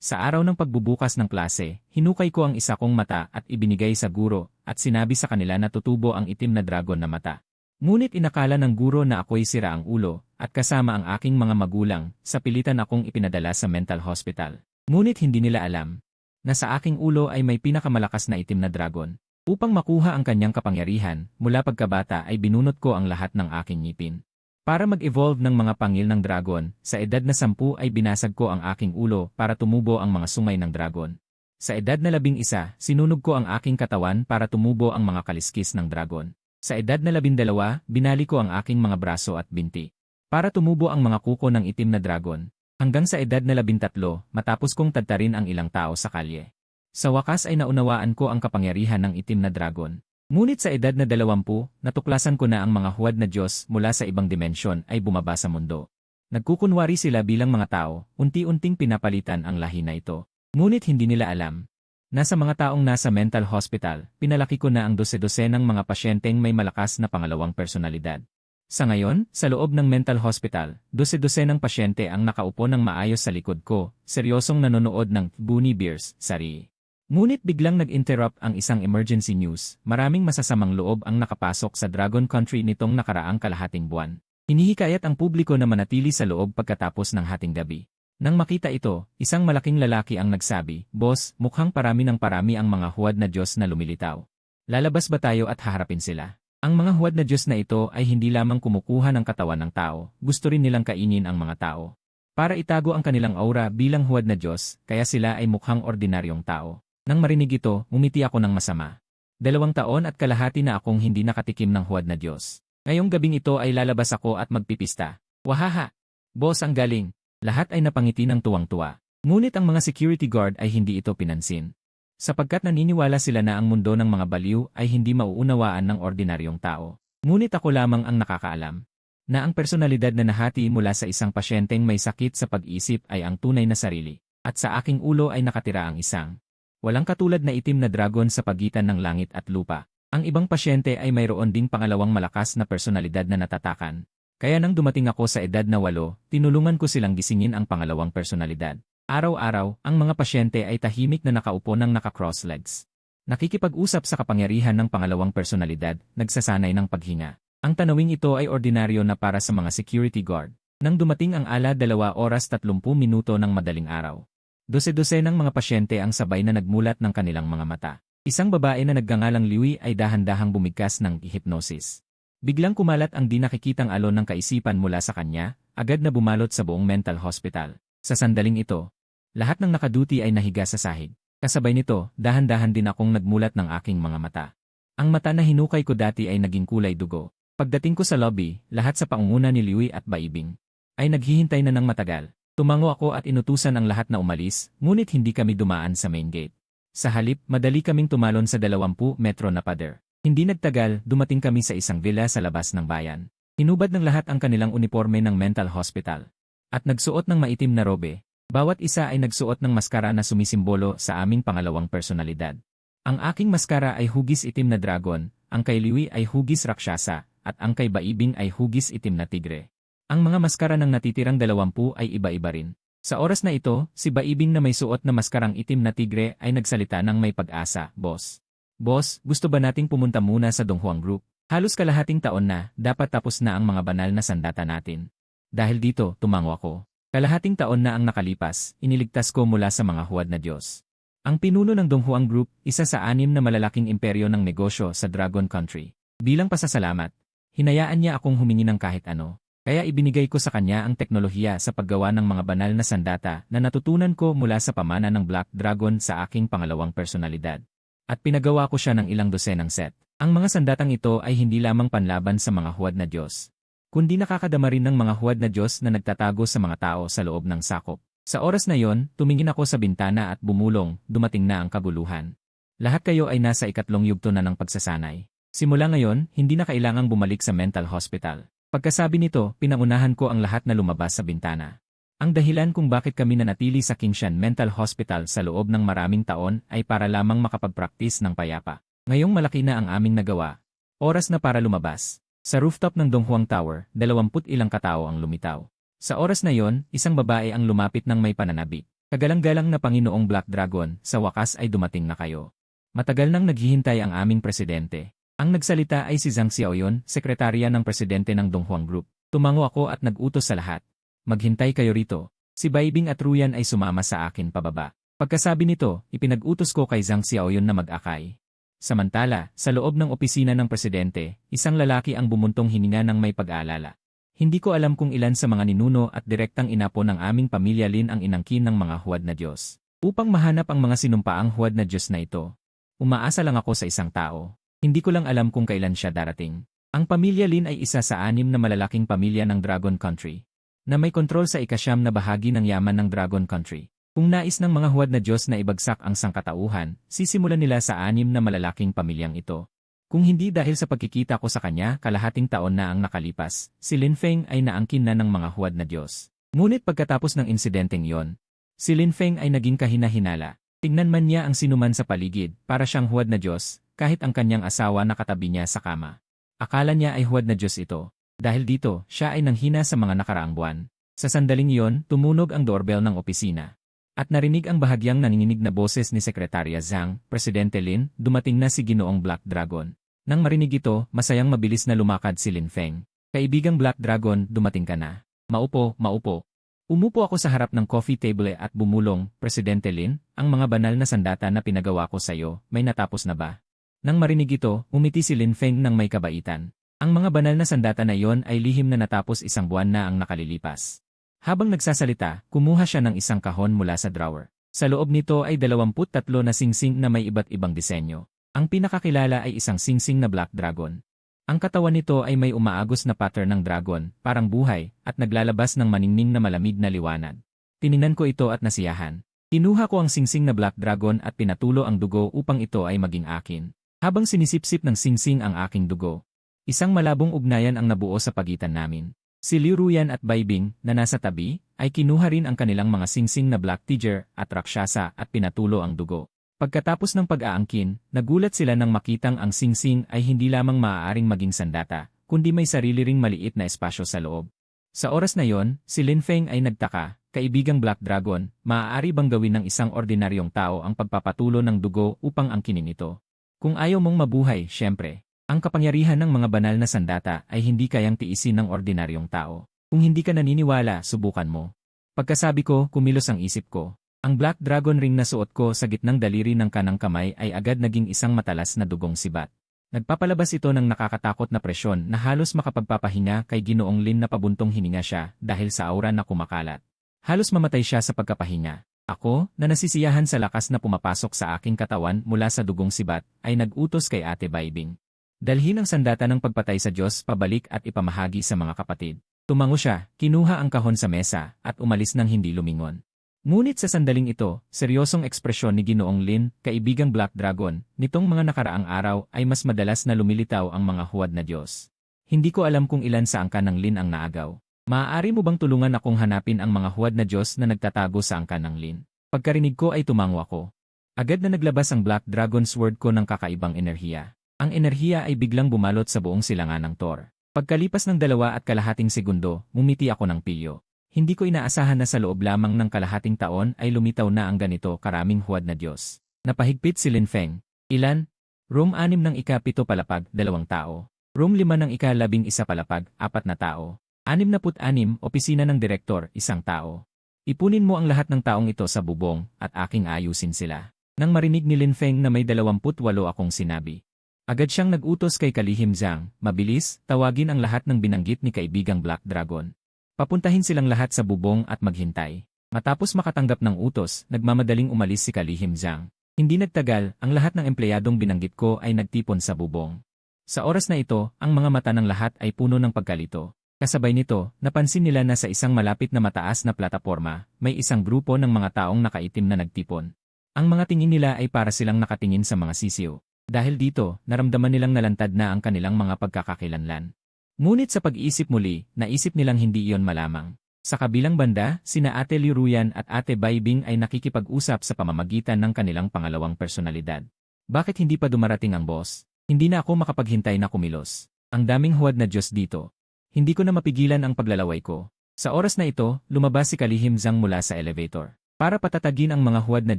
Sa araw ng pagbubukas ng klase, hinukay ko ang isa kong mata at ibinigay sa guro at sinabi sa kanila na tutubo ang itim na dragon na mata. Ngunit inakala ng guro na ako'y sira ang ulo at kasama ang aking mga magulang, sa pilitan akong ipinadala sa mental hospital. Ngunit hindi nila alam na sa aking ulo ay may pinakamalakas na itim na dragon. Upang makuha ang kanyang kapangyarihan, mula pagkabata ay binunot ko ang lahat ng aking ngipin. Para mag-evolve ng mga pangil ng dragon, sa edad na 10 ay binasag ko ang aking ulo para tumubo ang mga sungay ng dragon. Sa edad na 11, sinunog ko ang aking katawan para tumubo ang mga kaliskis ng dragon. Sa edad na 12, binali ko ang aking mga braso at binti para tumubo ang mga kuko ng itim na dragon. Hanggang sa edad na 13, matapos kong tadtarin ang ilang tao sa kalye. Sa wakas ay naunawaan ko ang kapangyarihan ng itim na dragon. Ngunit sa edad na 20, natuklasan ko na ang mga huwad na Diyos mula sa ibang dimensyon ay bumaba sa mundo. Nagkukunwari sila bilang mga tao, unti-unting pinapalitan ang lahi na ito. Ngunit hindi nila alam. Nasa mga taong nasa mental hospital, pinalaki ko na ang dose-dose ng mga pasyenteng may malakas na pangalawang personalidad. Sa ngayon, sa loob ng mental hospital, dose-dose ng pasyente ang nakaupo ng maayos sa likod ko, seryosong nanonood ng Bunny Bears, sari. Ngunit biglang nag-interrupt ang isang emergency news. Maraming masasamang loob ang nakapasok sa Dragon Country nitong nakaraang kalahating buwan. Hinihikayat ang publiko na manatili sa loob pagkatapos ng hating gabi. Nang makita ito, isang malaking lalaki ang nagsabi, "Boss, mukhang parami ng parami ang mga huwad na Diyos na lumilitaw. Lalabas ba tayo at haharapin sila?" Ang mga huwad na Diyos na ito ay hindi lamang kumukuha ng katawan ng tao, gusto rin nilang kainin ang mga tao. Para itago ang kanilang aura bilang huwad na Diyos, kaya sila ay mukhang ordinaryong tao. Nang marinig ito, ngumiti ako ng masama. 2 taon at kalahati na akong hindi nakatikim ng huwad na Diyos. Ngayong gabing ito ay lalabas ako at magpipista. Wahaha! Boss, ang galing! Lahat ay napangiti ng tuwang-tuwa. Ngunit ang mga security guard ay hindi ito pinansin. Sapagkat naniniwala sila na ang mundo ng mga baliw ay hindi mauunawaan ng ordinaryong tao. Ngunit ako lamang ang nakakaalam na ang personalidad na nahati mula sa isang pasyenteng may sakit sa pag-isip ay ang tunay na sarili. At sa aking ulo ay nakatira ang isang walang katulad na itim na dragon sa pagitan ng langit at lupa. Ang ibang pasyente ay mayroon ding pangalawang malakas na personalidad na natatakan. Kaya nang dumating ako sa edad na 8, tinulungan ko silang gisingin ang pangalawang personalidad. Araw-araw, ang mga pasyente ay tahimik na nakaupo ng naka-cross legs. Nakikipag-usap sa kapangyarihan ng pangalawang personalidad, nagsasanay ng paghinga. Ang tanawing ito ay ordinaryo na para sa mga security guard. Nang dumating ang 2 oras 30 minuto ng madaling araw. Dose-dose ng mga pasyente ang sabay na nagmulat ng kanilang mga mata. Isang babae na nagngangalang Liwi ay dahan-dahang bumigkas ng hypnosis. Biglang kumalat ang di nakikitang alon ng kaisipan mula sa kanya, agad na bumalot sa buong mental hospital. Sa sandaling ito, lahat ng nakaduty ay nahiga sa sahig. Kasabay nito, dahan-dahan din akong nagmulat ng aking mga mata. Ang mata na hinukay ko dati ay naging kulay dugo. Pagdating ko sa lobby, lahat sa pangunguna ni Liwi at Baibing ay naghihintay na ng matagal. Tumango ako at inutusan ang lahat na umalis, ngunit hindi kami dumaan sa main gate. Sa halip, madali kaming tumalon sa 20 metro na pader. Hindi nagtagal, dumating kami sa isang villa sa labas ng bayan. Hinubad ng lahat ang kanilang uniforme ng mental hospital. At nagsuot ng maitim na robe. Bawat isa ay nagsuot ng maskara na sumisimbolo sa aming pangalawang personalidad. Ang aking maskara ay hugis itim na dragon, ang kay Liwi ay hugis raksyasa, at ang kay Baibing ay hugis itim na tigre. Ang mga maskara ng natitirang 20 ay iba-iba rin. Sa oras na ito, si Baibing na may suot na maskarang itim na tigre ay nagsalita ng may pag-asa, "Boss. Boss, gusto ba nating pumunta muna sa Donghuang Group? Halos kalahating taon na, dapat tapos na ang mga banal na sandata natin." Dahil dito, tumango ako. Kalahating taon na ang nakalipas, iniligtas ko mula sa mga huwad na Diyos. Ang pinuno ng Donghuang Group, isa sa 6 na malalaking imperyo ng negosyo sa Dragon Country. Bilang pasasalamat, hinayaan niya akong humingi ng kahit ano. Kaya ibinigay ko sa kanya ang teknolohiya sa paggawa ng mga banal na sandata na natutunan ko mula sa pamana ng Black Dragon sa aking pangalawang personalidad. At pinagawa ko siya ng ilang dosenang set. Ang mga sandatang ito ay hindi lamang panlaban sa mga huwad na Diyos, kundi nakakadama rin ng mga huwad na Diyos na nagtatago sa mga tao sa loob ng sakop. Sa oras na yon, tumingin ako sa bintana at bumulong, dumating na ang kaguluhan. Lahat kayo ay nasa 3 yugto na ng pagsasanay. Simula ngayon, hindi na kailangang bumalik sa mental hospital. Pagkasabi nito, pinangunahan ko ang lahat na lumabas sa bintana. Ang dahilan kung bakit kami nanatili sa Kingshan Mental Hospital sa loob ng maraming taon ay para lamang makapag-practice ng payapa. Ngayong malaki na ang aming nagawa. Oras na para lumabas. Sa rooftop ng Donghuang Tower, 20 ilang katao ang lumitaw. Sa oras na yon, isang babae ang lumapit ng may pananabik. Kagalang-galang na Panginoong Black Dragon, sa wakas ay dumating na kayo. Matagal nang naghihintay ang aming presidente. Ang nagsalita ay si Zhang Xiaoyun, sekretarya ng presidente ng Donghuang Group. Tumango ako at nag-utos sa lahat. Maghintay kayo rito. Si Baibing at Ruyan ay sumama sa akin pababa. Pagkasabi nito, ipinag-utos ko kay Zhang Xiaoyun na mag-akay. Samantala, sa loob ng opisina ng presidente, isang lalaki ang bumuntong hininga ng may pag-aalala. Hindi ko alam kung ilan sa mga ninuno at direktang inapo ng aming pamilya Lin ang inangkin ng mga huwad na Diyos. Upang mahanap ang mga sinumpaang huwad na Diyos na ito. Umaasa lang ako sa isang tao. Hindi ko lang alam kung kailan siya darating. Ang pamilya Lin ay isa sa 6 na malalaking pamilya ng Dragon Country, na may kontrol sa ika-9 na bahagi ng yaman ng Dragon Country. Kung nais ng mga huwad na Diyos na ibagsak ang sangkatauhan, sisimulan nila sa 6 na malalaking pamilyang ito. Kung hindi dahil sa pagkikita ko sa kanya, kalahating taon na ang nakalipas, si Lin Feng ay naangkin na ng mga huwad na Diyos. Ngunit pagkatapos ng insidenteng yon, si Lin Feng ay naging kahina-hinala. Tingnan man niya ang sinuman sa paligid, para siyang huwad na Diyos, kahit ang kanyang asawa nakatabi niya sa kama. Akala niya ay huwad na Diyos ito. Dahil dito, siya ay nanghina sa mga nakaraang buwan. Sa sandaling iyon, tumunog ang doorbell ng opisina. At narinig ang bahagyang nanginginig na boses ni Sekretarya Zhang, Presidente Lin, dumating na si Ginoong Black Dragon. Nang marinig ito, masayang mabilis na lumakad si Lin Feng. Kaibigang Black Dragon, dumating ka na. Maupo, maupo. Umupo ako sa harap ng coffee table at bumulong, Presidente Lin, ang mga banal na sandata na pinagawa ko sa iyo, may natapos na ba? Nang marinig ito, umiti si Lin Feng ng may kabaitan. Ang mga banal na sandata na iyon ay lihim na natapos 1 buwan na ang nakalilipas. Habang nagsasalita, kumuha siya ng isang kahon mula sa drawer. Sa loob nito ay 23 na singsing na may iba't ibang disenyo. Ang pinakakilala ay isang singsing na Black Dragon. Ang katawan nito ay may umaagos na pattern ng dragon, parang buhay, at naglalabas ng maningning na malamig na liwanag. Tiningnan ko ito at nasiyahan. Kinuha ko ang singsing na Black Dragon at pinatulo ang dugo upang ito ay maging akin. Habang sinisipsip ng singsing ang aking dugo, isang malabong ugnayan ang nabuo sa pagitan namin. Si Liu Ruyan at Baibing, na nasa tabi, ay kinuha rin ang kanilang mga singsing na Black Tiger at Rakshasa at pinatulo ang dugo. Pagkatapos ng pag-aangkin, nagulat sila nang makitang ang singsing ay hindi lamang maaaring maging sandata, kundi may sarili ring maliit na espasyo sa loob. Sa oras na yon, si Lin Feng ay nagtaka, kaibigang Black Dragon, maaari bang gawin ng isang ordinaryong tao ang pagpapatulo ng dugo upang angkinin ito? Kung ayaw mong mabuhay, syempre. Ang kapangyarihan ng mga banal na sandata ay hindi kayang tiisin ng ordinaryong tao. Kung hindi ka naniniwala, subukan mo. Pagkasabi ko, kumilos ang isip ko. Ang Black Dragon ring na suot ko sa gitnang daliri ng kanang kamay ay agad naging isang matalas na dugong sibat. Nagpapalabas ito ng nakakatakot na presyon na halos makapagpapahinga kay Ginoong Lin na pabuntong hininga siya dahil sa aura na kumakalat. Halos mamatay siya sa pagkapahinga. Ako, na nasisiyahan sa lakas na pumapasok sa aking katawan mula sa dugong sibat, ay nag-utos kay Ate Baibing. Dalhin ang sandata ng pagpatay sa Diyos pabalik at ipamahagi sa mga kapatid. Tumango siya, kinuha ang kahon sa mesa, at umalis nang hindi lumingon. Ngunit sa sandaling ito, seryosong ekspresyon ni Ginoong Lin, kaibigang Black Dragon, nitong mga nakaraang araw ay mas madalas na lumilitaw ang mga huwad na Diyos. Hindi ko alam kung ilan sa angkan ng Lin ang naagaw. Maaari mo bang tulungan akong hanapin ang mga huwad na Diyos na nagtatago sa angkan ng Lin? Pagkarinig ko ay tumango ako. Agad na naglabas ang Black Dragon Sword ko ng kakaibang enerhiya. Ang enerhiya ay biglang bumalot sa buong silangan ng Thor. Pagkalipas ng 2.5 segundo, ngumiti ako ng pilyo. Hindi ko inaasahan na sa loob lamang ng kalahating taon ay lumitaw na ang ganito karaming huwad na Diyos. Napahigpit si Lin Feng. Ilan? Room 6 ng ika-7 palapag, 2 tao. Room 5 ng ika-11 palapag, 4 na tao. 66, opisina ng direktor, 1 tao. Ipunin mo ang lahat ng taong ito sa bubong, at aking ayusin sila. Nang marinig ni Lin Feng na may 28 akong sinabi. Agad siyang nag-utos kay Kalihim Zhang, mabilis, tawagin ang lahat ng binanggit ni kaibigang Black Dragon. Papuntahin silang lahat sa bubong at maghintay. Matapos makatanggap ng utos, nagmamadaling umalis si Kalihim Zhang. Hindi nagtagal, ang lahat ng empleyadong binanggit ko ay nagtipon sa bubong. Sa oras na ito, ang mga mata ng lahat ay puno ng pagkalito. Kasabay nito, napansin nila na sa isang malapit na mataas na plataporma, may isang grupo ng mga taong nakaitim na nagtipon. Ang mga tingin nila ay para silang nakatingin sa mga sisiw. Dahil dito, naramdaman nilang nalantad na ang kanilang mga pagkakakilanlan. Ngunit sa pag-iisip muli, naisip nilang hindi iyon malamang. Sa kabilang banda, sina Ate Liu Ruyan at Ate Baibing ay nakikipag-usap sa pamamagitan ng kanilang pangalawang personalidad. Bakit hindi pa dumarating ang boss? Hindi na ako makapaghintay na kumilos. Ang daming huwad na Diyos dito. Hindi ko na mapigilan ang paglalaway ko. Sa oras na ito, lumabas si Kalihim Zhang mula sa elevator. para patatagin ang mga huwad na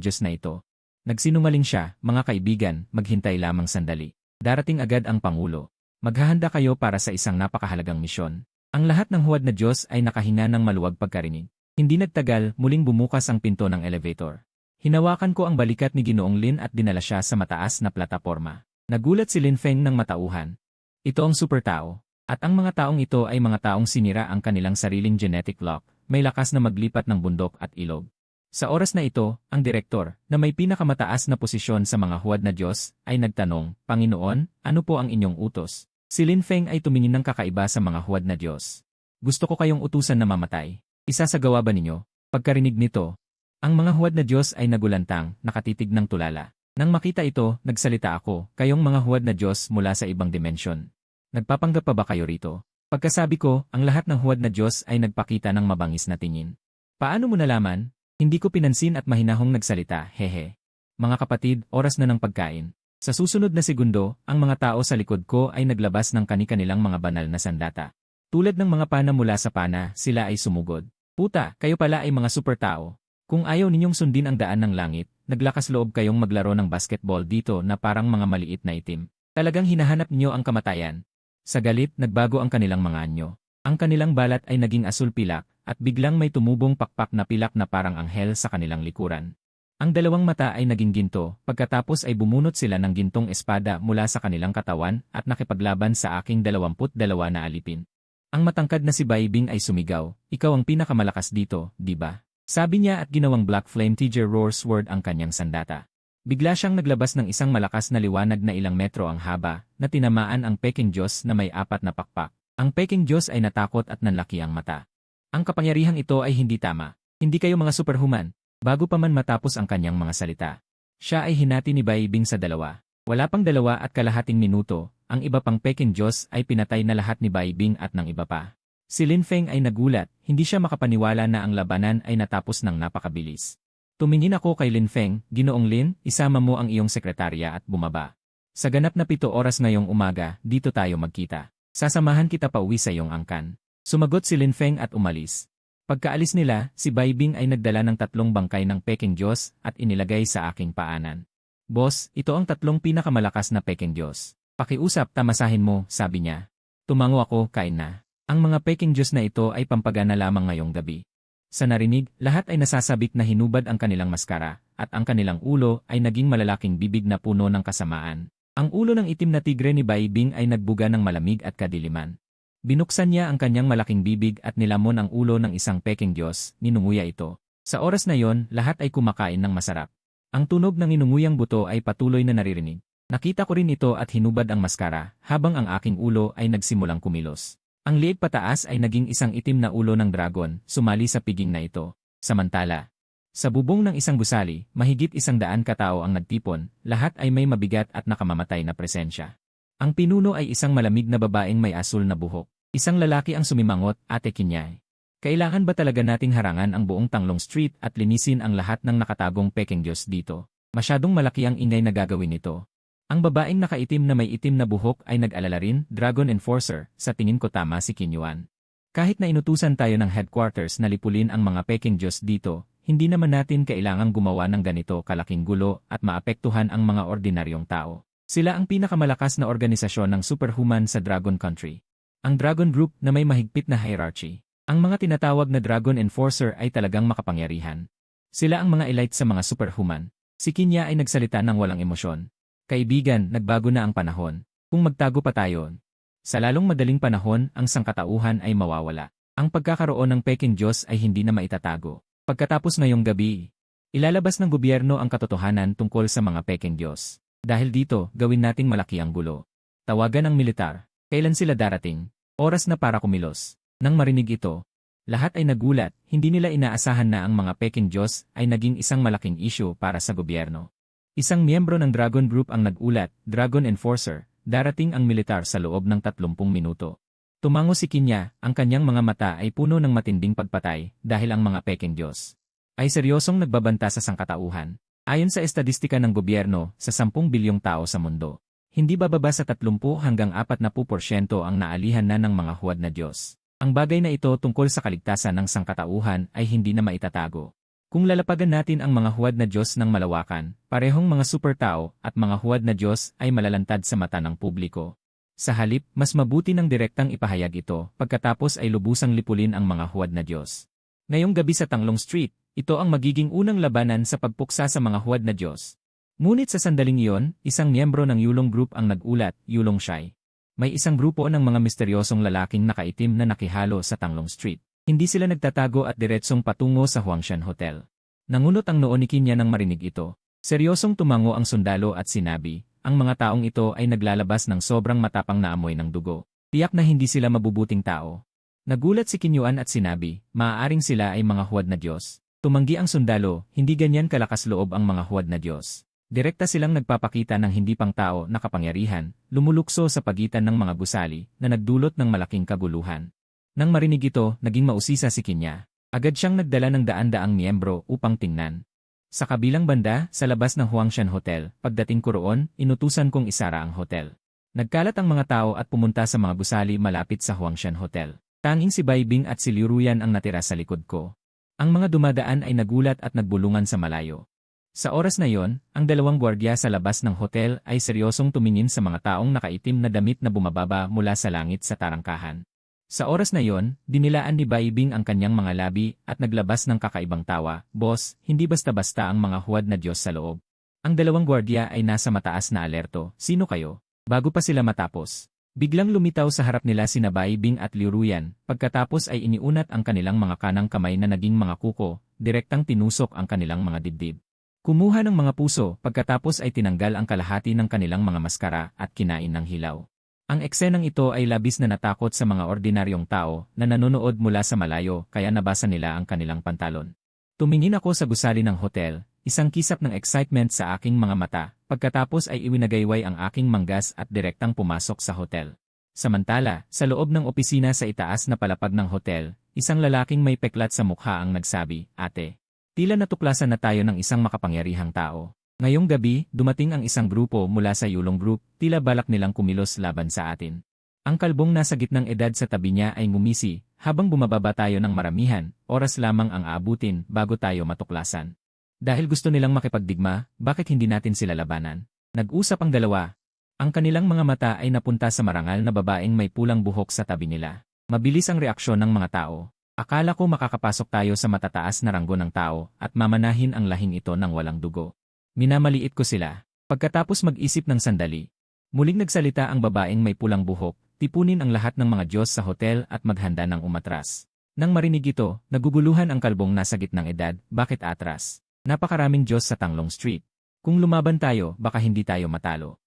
Diyos na ito. Nagsinungaling siya, mga kaibigan, maghintay lamang sandali. Darating agad ang Pangulo. Maghahanda kayo para sa isang napakahalagang misyon. Ang lahat ng huwad na Diyos ay nakahinga ng maluwag pagkarinig. Hindi nagtagal, muling bumukas ang pinto ng elevator. Hinawakan ko ang balikat ni Ginoong Lin at dinala siya sa mataas na plataporma. Nagulat si Lin Feng ng matauhan. Ito ang supertao. At ang mga taong ito ay mga taong sinira ang kanilang sariling genetic lock, may lakas na maglipat ng bundok at ilog. Sa oras na ito, ang direktor, na may pinakamataas na posisyon sa mga huwad na Diyos, ay nagtanong, Panginoon, ano po ang inyong utos? Si Lin Feng ay tumingin ng kakaiba sa mga huwad na Diyos. Gusto ko kayong utusan na mamatay. Isasagawa ba ninyo? Pagkarinig nito, ang mga huwad na Diyos ay nagulantang, nakatitig ng tulala. Nang makita ito, nagsalita ako, kayong mga huwad na Diyos mula sa ibang dimensyon. Nagpapanggap pa ba kayo rito? Pagkasabi ko, ang lahat ng huwad na Diyos ay nagpakita ng mabangis na tingin. Paano mo nalaman? Hindi ko pinansin at mahinahong nagsalita, hehe. Mga kapatid, oras na ng pagkain. Sa susunod na segundo, ang mga tao sa likod ko ay naglabas ng kani-kanilang mga banal na sandata. Tulad ng mga pana mula sa pana, sila ay sumugod. Puta, kayo pala ay mga super tao. Kung ayaw ninyong sundin ang daan ng langit, naglakas loob kayong maglaro ng basketball dito na parang mga maliit na itim. Talagang hinahanap niyo ang kamatayan. Sa galit, nagbago ang kanilang mga anyo. Ang kanilang balat ay naging asul-pilak, at biglang may tumubong pakpak na pilak na parang anghel sa kanilang likuran. Ang dalawang mata ay naging ginto, pagkatapos ay bumunot sila ng gintong espada mula sa kanilang katawan at nakipaglaban sa aking 22 na alipin. Ang matangkad na si Baibing ay sumigaw, ikaw ang pinakamalakas dito, di ba? Sabi niya at ginawang Black Flame Tiger Roar Sword ang kanyang sandata. Bigla siyang naglabas ng isang malakas na liwanag na ilang metro ang haba, na tinamaan ang Peking Diyos na may 4 na pakpak. Ang Peking Diyos ay natakot at nanlaki ang mata. Ang kapangyarihang ito ay hindi tama. Hindi kayo mga superhuman. Bago pa man matapos ang kanyang mga salita, siya ay hinati ni Baibing sa 2. Wala pang 2.5 minuto, ang iba pang Peking Diyos ay pinatay na lahat ni Baibing at ng iba pa. Si Lin Feng ay nagulat, hindi siya makapaniwala na ang labanan ay natapos ng napakabilis. Tumingin ako kay Lin Feng, Ginoong Lin, isama mo ang iyong sekretarya at bumaba. Sa ganap na 7 oras ngayong umaga, dito tayo magkita. Sasamahan kita pa uwi sa iyong angkan. Sumagot si Lin Feng at umalis. Pagkaalis nila, si Baibing ay nagdala ng 3 bangkay ng Peking Diyos at inilagay sa aking paanan. Boss, ito ang 3 pinakamalakas na Peking Diyos. Pakiusap, tamasahin mo, sabi niya. Tumango ako, kain na. Ang mga Peking Diyos na ito ay pampagana lamang ngayong gabi. Sa narinig, lahat ay nasasabik na hinubad ang kanilang maskara, at ang kanilang ulo ay naging malalaking bibig na puno ng kasamaan. Ang ulo ng itim na tigre ni Baibing ay nagbuga ng malamig at kadiliman. Binuksan niya ang kanyang malaking bibig at nilamon ang ulo ng isang Peking Diyos, ninunguya ito. Sa oras na yon, lahat ay kumakain ng masarap. Ang tunog ng inunguyang buto ay patuloy na naririnig. Nakita ko rin ito at hinubad ang maskara, habang ang aking ulo ay nagsimulang kumilos. Ang liig pataas ay naging isang itim na ulo ng dragon, sumali sa piging na ito. Samantala, sa bubong ng isang gusali, mahigit 100 katao ang nagtipon, lahat ay may mabigat at nakamamatay na presensya. Ang pinuno ay isang malamig na babaeng may asul na buhok. Isang lalaki ang sumimangot, Ate Kinyay. Kailangan ba talaga nating harangan ang buong Tanglong Street at linisin ang lahat ng nakatagong Peking Diyos dito? Masyadong malaki ang ingay na gagawin nito. Ang babaeng nakaitim na may itim na buhok ay nag-alala rin, Dragon Enforcer, sa tingin ko tama si Kinyuan. Kahit na inutusan tayo ng headquarters na lipulin ang mga Peking Diyos dito, hindi naman natin kailangang gumawa ng ganito kalaking gulo at maapektuhan ang mga ordinaryong tao. Sila ang pinakamalakas na organisasyon ng superhuman sa Dragon Country. Ang Dragon Group na may mahigpit na hierarchy. Ang mga tinatawag na Dragon Enforcer ay talagang makapangyarihan. Sila ang mga elite sa mga superhuman. Si Kinya ay nagsalita ng walang emosyon. Kaibigan, nagbago na ang panahon. Kung magtago pa tayo, sa lalong madaling panahon, ang sangkatauhan ay mawawala. Ang pagkakaroon ng Peking Diyos ay hindi na maitatago. Pagkatapos ngayong gabi, ilalabas ng gobyerno ang katotohanan tungkol sa mga Peking Diyos. Dahil dito, gawin nating malaki ang gulo. Tawagan ang militar. Kailan sila darating? Oras na para kumilos. Nang marinig ito, lahat ay nagulat, hindi nila inaasahan na ang mga Peking Diyos ay naging isang malaking issue para sa gobyerno. Isang miyembro ng Dragon Group ang nag-ulat, Dragon Enforcer, darating ang militar sa loob ng 30 minuto. Tumango si Kinya, ang kanyang mga mata ay puno ng matinding pagpatay dahil ang mga Peking Diyos ay seryosong nagbabanta sa sangkatauhan. Ayon sa estadistika ng gobyerno, sa 10 bilyong tao sa mundo, hindi bababa sa 30 hanggang 40% ang naalihan na ng mga huwad na Diyos. Ang bagay na ito tungkol sa kaligtasan ng sangkatauhan ay hindi na maitatago. Kung lalapagan natin ang mga huwad na Diyos ng malawakan, parehong mga supertao at mga huwad na Diyos ay malalantad sa mata ng publiko. Sa halip, mas mabuti ng direktang ipahayag ito pagkatapos ay lubusang lipulin ang mga huwad na Diyos. Ngayong gabi sa Tanglong Street, ito ang magiging unang labanan sa pagpuksa sa mga huwad na Diyos. Ngunit sa sandaling iyon, isang miyembro ng Yulong Group ang nagulat, Yulong Shai. May isang grupo ng mga misteryosong lalaking nakaitim na nakihalo sa Tanglong Street. Hindi sila nagtatago at diretsong patungo sa Huangshan Hotel. Nangunot ang noo ni Kinya nang marinig ito. Seryosong tumango ang sundalo at sinabi, ang mga taong ito ay naglalabas ng sobrang matapang na amoy ng dugo. Tiyak na hindi sila mabubuting tao. Nagulat si Kinyuan at sinabi, maaaring sila ay mga huwad na Diyos. Tumanggi ang sundalo, hindi ganyan kalakas loob ang mga huwad na Diyos. Direkta silang nagpapakita ng hindi pang tao na kapangyarihan, lumulukso sa pagitan ng mga gusali na nagdulot ng malaking kaguluhan. Nang marinig ito, naging mausisa si Kinya. Agad siyang nagdala ng daan-daang miyembro upang tingnan. Sa kabilang banda, sa labas ng Huangshan Hotel, pagdating ko roon, inutusan kong isara ang hotel. Nagkalat ang mga tao at pumunta sa mga gusali malapit sa Huangshan Hotel. Tanging si Baibing at si Liu Ruyan ang natira sa likod ko. Ang mga dumadaan ay nagulat at nagbulungan sa malayo. Sa oras na yon, ang dalawang gwardiya sa labas ng hotel ay seryosong tumingin sa mga taong nakaitim na damit na bumababa mula sa langit sa tarangkahan. Sa oras na yon, dinilaan ni Baibing ang kanyang mga labi at naglabas ng kakaibang tawa, Boss, hindi basta-basta ang mga huwad na Diyos sa loob. Ang dalawang gwardiya ay nasa mataas na alerto, sino kayo? Bago pa sila matapos. Biglang lumitaw sa harap nila sina Baibing at Liu Ruyan, pagkatapos ay iniunat ang kanilang mga kanang kamay na naging mga kuko, direktang tinusok ang kanilang mga dibdib. Kumuha ng mga puso, pagkatapos ay tinanggal ang kalahati ng kanilang mga maskara at kinain ng hilaw. Ang eksenang ito ay labis na natakot sa mga ordinaryong tao na nanonood mula sa malayo kaya nabasa nila ang kanilang pantalon. Tumingin ako sa gusali ng hotel, isang kisap ng excitement sa aking mga mata, pagkatapos ay iwinagayway ang aking manggas at direktang pumasok sa hotel. Samantala, sa loob ng opisina sa itaas na palapag ng hotel, isang lalaking may peklat sa mukha ang nagsabi, Ate, tila natuklasan na tayo ng isang makapangyarihang tao. Ngayong gabi, dumating ang isang grupo mula sa Yulong Group, tila balak nilang kumilos laban sa atin. Ang kalbong nasa gitnang edad sa tabi niya ay ngumisi, habang bumababa tayo ng maramihan, oras lamang ang aabutin bago tayo matuklasan. Dahil gusto nilang makipagdigma, bakit hindi natin sila labanan? Nag-usap ang dalawa. Ang kanilang mga mata ay napunta sa marangal na babaeng may pulang buhok sa tabi nila. Mabilis ang reaksyon ng mga tao. Akala ko makakapasok tayo sa matataas na ranggo ng tao at mamanahin ang lahing ito ng walang dugo. Minamaliit ko sila. Pagkatapos mag-isip ng sandali, muling nagsalita ang babaeng may pulang buhok, tipunin ang lahat ng mga Diyos sa hotel at maghanda ng umatras. Nang marinig ito, naguguluhan ang kalbong nasa gitnang edad, bakit atras? Napakaraming Diyos sa Tanglong Street. Kung lumaban tayo, baka hindi tayo matalo.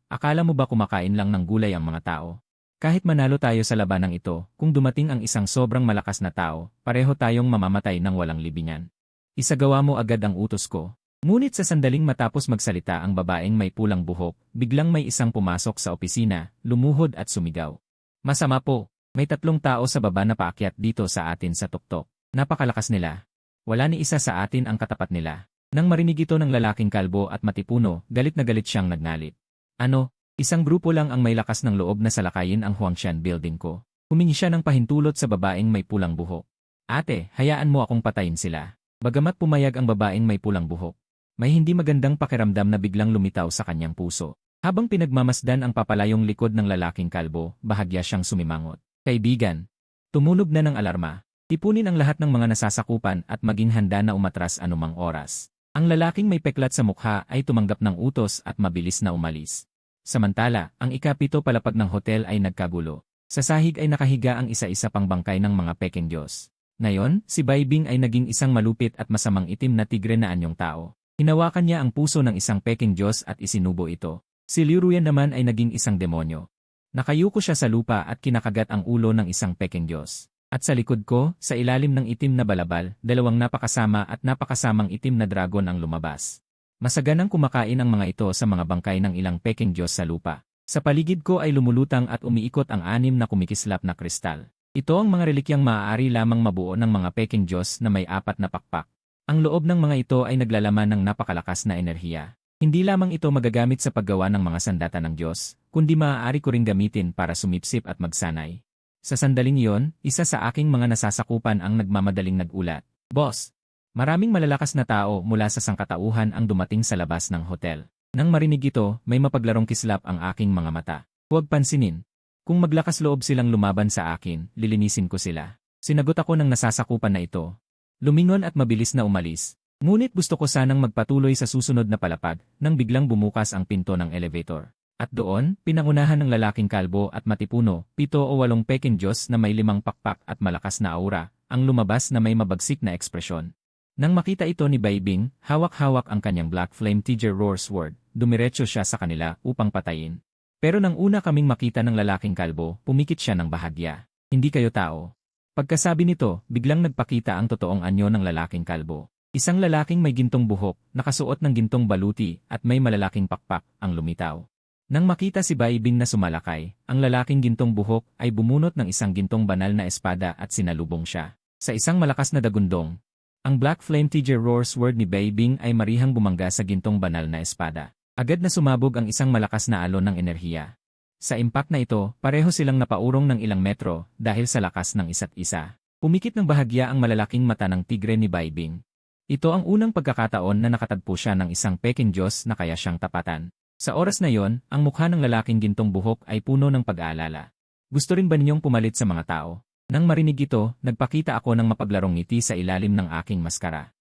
Akala mo ba kumakain lang ng gulay ang mga tao? Kahit manalo tayo sa labanang ito, kung dumating ang isang sobrang malakas na tao, pareho tayong mamamatay ng walang libingan. Isagawa mo agad ang utos ko. Ngunit sa sandaling matapos magsalita ang babaeng may pulang buhok, biglang may isang pumasok sa opisina, lumuhod at sumigaw. Masama po, may 3 tao sa baba na paakyat dito sa atin sa tuktok. Napakalakas nila. Wala ni isa sa atin ang katapat nila. Nang marinig ito ng lalaking kalbo at matipuno, galit na galit siyang nagnalit. Ano? Isang grupo lang ang may lakas ng loob na salakayin ang Huangshan building ko. Humingi siya ng pahintulot sa babaeng may pulang buhok. Ate, hayaan mo akong patayin sila. Bagamat pumayag ang babaeng may pulang buhok, may hindi magandang pakiramdam na biglang lumitaw sa kanyang puso. Habang pinagmamasdan ang papalayong likod ng lalaking kalbo, bahagya siyang sumimangot. Kaibigan, tumunog na ng alarma. Tipunin ang lahat ng mga nasasakupan at maging handa na umatras anumang oras. Ang lalaking may peklat sa mukha ay tumanggap ng utos at mabilis na umalis. Samantala, ang ikapito palapag ng hotel ay nagkagulo. Sa sahig ay nakahiga ang isa-isa pang bangkay ng mga Peking Diyos. Ngayon, si Baibing ay naging isang malupit at masamang itim na tigre na anyong tao. Hinawakan niya ang puso ng isang Peking Diyos at isinubo ito. Si Liu Ruyan naman ay naging isang demonyo. Nakayuko siya sa lupa at kinakagat ang ulo ng isang Peking Diyos. At sa likod ko, sa ilalim ng itim na balabal, 2 napakasama at napakasamang itim na dragon ang lumabas. Masaganang kumakain ang mga ito sa mga bangkay ng ilang Peking Diyos sa lupa. Sa paligid ko ay lumulutang at umiikot ang 6 na kumikislap na kristal. Ito ang mga relikyang maaari lamang mabuo ng mga Peking Diyos na may 4 na pakpak. Ang loob ng mga ito ay naglalaman ng napakalakas na enerhiya. Hindi lamang ito magagamit sa paggawa ng mga sandata ng Diyos, kundi maaari ko ring gamitin para sumipsip at magsanay. Sa sandaling iyon, isa sa aking mga nasasakupan ang nagmamadaling nagulat. Boss, Maraming malalakas na tao mula sa sangkatauhan ang dumating sa labas ng hotel. Nang marinig ito, may mapaglarong kislap ang aking mga mata. Huwag pansinin. Kung maglakas loob silang lumaban sa akin, lilinisin ko sila. Sinagot ako ng nasasakupan na ito. Lumingon at mabilis na umalis. Ngunit gusto ko sanang magpatuloy sa susunod na palapag nang biglang bumukas ang pinto ng elevator. At doon, pinangunahan ng lalaking kalbo at matipuno, 7 o 8 Peking Diyos na may 5 pakpak at malakas na aura, ang lumabas na may mabagsik na ekspresyon. Nang makita ito ni Baibing, hawak-hawak ang kanyang Black Flame Tiger Roar Sword, dumiretso siya sa kanila upang patayin. Pero nang una kaming makita ng lalaking kalbo, pumikit siya ng bahagya. Hindi kayo tao. Pagkasabi nito, biglang nagpakita ang totoong anyo ng lalaking kalbo. Isang lalaking may gintong buhok, nakasuot ng gintong baluti at may malalaking pakpak ang lumitaw. Nang makita si Baibing na sumalakay, ang lalaking gintong buhok ay bumunot ng isang gintong banal na espada at sinalubong siya. Sa isang malakas na dagundong, ang Black Flame Tiger Roar Sword ni Baibing ay marihang bumangga sa gintong banal na espada. Agad na sumabog ang isang malakas na alon ng enerhiya. Sa impact na ito, pareho silang napaurong ng ilang metro dahil sa lakas ng isa't isa. Pumikit ng bahagya ang malalaking mata ng tigre ni Baibing. Ito ang unang pagkakataon na nakatagpo siya ng isang Peking Diyos na kaya siyang tapatan. Sa oras na yon, ang mukha ng lalaking gintong buhok ay puno ng pag-aalala. Gusto rin ba ninyong pumalit sa mga tao? Nang marinig ito, nagpakita ako ng mapaglarong ngiti sa ilalim ng aking maskara.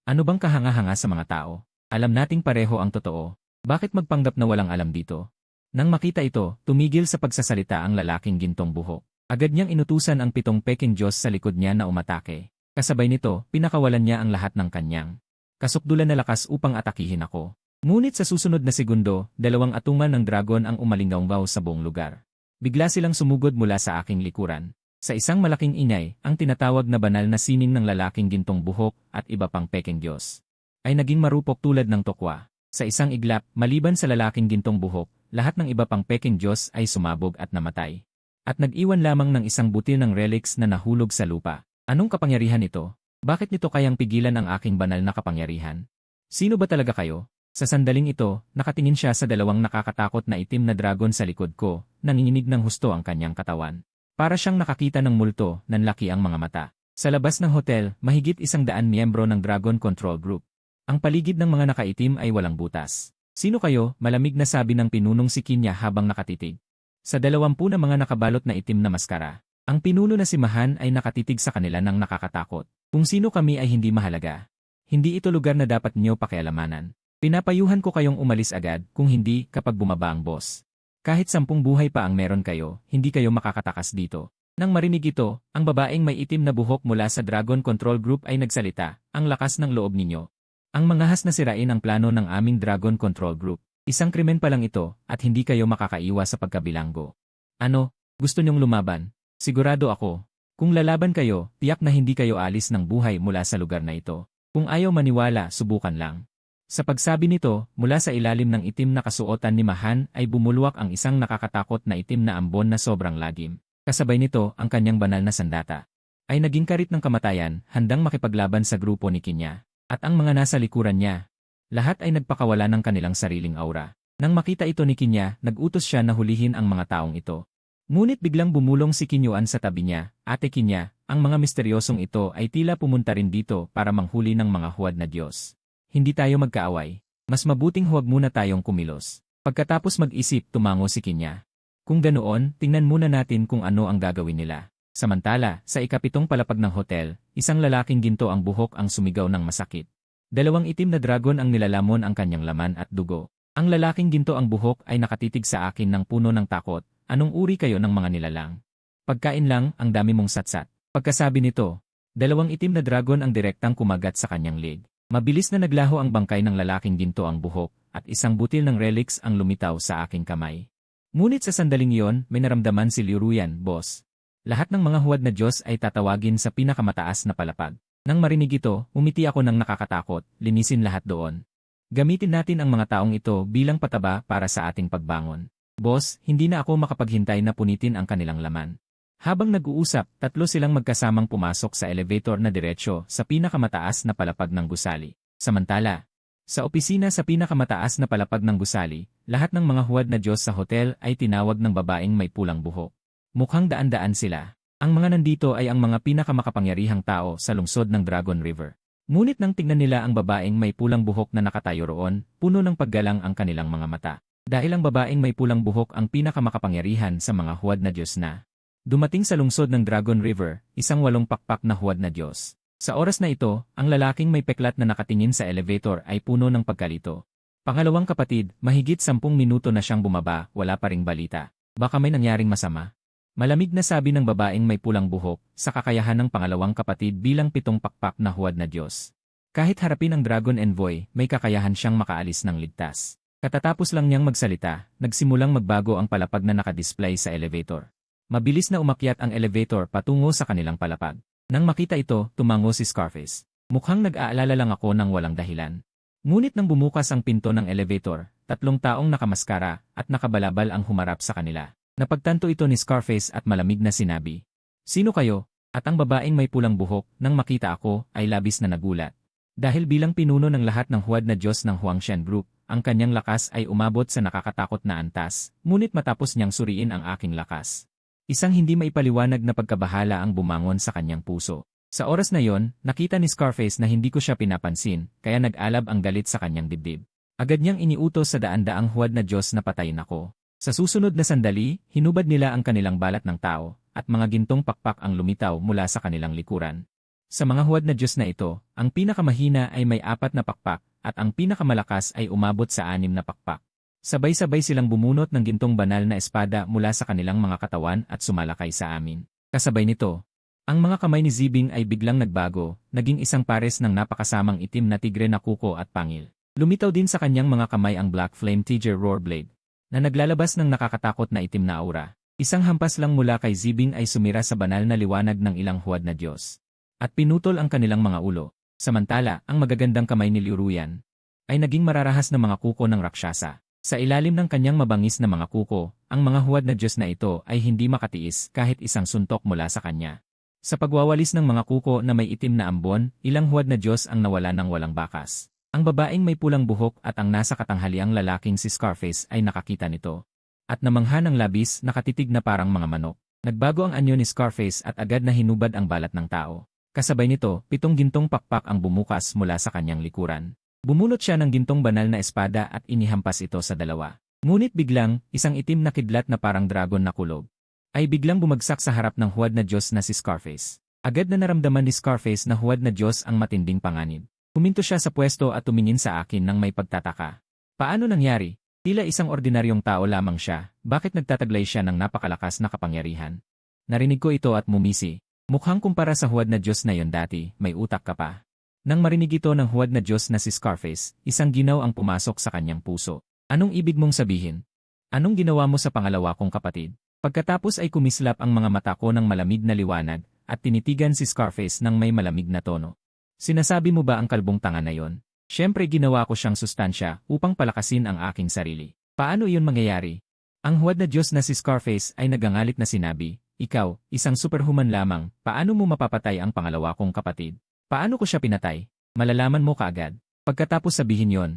Ano bang kahanga-hanga sa mga tao? Alam nating pareho ang totoo. Bakit magpanggap na walang alam dito? Nang makita ito, tumigil sa pagsasalita ang lalaking gintong buhok. Agad niyang inutusan ang 7 Peking Diyos sa likod niya na umatake. Kasabay nito, pinakawalan niya ang lahat ng kanyang kasukdulan na lakas upang atakihin ako. Ngunit sa susunod na segundo, 2 atungan ng dragon ang umalinggaw sa buong lugar. Bigla silang sumugod mula sa aking likuran. Sa isang malaking ingay, ang tinatawag na banal na sining ng lalaking gintong buhok at iba pang Peking Diyos ay naging marupok tulad ng tokwa. Sa isang iglap, maliban sa lalaking gintong buhok, lahat ng iba pang Peking Diyos ay sumabog at namatay. At nag-iwan lamang ng isang butil ng relics na nahulog sa lupa. Anong kapangyarihan ito? Bakit nito kayang pigilan ang aking banal na kapangyarihan? Sino ba talaga kayo? Sa sandaling ito, nakatingin siya sa 2 nakakatakot na itim na dragon sa likod ko, nanginginig ng husto ang kanyang katawan. Para siyang nakakita ng multo, nanlaki ang mga mata. Sa labas ng hotel, mahigit 100 miyembro ng Dragon Control Group. Ang paligid ng mga nakaitim ay walang butas. Sino kayo? Malamig na sabi ng pinunong si Kinya habang nakatitig. Sa 20 na mga nakabalot na itim na maskara, ang pinuno na si Mahan ay nakatitig sa kanila ng nakakatakot. Kung sino kami ay hindi mahalaga. Hindi ito lugar na dapat niyo pakialamanan. Pinapayuhan ko kayong umalis agad, kung hindi, kapag bumaba ang boss. Kahit 10 buhay pa ang meron kayo, hindi kayo makakatakas dito. Nang marinig ito, ang babaeng may itim na buhok mula sa Dragon Control Group ay nagsalita, ang lakas ng loob ninyo. Ang manghahas na sirain ang plano ng aming Dragon Control Group. Isang krimen pa lang ito, at hindi kayo makakaiwas sa pagkabilanggo. Ano, gusto niyong lumaban? Sigurado ako. Kung lalaban kayo, tiyak na hindi kayo alis ng buhay mula sa lugar na ito. Kung ayaw maniwala, subukan lang. Sa pagsabi nito, mula sa ilalim ng itim na kasuotan ni Mahan ay bumulwak ang isang nakakatakot na itim na ambon na sobrang lagim. Kasabay nito, ang kanyang banal na sandata ay naging karit ng kamatayan, handang makipaglaban sa grupo ni Kinya. At ang mga nasa likuran niya, lahat ay nagpakawala ng kanilang sariling aura. Nang makita ito ni Kinya, nag-utos siya na hulihin ang mga taong ito. Ngunit biglang bumulong si Kinyuan sa tabi niya. Ate Kinya, ang mga misteryosong ito ay tila pumunta rin dito para manghuli ng mga huwad na Diyos. Hindi tayo magkaaway. Mas mabuting huwag muna tayong kumilos. Pagkatapos mag-isip, tumango si Kinya. Kung ganoon, tingnan muna natin kung ano ang gagawin nila. Samantala, sa ikapitong palapag ng hotel, isang lalaking ginto ang buhok ang sumigaw ng masakit. 2 itim na dragon ang nilalamon ang kanyang laman at dugo. Ang lalaking ginto ang buhok ay nakatitig sa akin ng puno ng takot. Anong uri kayo ng mga nilalang? Pagkain lang, ang dami mong satsat. Pagkasabi nito, 2 itim na dragon ang direktang kumagat sa kanyang leg. Mabilis na naglaho ang bangkay ng lalaking ginto ang buhok, at isang butil ng relics ang lumitaw sa aking kamay. Ngunit sa sandaling iyon, may naramdaman si Liu Ruyan, boss. Lahat ng mga huwad na Diyos ay tatawagin sa pinakamataas na palapag. Nang marinig ito, umiti ako ng nakakatakot, linisin lahat doon. Gamitin natin ang mga taong ito bilang pataba para sa ating pagbangon. Boss, hindi na ako makapaghintay na punitin ang kanilang laman. Habang nag-uusap, 3 silang magkasamang pumasok sa elevator na diretsyo sa pinakamataas na palapag ng gusali. Samantala, sa opisina sa pinakamataas na palapag ng gusali, lahat ng mga huwad na Diyos sa hotel ay tinawag ng babaeng may pulang buhok. Mukhang daan-daan sila. Ang mga nandito ay ang mga pinakamakapangyarihang tao sa lungsod ng Dragon River. Ngunit nang tingnan nila ang babaeng may pulang buhok na nakatayo roon, puno ng paggalang ang kanilang mga mata. Dahil ang babaeng may pulang buhok ang pinakamakapangyarihan sa mga huwad na Diyos na dumating sa lungsod ng Dragon River, isang 8 pakpak na huwad na Diyos. Sa oras na ito, ang lalaking may peklat na nakatingin sa elevator ay puno ng pagkalito. Pangalawang kapatid, mahigit 10 minuto na siyang bumaba, wala pa ring balita. Baka may nangyaring masama. Malamig na sabi ng babaeng may pulang buhok sa kakayahan ng pangalawang kapatid bilang 7 pakpak na huwad na Diyos. Kahit harapin ang Dragon Envoy, may kakayahan siyang makaalis ng ligtas. Katatapos lang niyang magsalita, nagsimulang magbago ang palapag na nakadisplay sa elevator. Mabilis na umakyat ang elevator patungo sa kanilang palapag. Nang makita ito, tumango si Scarface. Mukhang nag-aalala lang ako ng walang dahilan. Ngunit nang bumukas ang pinto ng elevator, 3 taong nakamaskara at nakabalabal ang humarap sa kanila. Napagtanto ito ni Scarface at malamig na sinabi, "Sino kayo?" At ang babaeng may pulang buhok, nang makita ako, ay labis na nagulat. Dahil bilang pinuno ng lahat ng huwad na Diyos ng Huangshan Group, ang kanyang lakas ay umabot sa nakakatakot na antas, ngunit matapos niyang suriin ang aking lakas. Isang hindi maipaliwanag na pagkabahala ang bumangon sa kanyang puso. Sa oras na yon, nakita ni Scarface na hindi ko siya pinapansin, kaya nag-alab ang galit sa kanyang dibdib. Agad niyang iniutos sa daan-daang huwad na Diyos na patayin ako. Sa susunod na sandali, hinubad nila ang kanilang balat ng tao, at mga gintong pakpak ang lumitaw mula sa kanilang likuran. Sa mga huwad na Diyos na ito, ang pinakamahina ay may 4 na pakpak, at ang pinakamalakas ay umabot sa 6 na pakpak. Sabay-sabay silang bumunot ng gintong banal na espada mula sa kanilang mga katawan at sumalakay sa amin. Kasabay nito, ang mga kamay ni Zibing ay biglang nagbago, naging isang pares ng napakasamang itim na tigre na kuko at pangil. Lumitaw din sa kanyang mga kamay ang Black Flame Tiger Roar Blade, na naglalabas ng nakakatakot na itim na aura. Isang hampas lang mula kay Zibing ay sumira sa banal na liwanag ng ilang huwad na Diyos. At pinutol ang kanilang mga ulo. Samantala, ang magagandang kamay ni Liu Ruyan ay naging mararahas na mga kuko ng Rakshasa. Sa ilalim ng kanyang mabangis na mga kuko, ang mga huwad na Diyos na ito ay hindi makatiis kahit isang suntok mula sa kanya. Sa pagwawalis ng mga kuko na may itim na ambon, ilang huwad na Diyos ang nawala ng walang bakas. Ang babaeng may pulang buhok at ang nasa katanghaliang lalaking si Scarface ay nakakita nito. At namangha ng labis, nakatitig na parang mga manok. Nagbago ang anyo ni Scarface at agad na hinubad ang balat ng tao. Kasabay nito, 7 gintong pakpak ang bumukas mula sa kanyang likuran. Bumunot siya ng gintong banal na espada at inihampas ito sa dalawa. Ngunit biglang, isang itim na kidlat na parang dragon na kulog ay biglang bumagsak sa harap ng huwad na Diyos na si Scarface. Agad na naramdaman ni Scarface na huwad na Diyos ang matinding panganib. Huminto siya sa pwesto at tumingin sa akin nang may pagtataka. Paano nangyari? Tila isang ordinaryong tao lamang siya, bakit nagtataglay siya ng napakalakas na kapangyarihan? Narinig ko ito at mumisi. Mukhang kumpara sa huwad na Diyos na yon dati, may utak ka pa. Nang marinig ito ng huwad na Diyos na si Scarface, isang ginaw ang pumasok sa kanyang puso. Anong ibig mong sabihin? Anong ginawa mo sa pangalawa kong kapatid? Pagkatapos ay kumislap ang mga mata ko ng malamig na liwanag, at tinitigan si Scarface ng may malamig na tono. Sinasabi mo ba ang kalbong tanga na yon? Siyempre ginawa ko siyang sustansya upang palakasin ang aking sarili. Paano iyon mangyayari? Ang huwad na Diyos na si Scarface ay nagangalit na sinabi, "Ikaw, isang superhuman lamang, paano mo mapapatay ang pangalawa kong kapatid? Paano ko siya pinatay? Malalaman mo kaagad." Pagkatapos sabihin yon,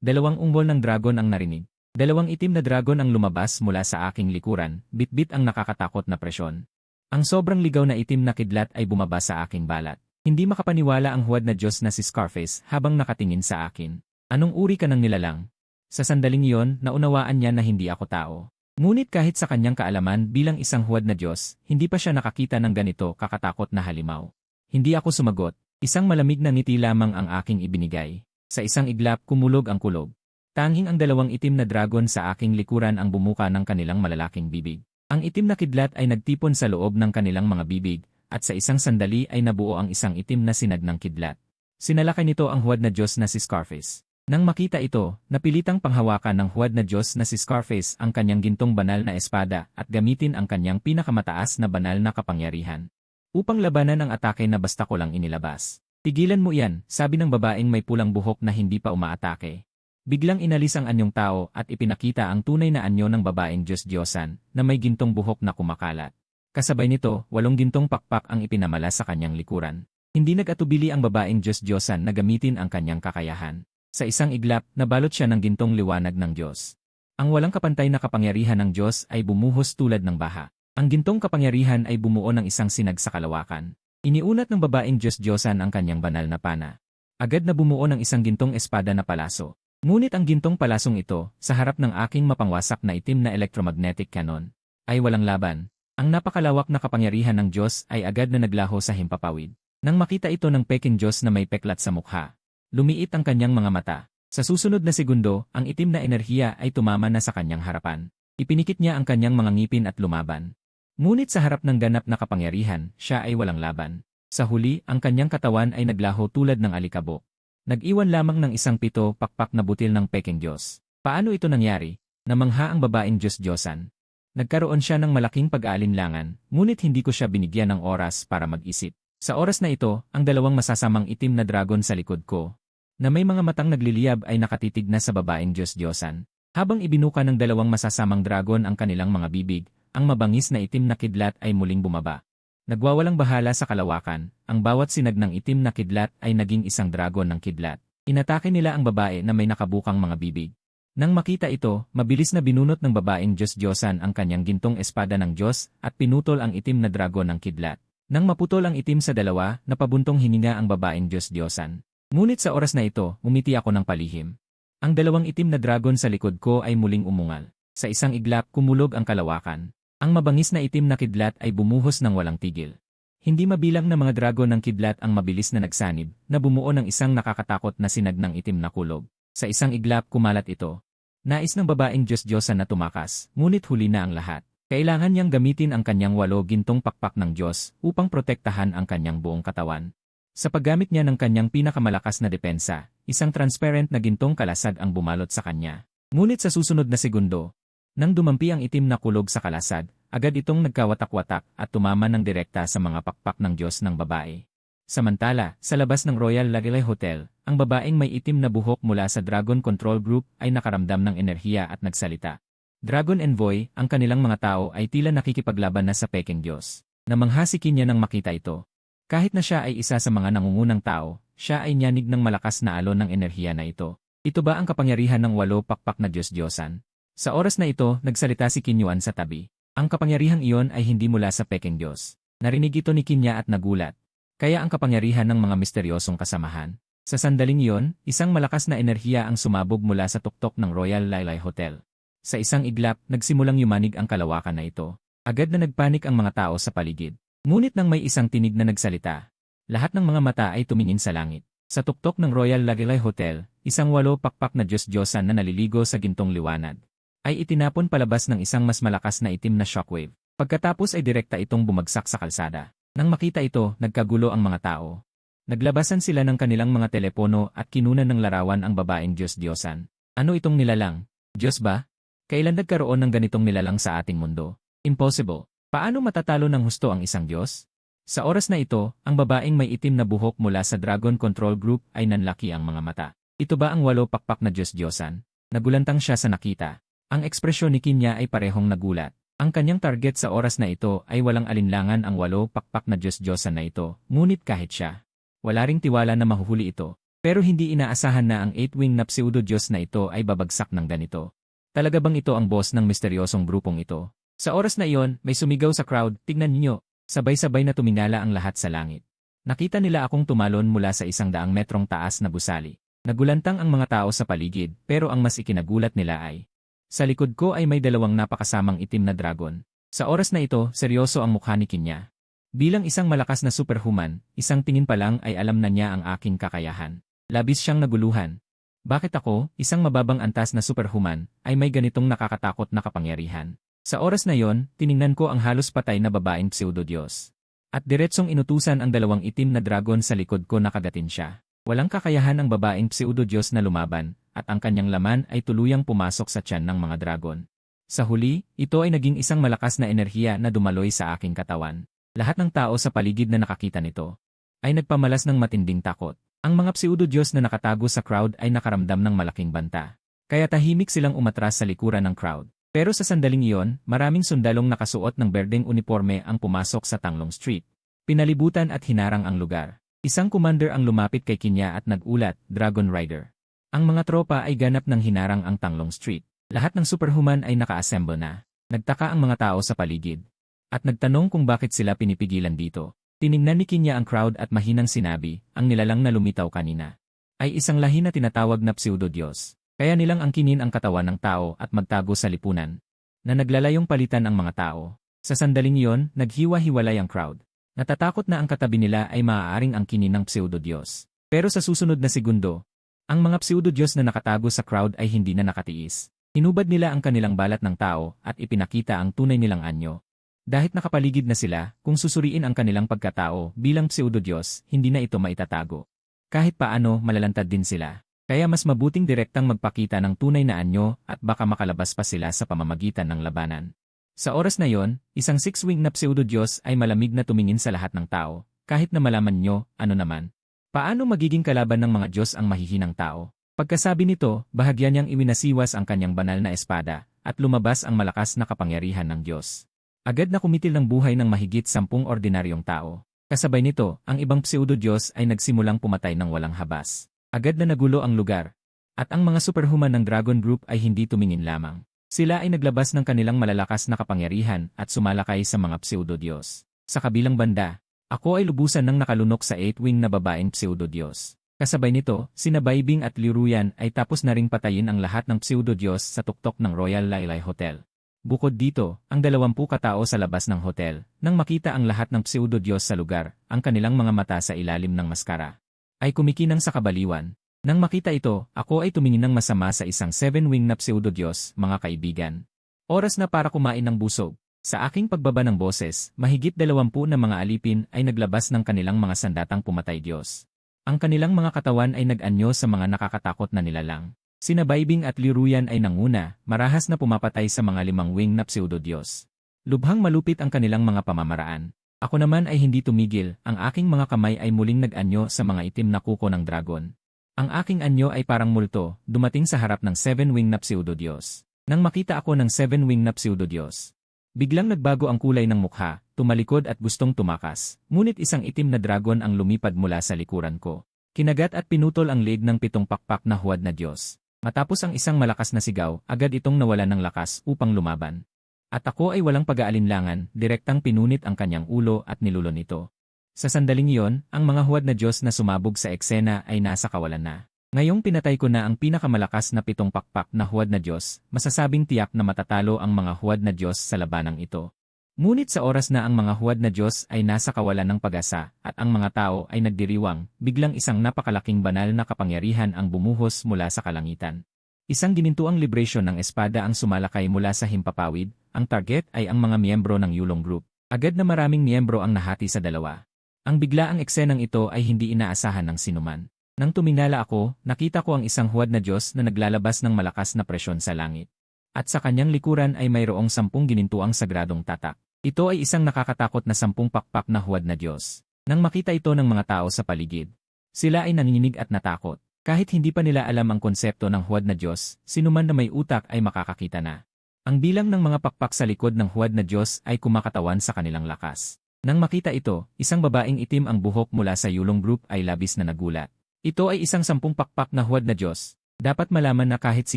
2 ungol ng dragon ang narinig. 2 itim na dragon ang lumabas mula sa aking likuran, bitbit ang nakakatakot na presyon. Ang sobrang ligaw na itim na kidlat ay bumaba sa aking balat. Hindi makapaniwala ang huwad na Diyos na si Scarface habang nakatingin sa akin. Anong uri ka ng nilalang? Sa sandaling iyon, naunawaan niya na hindi ako tao. Ngunit kahit sa kanyang kaalaman bilang isang huwad na Diyos, hindi pa siya nakakita ng ganito kakatakot na halimaw. Hindi ako sumagot. Isang malamig na ngiti lamang ang aking ibinigay. Sa isang iglap, kumulog ang kulog. Tanging ang 2 itim na dragon sa aking likuran ang bumuka ng kanilang malalaking bibig. Ang itim na kidlat ay nagtipon sa loob ng kanilang mga bibig, at sa isang sandali ay nabuo ang isang itim na sinag ng kidlat. Sinalakay nito ang huwad na Diyos na si Scarface. Nang makita ito, napilitang panghawakan ng huwad na Diyos na si Scarface ang kanyang gintong banal na espada at gamitin ang kanyang pinakamataas na banal na kapangyarihan upang labanan ang atake na basta ko lang inilabas. "Tigilan mo iyan," sabi ng babaeng may pulang buhok na hindi pa umaatake. Biglang inalis ang anyong tao at ipinakita ang tunay na anyo ng babaeng Diyos-Diyosan na may gintong buhok na kumakalat. Kasabay nito, 8 gintong pakpak ang ipinamala sa kanyang likuran. Hindi nag-atubili ang babaeng Diyos-Diyosan na gamitin ang kanyang kakayahan. Sa isang iglap, nabalot siya ng gintong liwanag ng Diyos. Ang walang kapantay na kapangyarihan ng Diyos ay bumuhos tulad ng baha. Ang gintong kapangyarihan ay bumuo ng isang sinag sa kalawakan. Iniunat ng babaeng Diyos-Diyosan ang kanyang banal na pana. Agad na bumuo ng isang gintong espada na palaso. Ngunit ang gintong palasong ito, sa harap ng aking mapangwasak na itim na electromagnetic cannon, ay walang laban. Ang napakalawak na kapangyarihan ng Diyos ay agad na naglaho sa himpapawid. Nang makita ito ng peking Diyos na may peklat sa mukha, lumiit ang kanyang mga mata. Sa susunod na segundo, ang itim na enerhiya ay tumama na sa kanyang harapan. Ipinikit niya ang kanyang mga ngipin at lumaban. Ngunit sa harap ng ganap na kapangyarihan, siya ay walang laban. Sa huli, ang kanyang katawan ay naglaho tulad ng alikabok. Nag-iwan lamang ng isang pakpak na butil ng peking Diyos. Paano ito nangyari? Namangha ang babaeng Diyos-Diyosan. Nagkaroon siya ng malaking pag-aalinlangan, ngunit hindi ko siya binigyan ng oras para mag-isip. Sa oras na ito, ang dalawang masasamang itim na dragon sa likod ko, na may mga matang nagliliyab ay nakatitig na sa babaeng Diyos-Diyosan. Habang ibinuka ng dalawang masasamang dragon ang kanilang mga bibig, ang mabangis na itim na kidlat ay muling bumaba. Nagwawalang bahala sa kalawakan, ang bawat sinag ng itim na kidlat ay naging isang dragon ng kidlat. Inatake nila ang babae na may nakabukang mga bibig. Nang makita ito, mabilis na binunot ng babaeng Diyos-Diyosan ang kanyang gintong espada ng Diyos at pinutol ang itim na dragon ng kidlat. Nang maputol ang itim sa dalawa, napabuntong hininga ang babaeng Diyos-Diyosan. Ngunit sa oras na ito, umiti ako ng palihim. Ang dalawang itim na dragon sa likod ko ay muling umungal. Sa isang iglap, kumulog ang kalawakan. Ang mabangis na itim na kidlat ay bumuhos ng walang tigil. Hindi mabilang na mga dragon ng kidlat ang mabilis na nagsanib, na bumuo ng isang nakakatakot na sinag ng itim na kulog. Sa isang iglap kumalat ito. Nais ng babaeng Diyos-Diyosan na tumakas, ngunit huli na ang lahat. Kailangan niyang gamitin ang kanyang 8 gintong pakpak ng Diyos upang protektahan ang kanyang buong katawan. Sa paggamit niya ng kanyang pinakamalakas na depensa, isang transparent na gintong kalasag ang bumalot sa kanya. Ngunit sa susunod na segundo, nang dumampi ang itim na kulog sa kalasag, agad itong nagkawatak-watak at tumama ng direkta sa mga pakpak ng Diyos ng babae. Samantala, sa labas ng Royal Lagilay Hotel, ang babaeng may itim na buhok mula sa Dragon Control Group ay nakaramdam ng enerhiya at nagsalita. Dragon Envoy, ang kanilang mga tao ay tila nakikipaglaban na sa peking Diyos. Namanghasikin niya nang makita ito. Kahit na siya ay isa sa mga nangungunang tao, siya ay nyanig ng malakas na alon ng enerhiya na ito. Ito ba ang kapangyarihan ng 8 pakpak na Diyos-Diyosan? Sa oras na ito, nagsalita si Kinyuan sa tabi. Ang kapangyarihang iyon ay hindi mula sa peking Diyos. Narinig ito ni Kinya at nagulat. Kaya ang kapangyarihan ng mga misteryosong kasamahan. Sa sandaling iyon, isang malakas na enerhiya ang sumabog mula sa tuktok ng Royal Lailay Hotel. Sa isang iglap, nagsimulang yumanig ang kalawakan na ito. Agad na nagpanik ang mga tao sa paligid. Ngunit nang may isang tinig na nagsalita, lahat ng mga mata ay tumingin sa langit. Sa tuktok ng Royal Lagilay Hotel, isang 8 pakpak na Diyos-Diyosan na naliligo sa gintong liwanag ay itinapon palabas ng isang mas malakas na itim na shockwave. Pagkatapos ay direkta itong bumagsak sa kalsada. Nang makita ito, nagkagulo ang mga tao. Naglabasan sila ng kanilang mga telepono at kinunan ng larawan ang babaeng Diyos-Diyosan. Ano itong nilalang? Diyos ba? Kailan nagkaroon ng ganitong nilalang sa ating mundo? Impossible. Paano matatalo ng husto ang isang Diyos? Sa oras na ito, ang babaeng may itim na buhok mula sa Dragon Control Group ay nanlaki ang mga mata. Ito ba ang 8 pakpak na Diyos-Diyosan? Nagulantang siya sa nakita. Ang ekspresyon ni Kinya ay parehong nagulat. Ang kanyang target sa oras na ito ay walang alinlangan ang 8 pakpak na Diyos-Diyosan na ito, ngunit kahit siya, wala ring tiwala na mahuhuli ito. Pero hindi inaasahan na ang 8-wing na pseudo-Diyos na ito ay babagsak ng ganito. Talaga bang ito ang boss ng misteryosong grupong ito? Sa oras na iyon, may sumigaw sa crowd, tignan niyo, sabay-sabay na tumingala ang lahat sa langit. Nakita nila akong tumalon mula sa 100 metrong taas na gusali. Nagulantang ang mga tao sa paligid, pero ang mas ikinagulat nila ay, sa likod ko ay may 2 napakasamang itim na dragon. Sa oras na ito, seryoso ang mukha ni Kinya. Bilang isang malakas na superhuman, isang tingin pa lang ay alam na niya ang aking kakayahan. Labis siyang naguluhan. Bakit ako, isang mababang antas na superhuman, ay may ganitong nakakatakot na kapangyarihan? Sa oras na yon, tiningnan ko ang halos patay na babaeng pseudo-Diyos. At diretsong inutusan ang 2 itim na dragon sa likod ko na kagatin siya. Walang kakayahan ang babaeng pseudo-Diyos na lumaban, at ang kanyang laman ay tuluyang pumasok sa tiyan ng mga dragon. Sa huli, ito ay naging isang malakas na enerhiya na dumaloy sa aking katawan. Lahat ng tao sa paligid na nakakita nito ay nagpamalas ng matinding takot. Ang mga pseudo-Diyos na nakatago sa crowd ay nakaramdam ng malaking banta. Kaya tahimik silang umatras sa likuran ng crowd. Pero sa sandaling iyon, maraming sundalong nakasuot ng berdeng uniforme ang pumasok sa Tanglong Street. Pinalibutan at hinarang ang lugar. Isang commander ang lumapit kay Kinya at nagulat, Dragon Rider. Ang mga tropa ay ganap ng hinarang ang Tanglong Street. Lahat ng superhuman ay naka-assemble na. Nagtaka ang mga tao sa paligid. At nagtanong kung bakit sila pinipigilan dito. Tiningnan ni Kinya ang crowd at mahinang sinabi, ang nilalang na lumitaw kanina. ay isang lahi na tinatawag na pseudo-Diyos. Kaya nilang angkinin ang katawan ng tao at magtago sa lipunan, na naglalayong palitan ang mga tao. Sa sandaling iyon, naghiwa-hiwalay ang crowd. Natatakot na ang katabi nila ay maaaring angkinin ng pseudo-Diyos. Pero sa susunod na segundo, ang mga pseudo-Diyos na nakatago sa crowd ay hindi na nakatiis. Hinubad nila ang kanilang balat ng tao at ipinakita ang tunay nilang anyo. Dahil nakapaligid na sila, kung susuriin ang kanilang pagkatao bilang pseudo-Diyos, hindi na ito maitatago. Kahit paano, malalantad din sila. Kaya mas mabuting direktang magpakita ng tunay na anyo at baka makalabas pa sila sa pamamagitan ng labanan. Sa oras na yon, isang six-wing na pseudo-Diyos ay malamig na tumingin sa lahat ng tao, kahit na malaman nyo, ano naman. Paano magiging kalaban ng mga Diyos ang mahihinang tao? Pagkasabi nito, bahagya niyang iwinasiwas ang kanyang banal na espada, at lumabas ang malakas na kapangyarihan ng Diyos. Agad na kumitil ng buhay ng mahigit 10 ordinaryong tao. Kasabay nito, ang ibang pseudo-Diyos ay nagsimulang pumatay ng walang habas. Agad na nagulo ang lugar. At ang mga superhuman ng Dragon Group ay hindi tumingin lamang. Sila ay naglabas ng kanilang malalakas na kapangyarihan at sumalakay sa mga pseudo-Diyos. Sa kabilang banda, ako ay lubusan ng nakalunok sa 8-wing na babaeng pseudo-Diyos. Kasabay nito, sina Baibing at Liruyan ay tapos na ring patayin ang lahat ng pseudo-Diyos sa tuktok ng Royal Lailay Hotel. Bukod dito, ang 20 katao sa labas ng hotel, nang makita ang lahat ng pseudo-Diyos sa lugar, ang kanilang mga mata sa ilalim ng maskara, ay kumikinang sa kabaliwan. Nang makita ito, ako ay tumingin ng masama sa isang 7-wing na pseudo-Diyos, mga kaibigan. Oras na para kumain ng busog. Sa aking pagbaba ng boses, mahigit 20 na mga alipin ay naglabas ng kanilang mga sandatang pumatay Diyos. Ang kanilang mga katawan ay nag-anyo sa mga nakakatakot na nilalang. Sina Baibing at Liruyan ay nanguna, marahas na pumapatay sa mga 5-wing na pseudo-Diyos. Lubhang malupit ang kanilang mga pamamaraan. Ako naman ay hindi tumigil, ang aking mga kamay ay muling nag-anyo sa mga itim na kuko ng dragon. Ang aking anyo ay parang multo, dumating sa harap ng 7-wing na pseudo-Diyos. Nang makita ako ng 7-wing na pseudo-Diyos, biglang nagbago ang kulay ng mukha, tumalikod at gustong tumakas, ngunit isang itim na dragon ang lumipad mula sa likuran ko. Kinagat at pinutol ang leg ng 7 pakpak na huwad na Diyos. Matapos ang isang malakas na sigaw, agad itong nawalan ng lakas upang lumaban. At ako ay walang pag-aalinlangan, direktang pinunit ang kanyang ulo at nilulon ito. Sa sandaling iyon, ang mga huwad na Diyos na sumabog sa eksena ay nasa kawalan na. Ngayong pinatay ko na ang pinakamalakas na 7 pakpak na huwad na Diyos, masasabing tiyak na matatalo ang mga huwad na Diyos sa labanang ito. Ngunit sa oras na ang mga huwad na Diyos ay nasa kawalan ng pag-asa at ang mga tao ay nagdiriwang, biglang isang napakalaking banal na kapangyarihan ang bumuhos mula sa kalangitan. Isang ginintuang liberation ng espada ang sumalakay mula sa himpapawid, ang target ay ang mga miyembro ng Yulong Group. Agad na maraming miyembro ang nahati sa dalawa. Ang biglaang eksenang ito ay hindi inaasahan ng sinuman. Nang tuminala ako, nakita ko ang isang huwad na Diyos na naglalabas ng malakas na presyon sa langit. At sa kanyang likuran ay mayroong 10 ginintuang sagradong tatak. Ito ay isang nakakatakot na 10 pakpak na huwad na Diyos. Nang makita ito ng mga tao sa paligid, sila ay nanginginig at natakot. Kahit hindi pa nila alam ang konsepto ng huwad na Diyos, sinuman na may utak ay makakakita na. Ang bilang ng mga pakpak sa likod ng huwad na Diyos ay kumakatawan sa kanilang lakas. Nang makita ito, isang babaeng itim ang buhok mula sa Yulong Group ay labis na nagulat. Ito ay isang 10 pakpak na huwad na Diyos. Dapat malaman na kahit si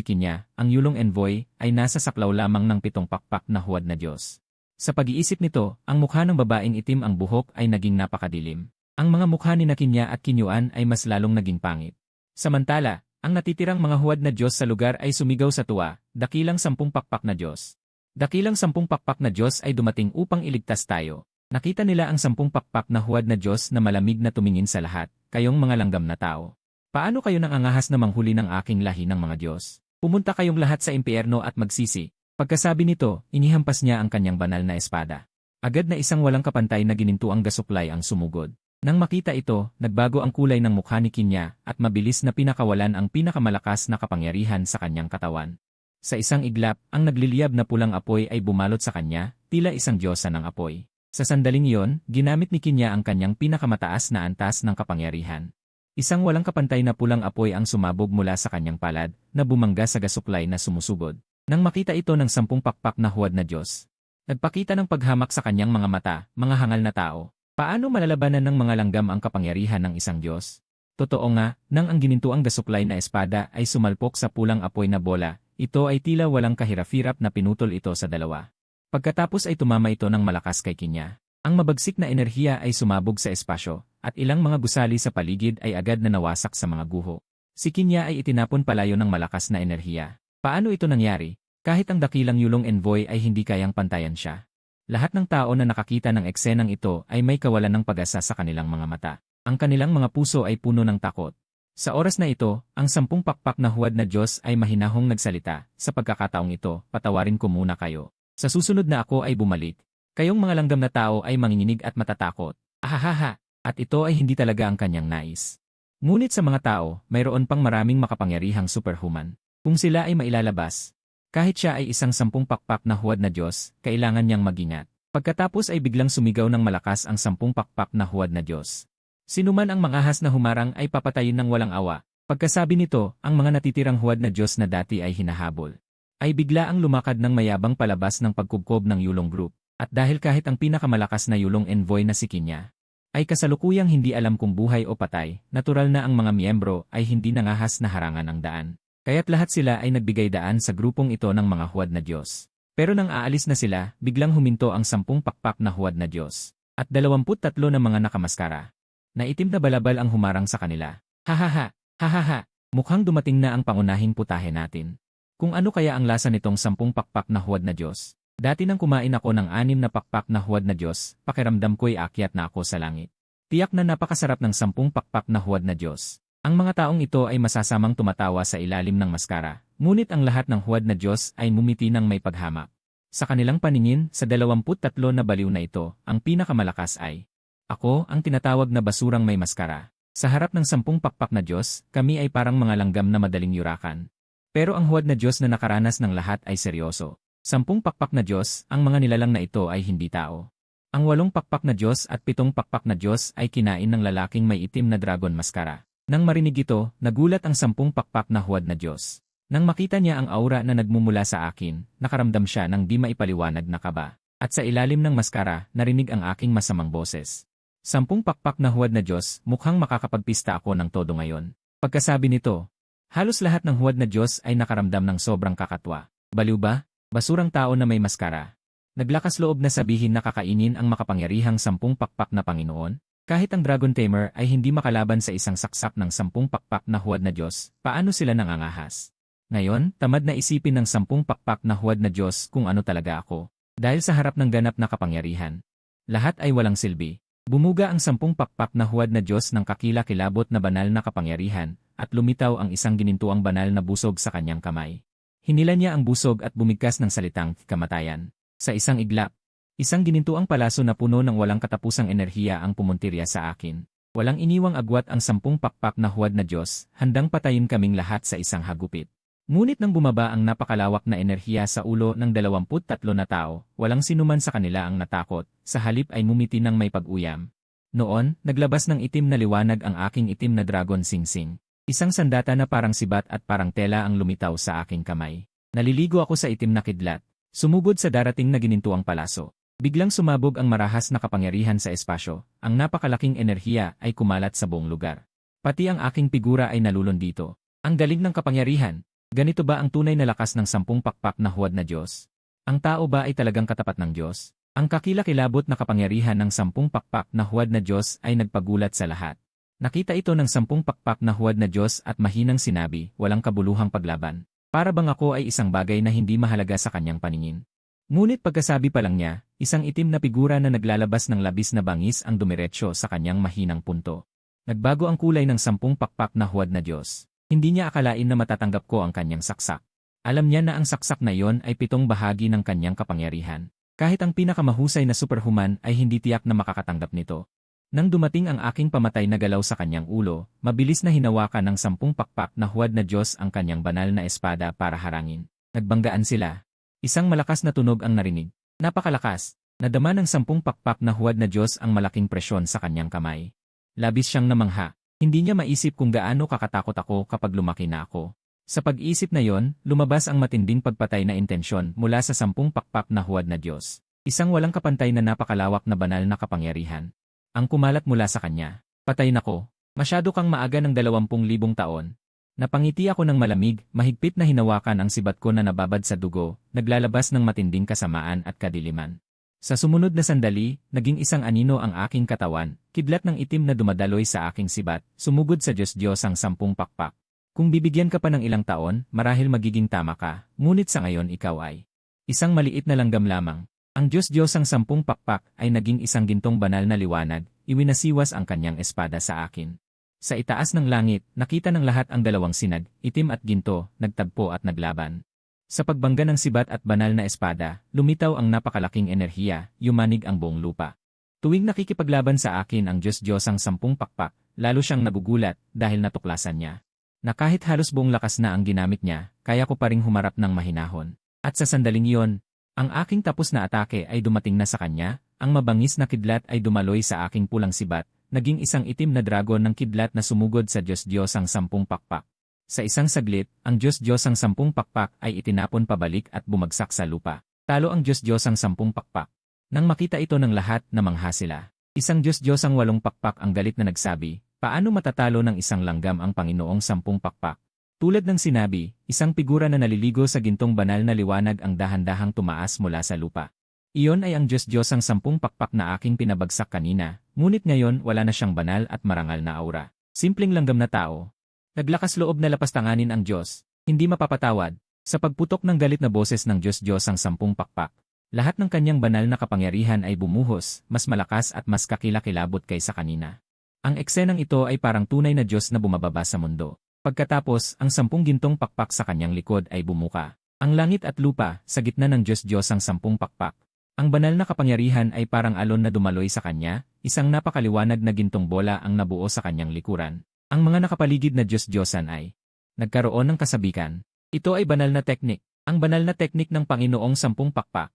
Kinya, ang Yulong Envoy, ay nasa saklaw lamang ng 7 pakpak na huwad na Diyos. Sa pag-iisip nito, ang mukha ng babaeng itim ang buhok ay naging napakadilim. Ang mga mukha ni Kinya at Kinyuan ay mas lalong naging pangit. Samantala, ang natitirang mga huwad na Diyos sa lugar ay sumigaw sa tuwa, dakilang 10 pakpak na Diyos. Dakilang 10 pakpak na Diyos ay dumating upang iligtas tayo. Nakita nila ang 10 pakpak na huwad na Diyos na malamig na tumingin sa lahat, kayong mga langgam na tao. Paano kayo nangangahas na manghuli ng aking lahi ng mga Diyos? Pumunta kayong lahat sa impyerno at magsisi. Pagkasabi nito, inihampas niya ang kanyang banal na espada. Agad na isang walang kapantay na ginintuang gasuklay ang sumugod. Nang makita ito, nagbago ang kulay ng mukha ni Kinya at mabilis na pinakawalan ang pinakamalakas na kapangyarihan sa kanyang katawan. Sa isang iglap, ang nagliliyab na pulang apoy ay bumalot sa kanya, tila isang diyosa ng apoy. Sa sandaling iyon, ginamit ni Kinya ang kanyang pinakamataas na antas ng kapangyarihan. Isang walang kapantay na pulang apoy ang sumabog mula sa kanyang palad, na bumangga sa gasuklay na sumusugod. Nang makita ito ng 10 pakpak na huwad na Diyos, nagpakita ng paghamak sa kanyang mga mata, mga hangal na tao. Paano malalabanan ng mga langgam ang kapangyarihan ng isang Diyos? Totoo nga, nang ang ginintuang gasuklay na espada ay sumalpok sa pulang apoy na bola, ito ay tila walang kahirap-hirap na pinutol ito sa dalawa. Pagkatapos ay tumama ito ng malakas kay Kinya. Ang mabagsik na enerhiya ay sumabog sa espasyo, at ilang mga gusali sa paligid ay agad na nawasak sa mga guho. Si Kinya ay itinapon palayo ng malakas na enerhiya. Paano ito nangyari? Kahit ang dakilang Yulong Envoy ay hindi kayang pantayan siya. Lahat ng tao na nakakita ng eksenang ito ay may kawalan ng pag-asa sa kanilang mga mata. Ang kanilang mga puso ay puno ng takot. Sa oras na ito, ang 10 pakpak na huwad na Diyos ay mahinahong nagsalita. Sa pagkakataong ito, patawarin ko muna kayo. Sa susunod na ako ay bumalik. Kayong mga langgam na tao ay manginginig at matatakot. Ahahaha! At ito ay hindi talaga ang kanyang nais. Ngunit sa mga tao, mayroon pang maraming makapangyarihang superhuman. Kung sila ay mailalabas, kahit siya ay isang 10 pakpak na huwad na Diyos, kailangan niyang mag-ingat. Pagkatapos ay biglang sumigaw ng malakas ang 10 pakpak na huwad na Diyos. Sinuman ang mangahas na humarang ay papatayin ng walang awa. Pagkasabi nito, ang mga natitirang huwad na Diyos na dati ay hinahabol. Ay bigla ang lumakad ng mayabang palabas ng pagkubkob ng Yulong Group. At dahil kahit ang pinakamalakas na Yulong Envoy na si Kinya ay kasalukuyang hindi alam kung buhay o patay, natural na ang mga miyembro ay hindi nangahas na harangan ang daan. Kaya't lahat sila ay nagbigay daan sa grupong ito ng mga huwad na Diyos. Pero nang aalis na sila, biglang huminto ang 10 pakpak na huwad na Diyos. At 23 na mga nakamaskara. Na itim na balabal ang humarang sa kanila. Hahaha, hahaha, mukhang dumating na ang pangunahing putahe natin. Kung ano kaya ang lasa nitong 10 pakpak na huwad na Diyos? Dati nang kumain ako ng 6 na pakpak na huwad na Diyos, pakiramdam ko'y aakyat na ako sa langit. Tiyak na napakasarap ng 10 pakpak na huwad na Diyos. Ang mga taong ito ay masasamang tumatawa sa ilalim ng maskara, ngunit ang lahat ng huwad na Diyos ay mumiti ng may paghamak. Sa kanilang paningin, sa 23 na baliw na ito, ang pinakamalakas ay, ako ang tinatawag na basurang may maskara. Sa harap ng 10 pakpak na Diyos, kami ay parang mga langgam na madaling yurakan. Pero ang huwad na Diyos na nakaranas ng lahat ay seryoso. 10 pakpak na Diyos, ang mga nilalang na ito ay hindi tao. Ang 8 pakpak na Diyos at 7 pakpak na Diyos ay kinain ng lalaking may itim na dragon maskara. Nang marinig ito, nagulat ang 10 pakpak na huwad na Diyos. Nang makita niya ang aura na nagmumula sa akin, nakaramdam siya ng di maipaliwanag na kaba. At sa ilalim ng maskara, narinig ang aking masamang boses. 10 pakpak na huwad na Diyos, mukhang makakapagpista ako ng todo ngayon. Pagkasabi nito, halos lahat ng huwad na Diyos ay nakaramdam ng sobrang kakatwa. Baliw ba? Basurang tao na may maskara. Naglakas loob na sabihin na kakainin ang makapangyarihang 10 pakpak na Panginoon? Kahit ang Dragon Tamer ay hindi makalaban sa isang saksak ng 10 pakpak na huwad na Diyos, paano sila nangangahas? Ngayon, tamad na isipin ng 10 pakpak na huwad na Diyos kung ano talaga ako. Dahil sa harap ng ganap na kapangyarihan, lahat ay walang silbi. Bumuga ang 10 pakpak na huwad na Diyos ng kakila-kilabot na banal na kapangyarihan, at lumitaw ang isang ginintuang banal na busog sa kanyang kamay. Hinila niya ang busog at bumigkas ng salitang kamatayan. Sa isang iglap, isang ginintuang palaso na puno ng walang katapusang enerhiya ang pumuntirya sa akin. Walang iniwang agwat ang 10 pakpak na huwad na Diyos, handang patayin kaming lahat sa isang hagupit. Ngunit nang bumaba ang napakalawak na enerhiya sa ulo ng 23 na tao, walang sinuman sa kanila ang natakot, sa halip ay mumiti ng may pag-uyam. Noon, naglabas ng itim na liwanag ang aking itim na dragon singsing. Isang sandata na parang sibat at parang tela ang lumitaw sa aking kamay. Naliligo ako sa itim na kidlat, sumugod sa darating na ginintuang palaso. Biglang sumabog ang marahas na kapangyarihan sa espasyo, ang napakalaking enerhiya ay kumalat sa buong lugar. Pati ang aking figura ay nalulun dito. Ang galing ng kapangyarihan! Ganito ba ang tunay na lakas ng 10 pakpak na huwad na Diyos? Ang tao ba ay talagang katapat ng Diyos? Ang kakilakilabot na kapangyarihan ng 10 pakpak na huwad na Diyos ay nagpagulat sa lahat. Nakita ito ng 10 pakpak na huwad na Diyos at mahinang sinabi, walang kabuluhang paglaban. Para bang ako ay isang bagay na hindi mahalaga sa kanyang paningin. Ngunit pagkasabi pa lang niya, isang itim na figura na naglalabas ng labis na bangis ang dumiretso sa kanyang mahinang punto. Nagbago ang kulay ng 10 pakpak na huwad na Diyos. Hindi niya akalain na matatanggap ko ang kanyang saksak. Alam niya na ang saksak na iyon ay 7 bahagi ng kanyang kapangyarihan. Kahit ang pinakamahusay na superhuman ay hindi tiyak na makakatanggap nito. Nang dumating ang aking pamatay na galaw sa kanyang ulo, mabilis na hinawakan ng 10 pakpak na huwad na Diyos ang kanyang banal na espada para harangin. Nagbanggaan sila. Isang malakas na tunog ang narinig. Napakalakas. Nadama ng 10 pakpak na huwad na Diyos ang malaking presyon sa kanyang kamay. Labis siyang namangha. Hindi niya maisip kung gaano kakatakot ako kapag lumaki na ako. Sa pag-iisip na yon, lumabas ang matinding pagpatay na intensyon mula sa 10 pakpak na huwad na Diyos. Isang walang kapantay na napakalawak na banal na kapangyarihan. Ang kumalat mula sa kanya. Patay nako. Masyado kang maaga ng 20,000 taon. Napangiti ako ng malamig, mahigpit na hinawakan ang sibat ko na nababad sa dugo, naglalabas ng matinding kasamaan at kadiliman. Sa sumunod na sandali, naging isang anino ang aking katawan, kidlat ng itim na dumadaloy sa aking sibat, sumugod sa Diyos-Diyos ang 10 pakpak. Kung bibigyan ka pa ng ilang taon, marahil magiging tama ka, ngunit sa ngayon ikaw ay isang maliit na langgam lamang. Ang Diyos-Diyosang 10 pakpak ay naging isang gintong banal na liwanag, iwinasiwas ang kanyang espada sa akin. Sa itaas ng langit, nakita ng lahat ang dalawang sinag, itim at ginto, nagtagpo at naglaban. Sa pagbangga ng sibat at banal na espada, lumitaw ang napakalaking enerhiya, yumanig ang buong lupa. Tuwing nakikipaglaban sa akin ang Diyos-Diyosang 10 pakpak, lalo siyang nagugulat dahil natuklasan niya na kahit halos buong lakas na ang ginamit niya, kaya ko pa ring humarap ng mahinahon. At sa sandaling iyon, ang aking tapos na atake ay dumating na sa kanya, ang mabangis na kidlat ay dumaloy sa aking pulang sibat, naging isang itim na dragon ng kidlat na sumugod sa Diyos-Diyosang 10 pakpak. Sa isang saglit, ang Diyos-Diyosang 10 pakpak ay itinapon pabalik at bumagsak sa lupa. Talo ang Diyos-Diyosang 10 pakpak. Nang makita ito ng lahat, namangha sila. Isang Diyos-Diyosang 8 pakpak ang galit na nagsabi, paano matatalo ng isang langgam ang Panginoong 10 pakpak? Tulad ng sinabi, isang figura na naliligo sa gintong banal na liwanag ang dahan-dahang tumaas mula sa lupa. Iyon ay ang Diyos-Diyosang 10 pakpak na aking pinabagsak kanina, ngunit ngayon wala na siyang banal at marangal na aura. Simpleng langgam na tao. Naglakas loob na lapastanganin ang Diyos, hindi mapapatawad, sa pagputok ng galit na boses ng Diyos-Diyosang 10 pakpak. Lahat ng kanyang banal na kapangyarihan ay bumuhos, mas malakas at mas kakilakilabot kaysa kanina. Ang eksenang ito ay parang tunay na Diyos na bumababa sa mundo. Pagkatapos, ang 10 gintong pakpak sa kanyang likod ay bumuka. Ang langit at lupa, sa gitna ng Diyos-Diyosang 10 pakpak. Ang banal na kapangyarihan ay parang alon na dumaloy sa kanya, isang napakaliwanag na gintong bola ang nabuo sa kanyang likuran. Ang mga nakapaligid na Diyos-Diyosan ay nagkaroon ng kasabikan. Ito ay banal na teknik. Ang banal na teknik ng Panginoong 10 pakpak.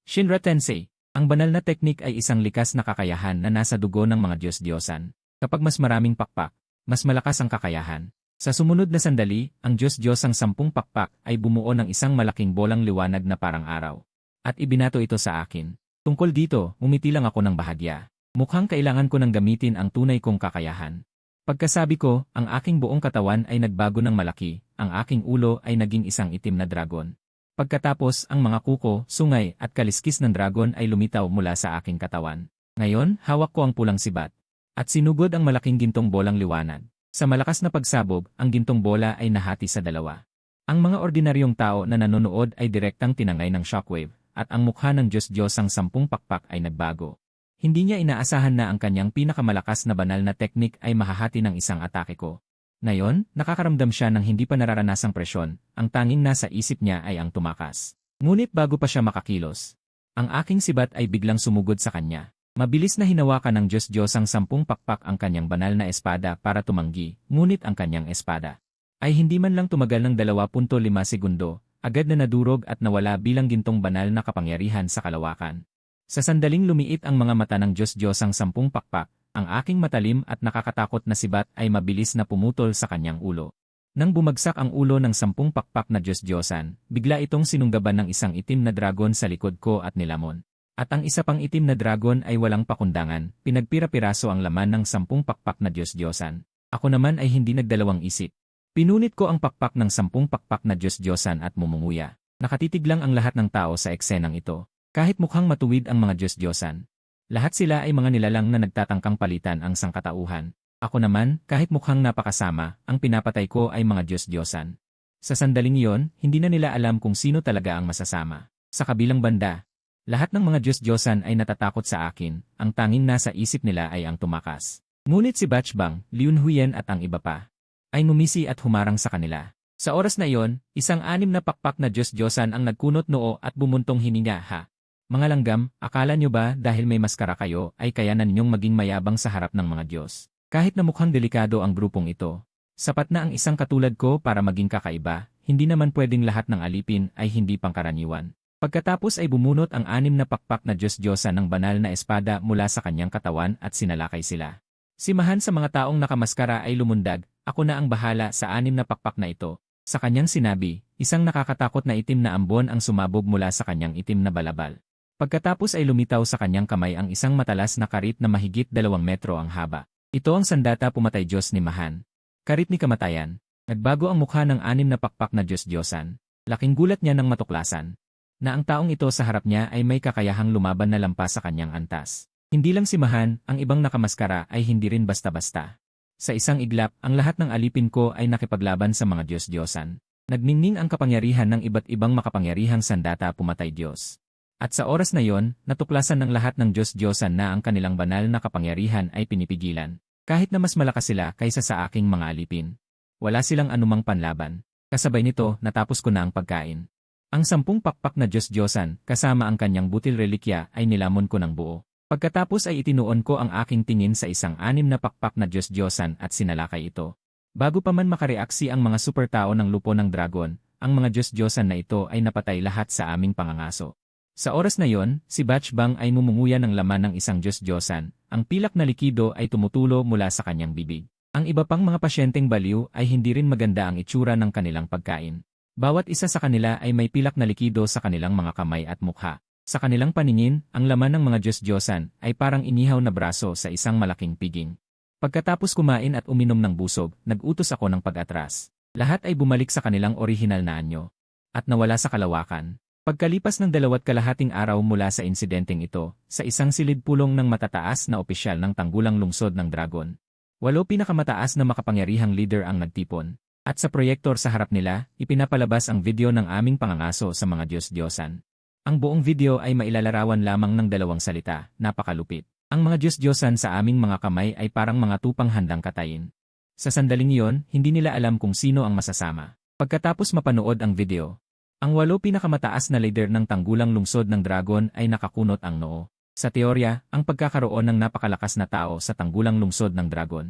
Shinra Tensei. Ang banal na teknik ay isang likas na kakayahan na nasa dugo ng mga Diyos-Diyosan. Kapag mas maraming pakpak, mas malakas ang kakayahan. Sa sumunod na sandali, ang Diyos-Diyosang 10 pakpak ay bumuo ng isang malaking bolang liwanag na parang araw. At ibinato ito sa akin. Tungkol dito, umiti lang ako ng bahagya. Mukhang kailangan ko nang gamitin ang tunay kong kakayahan. Pagkasabi ko, ang aking buong katawan ay nagbago ng malaki, ang aking ulo ay naging isang itim na dragon. Pagkatapos, ang mga kuko, sungay at kaliskis ng dragon ay lumitaw mula sa aking katawan. Ngayon, hawak ko ang pulang sibat. At sinugod ang malaking gintong bolang liwanag. Sa malakas na pagsabog, ang gintong bola ay nahati sa dalawa. Ang mga ordinaryong tao na nanonood ay direktang tinangay ng shockwave, at ang mukha ng Diyos-Diyosang 10 pakpak ay nagbago. Hindi niya inaasahan na ang kanyang pinakamalakas na banal na teknik ay mahahati ng isang atake ko. Ngayon, nakakaramdam siya ng hindi pa nararanasang presyon, ang tanging nasa isip niya ay ang tumakas. Ngunit bago pa siya makakilos, ang aking sibat ay biglang sumugod sa kanya. Mabilis na hinawakan ng Diyos-Diyosang 10 pakpak ang kanyang banal na espada para tumanggi, ngunit ang kanyang espada ay hindi man lang tumagal ng 2.5 segundo, agad na nadurog at nawala bilang gintong banal na kapangyarihan sa kalawakan. Sa sandaling lumiit ang mga mata ng Diyos-Diyosang 10 pakpak, ang aking matalim at nakakatakot na sibat ay mabilis na pumutol sa kanyang ulo. Nang bumagsak ang ulo ng 10 pakpak na Diyos-Diyosan, bigla itong sinunggaban ng isang itim na dragon sa likod ko at nilamon. At ang isa pang itim na dragon ay walang pakundangan, pinagpira-piraso ang laman ng 10 pakpak na Diyos-Diyosan. Ako naman ay hindi nagdalawang isip. Pinunit ko ang pakpak ng 10 pakpak na Diyos-Diyosan at mumunguya. Nakatitig lang ang lahat ng tao sa eksenang ito. Kahit mukhang matuwid ang mga Diyos-Diyosan. Lahat sila ay mga nilalang na nagtatangkang palitan ang sangkatauhan. Ako naman, kahit mukhang napakasama, ang pinapatay ko ay mga Diyos-Diyosan. Sa sandaling iyon, hindi na nila alam kung sino talaga ang masasama. Sa kabilang banda, lahat ng mga Diyos-Diyosan ay natatakot sa akin, ang tanging nasa isip nila ay ang tumakas. Ngunit si Bachbang, Liun Huyen at ang iba pa, ay ngumisi at humarang sa kanila. Sa oras na iyon, isang 6 na pakpak na Diyos-Diyosan ang nagkunot noo at bumuntong hininga ha. Mga langgam, akala nyo ba dahil may maskara kayo ay kaya na ninyong maging mayabang sa harap ng mga Diyos? Kahit na mukhang delikado ang grupong ito, sapat na ang isang katulad ko para maging kakaiba, hindi naman pwedeng lahat ng alipin ay hindi pangkaraniwan. Pagkatapos ay bumunot ang 6 na pakpak na Diyos-Diyosan ng banal na espada mula sa kanyang katawan at sinalakay sila. Simahan sa mga taong nakamaskara ay lumundag, ako na ang bahala sa 6 na pakpak na ito. Sa kanyang sinabi, isang nakakatakot na itim na ambon ang sumabog mula sa kanyang itim na balabal. Pagkatapos ay lumitaw sa kanyang kamay ang isang matalas na karit na mahigit 2 metro ang haba. Ito ang sandata pumatay Diyos ni Mahan. Karit ni kamatayan. Nagbago ang mukha ng 6 na pakpak na Diyos-Diyosan. Laking gulat niya nang matuklasan na ang taong ito sa harap niya ay may kakayahang lumaban na lampas sa kanyang antas. Hindi lang si Mahan, ang ibang nakamaskara ay hindi rin basta-basta. Sa isang iglap, ang lahat ng alipin ko ay nakipaglaban sa mga Diyos-Diyosan. Nagningning ang kapangyarihan ng iba't ibang makapangyarihang sandata pumatay Diyos. At sa oras na yon, natuklasan ng lahat ng Diyos-Diyosan na ang kanilang banal na kapangyarihan ay pinipigilan. Kahit na mas malakas sila kaysa sa aking mga alipin. Wala silang anumang panlaban. Kasabay nito, natapos ko na ang pagkain. Ang 10 pakpak na Diyos-Diyosan, kasama ang kanyang butil relikya ay nilamon ko ng buo. Pagkatapos ay itinuon ko ang aking tingin sa isang 6 na pakpak na Diyos-Diyosan at sinalakay ito. Bago pa man makareaksi ang mga supertao ng lupo ng dragon, ang mga Diyos-Diyosan na ito ay napatay lahat sa aming pangangaso. Sa oras na yon, si Bachbang ay mumunguya ng laman ng isang Diyos-Diyosan. Ang pilak na likido ay tumutulo mula sa kanyang bibig. Ang iba pang mga pasyenteng baliw ay hindi rin maganda ang itsura ng kanilang pagkain. Bawat isa sa kanila ay may pilak na likido sa kanilang mga kamay at mukha. Sa kanilang paningin, ang laman ng mga Diyos-Diyosan ay parang inihaw na braso sa isang malaking piging. Pagkatapos kumain at uminom ng busog, nag-utos ako ng pag-atras. Lahat ay bumalik sa kanilang orihinal na anyo. At nawala sa kalawakan. Pagkalipas ng 2.5 araw mula sa insidenteng ito, sa isang silid pulong ng matataas na opisyal ng tanggulang lungsod ng Dragon. 8 pinakamataas na makapangyarihang leader ang nagtipon. At sa proyektor sa harap nila, ipinapalabas ang video ng aming pangangaso sa mga Diyos-Diyosan. Ang buong video ay mailalarawan lamang ng 2 salita, napakalupit. Ang mga Diyos-Diyosan sa aming mga kamay ay parang mga tupang handang katayin. Sa sandaling iyon, hindi nila alam kung sino ang masasama. Pagkatapos mapanood ang video, ang 8 pinakamataas na leader ng tanggulang lungsod ng Dragon ay nakakunot ang noo. Sa teorya, ang pagkakaroon ng napakalakas na tao sa tanggulang lungsod ng Dragon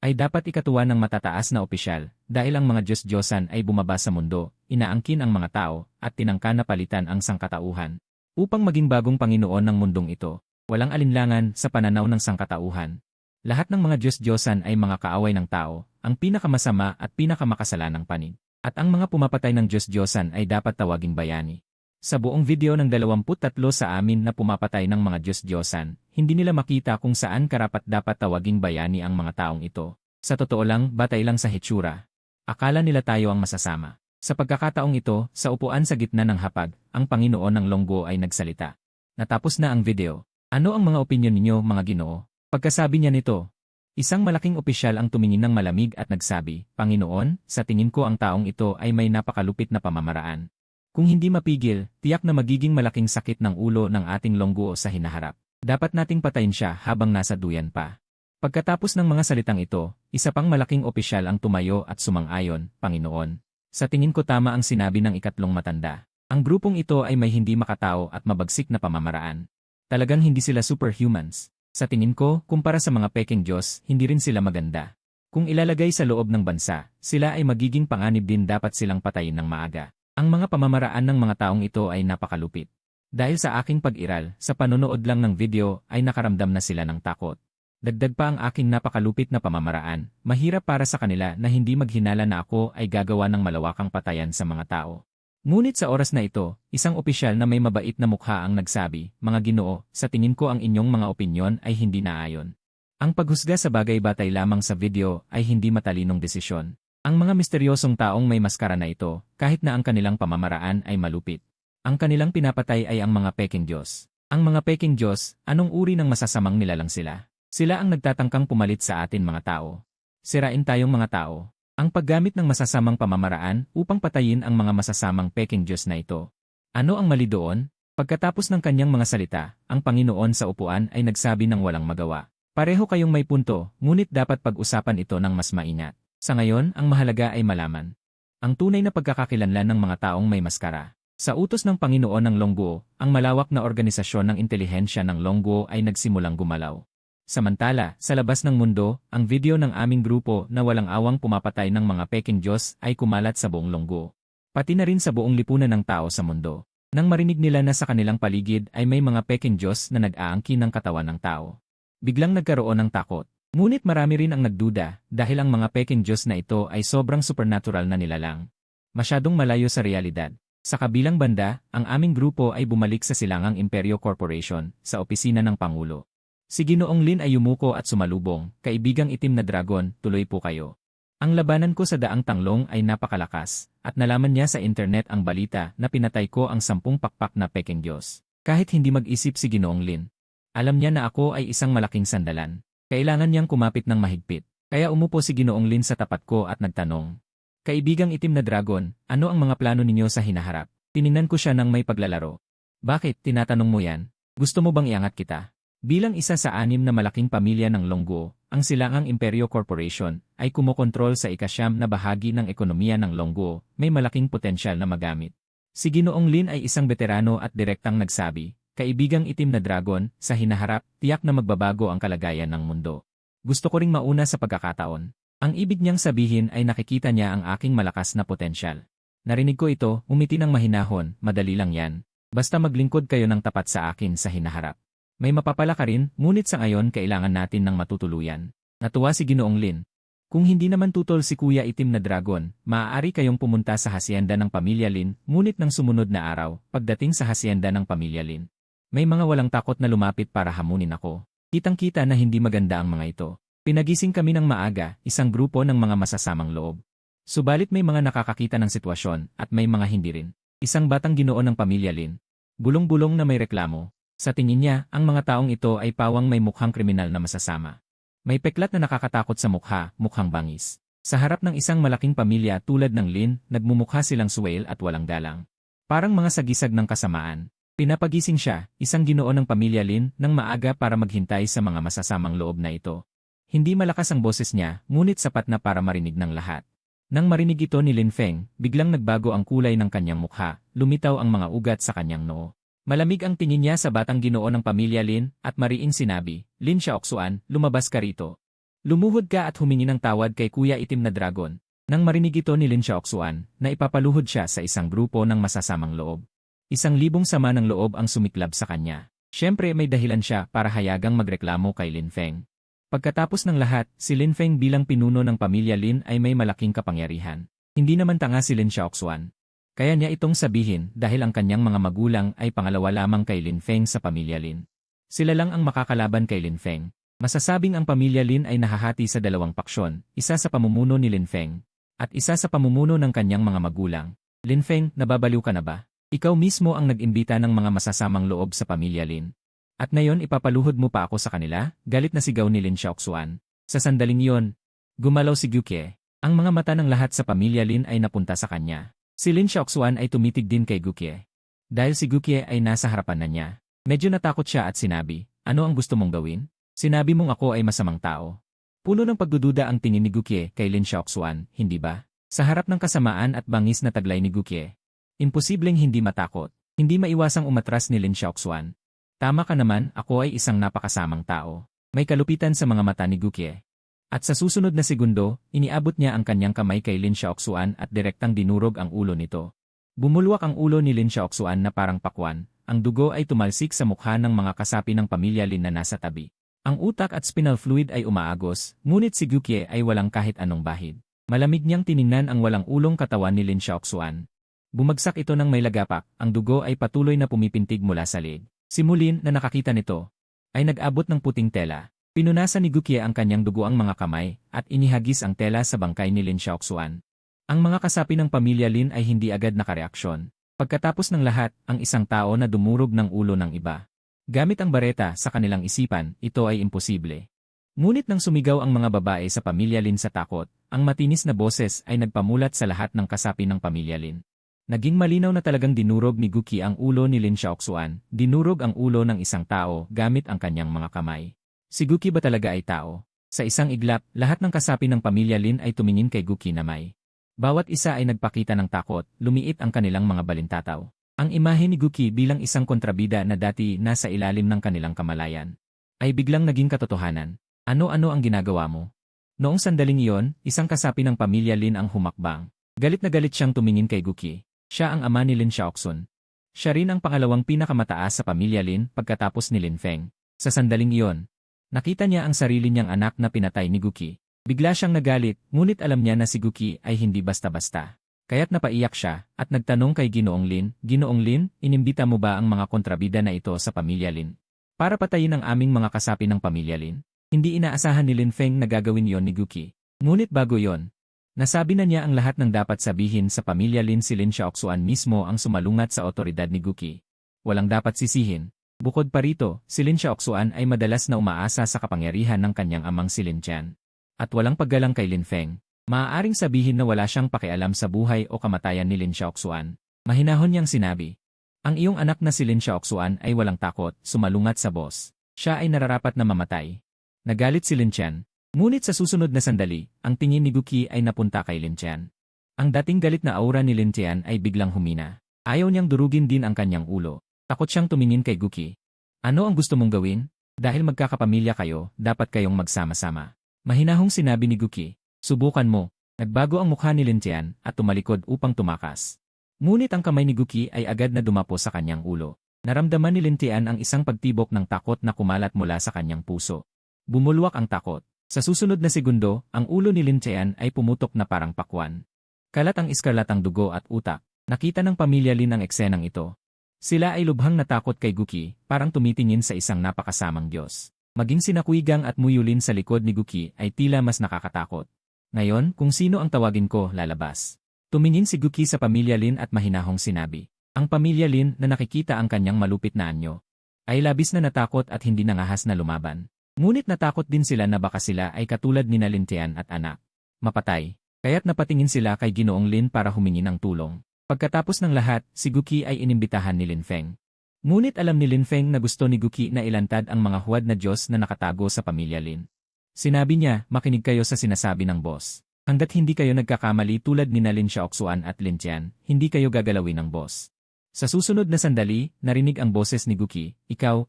ay dapat ikatuwa ng matataas na opisyal dahil ang mga Diyos-Diyosan ay bumaba sa mundo, inaangkin ang mga tao, at tinangka na palitan ang sangkatauhan upang maging bagong Panginoon ng mundong ito. Walang alinlangan sa pananaw ng sangkatauhan. Lahat ng mga Diyos-Diyosan ay mga kaaway ng tao, ang pinakamasama at pinakamakasalanang panig. At ang mga pumapatay ng Diyos-Diyosan ay dapat tawaging bayani. Sa buong video ng 23 sa amin na pumapatay ng mga Diyos-Diyosan, hindi nila makita kung saan karapat-dapat tawaging bayani ang mga taong ito. Sa totoo lang, batay lang sa hitsura. Akala nila tayo ang masasama. Sa pagkakataong ito, sa upuan sa gitna ng hapag, ang Panginoon ng Longgo ay nagsalita. Natapos na ang video. Ano ang mga opinyon ninyo, mga Ginoo? Pagkasabi niya nito, isang malaking opisyal ang tumingin ng malamig at nagsabi, Panginoon, sa tingin ko ang taong ito ay may napakalupit na pamamaraan. Kung hindi mapigil, tiyak na magiging malaking sakit ng ulo ng ating Longgo sa hinaharap. Dapat nating patayin siya habang nasa duyan pa. Pagkatapos ng mga salitang ito, isa pang malaking opisyal ang tumayo at sumang-ayon, Panginoon. Sa tingin ko tama ang sinabi ng ikatlong matanda. Ang grupong ito ay may hindi makatao at mabagsik na pamamaraan. Talagang hindi sila superhumans. Sa tingin ko, kumpara sa mga peking Diyos, hindi rin sila maganda. Kung ilalagay sa loob ng bansa, sila ay magiging panganib din, dapat silang patayin ng maaga. Ang mga pamamaraan ng mga taong ito ay napakalupit. Dahil sa aking pag-iral, sa panonood lang ng video ay nakaramdam na sila ng takot. Dagdag pa ang aking napakalupit na pamamaraan, mahirap para sa kanila na hindi maghinala na ako ay gagawa ng malawakang patayan sa mga tao. Ngunit sa oras na ito, isang opisyal na may mabait na mukha ang nagsabi, Mga Ginoo, sa tingin ko ang inyong mga opinyon ay hindi naayon. Ang paghusga sa bagay batay lamang sa video ay hindi matalinong desisyon. Ang mga misteryosong taong may maskara na ito, kahit na ang kanilang pamamaraan ay malupit. Ang kanilang pinapatay ay ang mga peking Diyos. Ang mga peking Diyos, anong uri ng masasamang nilalang sila? Sila ang nagtatangkang pumalit sa atin mga tao. Sirain tayong mga tao. Ang paggamit ng masasamang pamamaraan upang patayin ang mga masasamang peking Diyos na ito. Ano ang mali doon? Pagkatapos ng kanyang mga salita, ang Panginoon sa upuan ay nagsabi ng walang magawa. Pareho kayong may punto, ngunit dapat pag-usapan ito ng mas maingat. Sa ngayon, ang mahalaga ay malaman ang tunay na pagkakakilanlan ng mga taong may maskara. Sa utos ng Panginoon ng Longguo, ang malawak na organisasyon ng intelihensya ng Longguo ay nagsimulang gumalaw. Samantala, sa labas ng mundo, ang video ng aming grupo na walang awang pumapatay ng mga peking Diyos ay kumalat sa buong Longguo. Pati na rin sa buong lipunan ng tao sa mundo. Nang marinig nila na sa kanilang paligid ay may mga peking Diyos na nag-aangkin ng katawan ng tao. Biglang nagkaroon ng takot. Ngunit marami rin ang nagduda dahil ang mga peking Diyos na ito ay sobrang supernatural na nilalang. Masyadong malayo sa realidad. Sa kabilang banda, ang aming grupo ay bumalik sa Silangang Imperyo Corporation, sa opisina ng Pangulo. Si Ginoong Lin ay yumuko at sumalubong, Kaibigang Itim na Dragon, tuloy po kayo. Ang labanan ko sa Daang Tanglong ay napakalakas, at nalaman niya sa internet ang balita na pinatay ko ang 10 pakpak na peking Diyos. Kahit hindi mag-isip si Ginoong Lin. Alam niya na ako ay isang malaking sandalan. Kailangan niyang kumapit ng mahigpit. Kaya umupo si Ginoong Lin sa tapat ko at nagtanong. Kaibigang itim na dragon, ano ang mga plano ninyo sa hinaharap? Tiningnan ko siya ng may paglalaro. Bakit, tinatanong mo yan? Gusto mo bang iangat kita? Bilang isa sa 6 na malaking pamilya ng Longguo, ang Silangang Imperyo Corporation ay kumokontrol sa ika-9 na bahagi ng ekonomiya ng Longguo, may malaking potensyal na magamit. Si Ginoong Lin ay isang veterano at direktang nagsabi, kaibigang itim na dragon, sa hinaharap, tiyak na magbabago ang kalagayan ng mundo. Gusto ko ring mauna sa pagkakataon. Ang ibig niyang sabihin ay nakikita niya ang aking malakas na potensyal. Narinig ko ito, umiti ng mahinahon, madali lang yan. Basta maglingkod kayo ng tapat sa akin sa hinaharap. May mapapala ka rin, ngunit sa ngayon kailangan natin ng matutuluyan. Natuwa si Ginoong Lin. Kung hindi naman tutol si Kuya Itim na Dragon, maaari kayong pumunta sa hasyenda ng Pamilya Lin, ngunit ng sumunod na araw, pagdating sa hasyenda ng Pamilya Lin. May mga walang takot na lumapit para hamunin ako. Kitang-kita na hindi maganda ang mga ito. Pinagising kami ng maaga, isang grupo ng mga masasamang loob. Subalit may mga nakakakita ng sitwasyon at may mga hindi rin. Isang batang Ginoo ng Pamilya Lin. Bulong-bulong na may reklamo. Sa tingin niya, ang mga taong ito ay pawang may mukhang kriminal na masasama. May peklat na nakakatakot sa mukha, mukhang bangis. Sa harap ng isang malaking pamilya tulad ng Lin, nagmumukha silang suwail at walang galang. Parang mga sagisag ng kasamaan. Pinapagising siya, isang Ginoo ng Pamilya Lin, ng maaga para maghintay sa mga masasamang loob na ito. Hindi malakas ang boses niya, ngunit sapat na para marinig ng lahat. Nang marinig ito ni Lin Feng, biglang nagbago ang kulay ng kanyang mukha, lumitaw ang mga ugat sa kanyang noo. Malamig ang tingin niya sa batang Ginoo ng Pamilya Lin, at mariing sinabi, Lin Xiaoxuan, lumabas ka rito. Lumuhod ka at humingi ng tawad kay Kuya Itim na Dragon. Nang marinig ito ni Lin Xiaoxuan, na ipapaluhod siya sa isang grupo ng masasamang loob. 1,000 sama ng loob ang sumiklab sa kanya. Siyempre may dahilan siya para hayagang magreklamo kay Lin Feng. Pagkatapos ng lahat, si Lin Feng bilang pinuno ng Pamilya Lin ay may malaking kapangyarihan. Hindi naman tanga si Lin Xiaoxuan. Kaya niya itong sabihin dahil ang kanyang mga magulang ay pangalawa lamang kay Lin Feng sa Pamilya Lin. Sila lang ang makakalaban kay Lin Feng. Masasabing ang Pamilya Lin ay nahahati sa 2 paksyon, isa sa pamumuno ni Lin Feng, at isa sa pamumuno ng kanyang mga magulang. Lin Feng, nababaliw ka na ba? Ikaw mismo ang nag-imbita ng mga masasamang loob sa Pamilya Lin. At ngayon ipapaluhod mo pa ako sa kanila? Galit na sigaw ni Lin Xiaoxuan. Sa sandaling iyon, gumalaw si Gukie. Ang mga mata ng lahat sa Pamilya Lin ay napunta sa kanya. Si Lin Xiaoxuan ay tumitig din kay Gukie. Dahil si Gukie ay nasa harapan na niya. Medyo natakot siya at sinabi, ano ang gusto mong gawin? Sinabi mong ako ay masamang tao. Puno ng pagdududa ang tingin ni Gukie kay Lin Xiaoxuan, hindi ba? Sa harap ng kasamaan at bangis na taglay ni Gukie. Imposibleng hindi matakot. Hindi maiwasang umatras ni Lin Xiaoxuan. Tama ka naman, ako ay isang napakasamang tao. May kalupitan sa mga mata ni Gukie. At sa susunod na segundo, iniabot niya ang kanyang kamay kay Lin Xiaoxuan at direktang dinurog ang ulo nito. Bumulwak ang ulo ni Lin Xiaoxuan na parang pakwan. Ang dugo ay tumalsik sa mukha ng mga kasapi ng Pamilya Lin na nasa tabi. Ang utak at spinal fluid ay umaagos, ngunit si Gukie ay walang kahit anong bahid. Malamig niyang tiningnan ang walang ulong katawan ni Lin Xiaoxuan. Bumagsak ito ng may lagapak, ang dugo ay patuloy na pumipintig mula sa leeg. Si Mulin na nakakita nito, ay nag-abot ng puting tela. Pinunasan ni Gukie ang kanyang dugoang mga kamay, at inihagis ang tela sa bangkay ni Lin Xiaoxuan. Ang mga kasapi ng Pamilya Lin ay hindi agad nakareaksyon. Pagkatapos ng lahat, ang isang tao na dumurog ng ulo ng iba. Gamit ang bareta sa kanilang isipan, ito ay imposible. Ngunit nang sumigaw ang mga babae sa Pamilya Lin sa takot, ang matinis na boses ay nagpamulat sa lahat ng kasapi ng Pamilya Lin. Naging malinaw na talagang dinurog ni Gukie ang ulo ni Lin Xiaoxuan, dinurog ang ulo ng isang tao gamit ang kanyang mga kamay. Si Gukie ba talaga ay tao? Sa isang iglap, lahat ng kasapi ng Pamilya Lin ay tumingin kay Gukie na may. Bawat isa ay nagpakita ng takot, lumiit ang kanilang mga balintataw. Ang imahe ni Gukie bilang isang kontrabida na dati nasa ilalim ng kanilang kamalayan, ay biglang naging katotohanan. Ano-ano ang ginagawa mo? Noong sandaling iyon, isang kasapi ng Pamilya Lin ang humakbang. Galit na galit siyang tumingin kay Gukie. Siya ang ama ni Lin Xiaoxun. Siya rin ang pangalawang pinakamataas sa Pamilya Lin pagkatapos ni Lin Feng. Sa sandaling iyon, nakita niya ang sarili niyang anak na pinatay ni Gukie. Bigla siyang nagalit, ngunit alam niya na si Gukie ay hindi basta-basta. Kaya't napaiyak siya, at nagtanong kay Ginoong Lin, inimbita mo ba ang mga kontrabida na ito sa Pamilya Lin? Para patayin ang aming mga kasapi ng Pamilya Lin? Hindi inaasahan ni Lin Feng na gagawin yon ni Gukie. Ngunit bago yon, nasabi na niya ang lahat ng dapat sabihin sa Pamilya Lin. Si Lin Xiaoxuan mismo ang sumalungat sa otoridad ni Gukie. Walang dapat sisihin. Bukod pa rito, si Lin Xiaoxuan ay madalas na umaasa sa kapangyarihan ng kanyang amang si Lin Tian. At walang paggalang kay Lin Feng. Maaaring sabihin na wala siyang pakialam sa buhay o kamatayan ni Lin Xiaoxuan. Mahinahon niyang sinabi. Ang iyong anak na si Lin Xiaoxuan ay walang takot, sumalungat sa boss. Siya ay nararapat na mamatay. Nagalit si Lin Qian. Ngunit sa susunod na sandali, ang tingin ni Guqi ay napunta kay Lin Qian. Ang dating galit na aura ni Lin Qian ay biglang humina. Ayaw niyang durugin din ang kanyang ulo. Takot siyang tumingin kay Guqi. Ano ang gusto mong gawin? Dahil magkakapamilya kayo, dapat kayong magsama-sama. Mahinahong sinabi ni Guqi. Subukan mo. Nagbago ang mukha ni Lin Qian at tumalikod upang tumakas. Ngunit ang kamay ni Guqi ay agad na dumapo sa kanyang ulo. Naramdaman ni Lin Qian ang isang pagtibok ng takot na kumalat mula sa kanyang puso. Bumulwak ang takot. Sa susunod na segundo, ang ulo ni Lin Qian ay pumutok na parang pakwan. Kalat ang iskarlatang dugo at utak. Nakita ng pamilya Lin ang eksenang ito. Sila ay lubhang natakot kay Guqi, parang tumitingin sa isang napakasamang Diyos. Maging sina Kuigang at Muyulin sa likod ni Guqi ay tila mas nakakatakot. Ngayon, kung sino ang tawagin ko, lalabas. Tumingin si Guqi sa pamilya Lin at mahinahong sinabi. Ang pamilya Lin na nakikita ang kanyang malupit na anyo ay labis na natakot at hindi nangahas na lumaban. Ngunit natakot din sila na baka sila ay katulad ni Lin Qian at anak. Mapatay. Kaya't napatingin sila kay Ginoong Lin para humingi ng tulong. Pagkatapos ng lahat, si Guqi ay inimbitahan ni Lin Feng. Ngunit alam ni Lin Feng na gusto ni Guqi na ilantad ang mga huwad na Diyos na nakatago sa pamilya Lin. Sinabi niya, makinig kayo sa sinasabi ng boss. Hanggat hindi kayo nagkakamali tulad ni Lin Xiaoxuan at Lin Qian, hindi kayo gagalawin ng boss. Sa susunod na sandali, narinig ang boses ni Guqi, ikaw,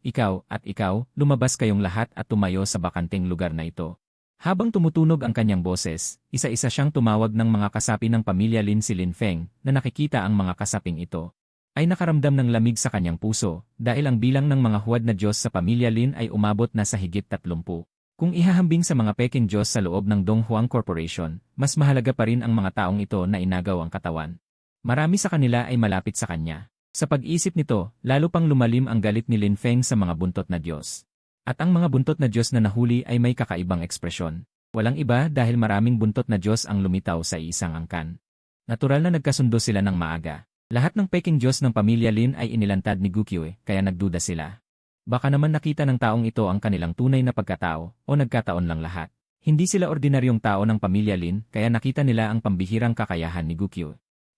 at ikaw, lumabas kayong lahat at tumayo sa bakanteng lugar na ito. Habang tumutunog ang kanyang boses, isa-isa siyang tumawag ng mga kasapi ng pamilya Lin si Lin Feng, na nakikita ang mga kasaping ito. Ay nakaramdam ng lamig sa kanyang puso, dahil ang bilang ng mga huwad na Diyos sa pamilya Lin ay umabot na sa higit 30. Kung ihahambing sa mga peking Diyos sa loob ng Donghuang Corporation, mas mahalaga pa rin ang mga taong ito na inagaw ang katawan. Marami sa kanila ay malapit sa kanya. Sa pag-isip nito, lalo pang lumalim ang galit ni Lin Feng sa mga buntot na Diyos. At ang mga buntot na Diyos na nahuli ay may kakaibang ekspresyon. Walang iba dahil maraming buntot na Diyos ang lumitaw sa isang angkan. Natural na nagkasundo sila ng maaga. Lahat ng peking Diyos ng pamilya Lin ay inilantad ni Guqi, kaya nagduda sila. Baka naman nakita ng taong ito ang kanilang tunay na pagkatao, o nagkataon lang lahat. Hindi sila ordinaryong tao ng pamilya Lin, kaya nakita nila ang pambihirang kakayahan ni Guqi.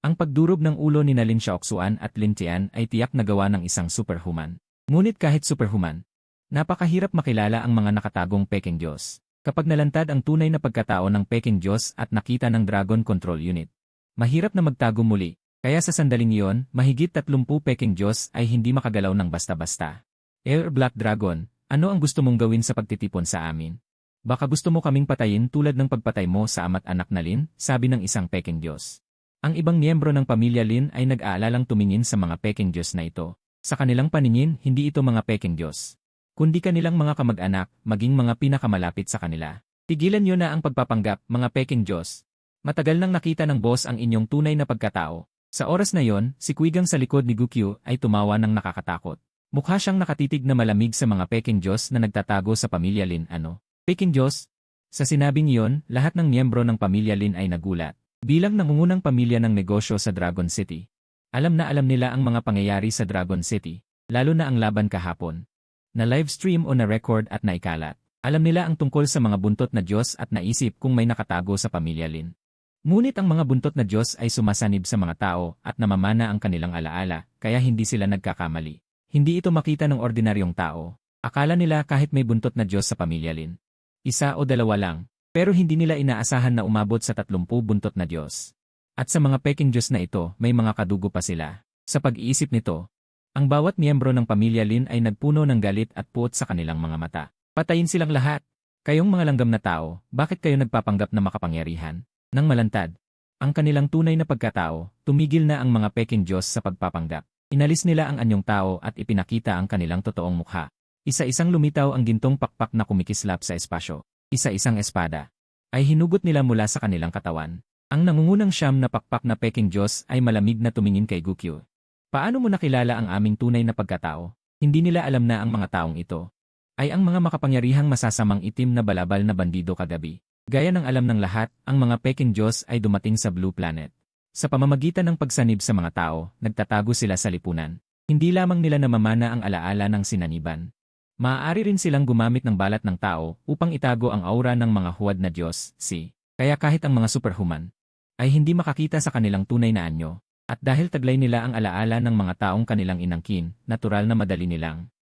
Ang pagdurog ng ulo ni Lin Xiaoxuan at Lin Qian ay tiyak na gawa ng isang superhuman. Ngunit kahit superhuman, napakahirap makilala ang mga nakatagong peking Diyos. Kapag nalantad ang tunay na pagkatao ng peking Diyos at nakita ng Dragon Control Unit, mahirap na magtago muli. Kaya sa sandaling iyon, mahigit 30 peking Diyos ay hindi makagalaw ng basta-basta. Air Black Dragon, ano ang gusto mong gawin sa pagtitipon sa amin? Baka gusto mo kaming patayin tulad ng pagpatay mo sa ama't anak na Lin, sabi ng isang peking Diyos. Ang ibang miyembro ng pamilya Lin ay nag-aalalang tumingin sa mga peking Diyos na ito. Sa kanilang paningin, hindi ito mga peking Diyos, kundi kanilang mga kamag-anak, maging mga pinakamalapit sa kanila. Tigilan niyo na ang pagpapanggap, mga peking Diyos. Matagal nang nakita ng boss ang inyong tunay na pagkatao. Sa oras na yon, si Kuigang sa likod ni Guqi ay tumawa ng nakakatakot. Mukha siyang nakatitig na malamig sa mga peking Diyos na nagtatago sa pamilya Lin. Ano? Peking Diyos? Sa sinabing iyon, lahat ng miyembro ng pamilya Lin ay nagulat. Bilang nangungunang pamilya ng negosyo sa Dragon City, alam na alam nila ang mga pangyayari sa Dragon City, lalo na ang laban kahapon. Na live stream o na record at naikalat. Alam nila ang tungkol sa mga buntot na Diyos at naisip kung may nakatago sa pamilya Lin. Ngunit ang mga buntot na Diyos ay sumasanib sa mga tao at namamana ang kanilang alaala, kaya hindi sila nagkakamali. Hindi ito makita ng ordinaryong tao. Akala nila kahit may buntot na Diyos sa pamilya Lin. Isa o dalawa lang, pero hindi nila inaasahan na umabot sa 30 buntot na Diyos. At sa mga peking Diyos na ito, may mga kadugo pa sila. Sa pag-iisip nito, ang bawat miyembro ng pamilya Lin ay nagpuno ng galit at puot sa kanilang mga mata. Patayin silang lahat. Kayong mga langgam na tao, bakit kayo nagpapanggap na makapangyarihan? Nang malantad ang kanilang tunay na pagkatao, tumigil na ang mga peking Diyos sa pagpapanggap. Inalis nila ang anyong tao at ipinakita ang kanilang totoong mukha. Isa-isang lumitaw ang gintong pakpak na kumikislap sa espasyo. Isa-isang espada ay hinugot nila mula sa kanilang katawan. Ang nangungunang siyam na pakpak na peking Diyos ay malamig na tumingin kay Guqi. Paano mo nakilala ang aming tunay na pagkatao? Hindi nila alam na ang mga taong ito ay ang mga makapangyarihang masasamang itim na balabal na bandido kagabi. Gaya ng alam ng lahat, ang mga peking Diyos ay dumating sa Blue Planet. Sa pamamagitan ng pagsanib sa mga tao, nagtatago sila sa lipunan. Hindi lamang nila namamana ang alaala ng sinaniban. Maaari rin silang gumamit ng balat ng tao upang itago ang aura ng mga huwad na Diyos, kaya kahit ang mga superhuman ay hindi makakita sa kanilang tunay na anyo. At dahil taglay nila ang alaala ng mga taong kanilang inangkin, natural na madali nilang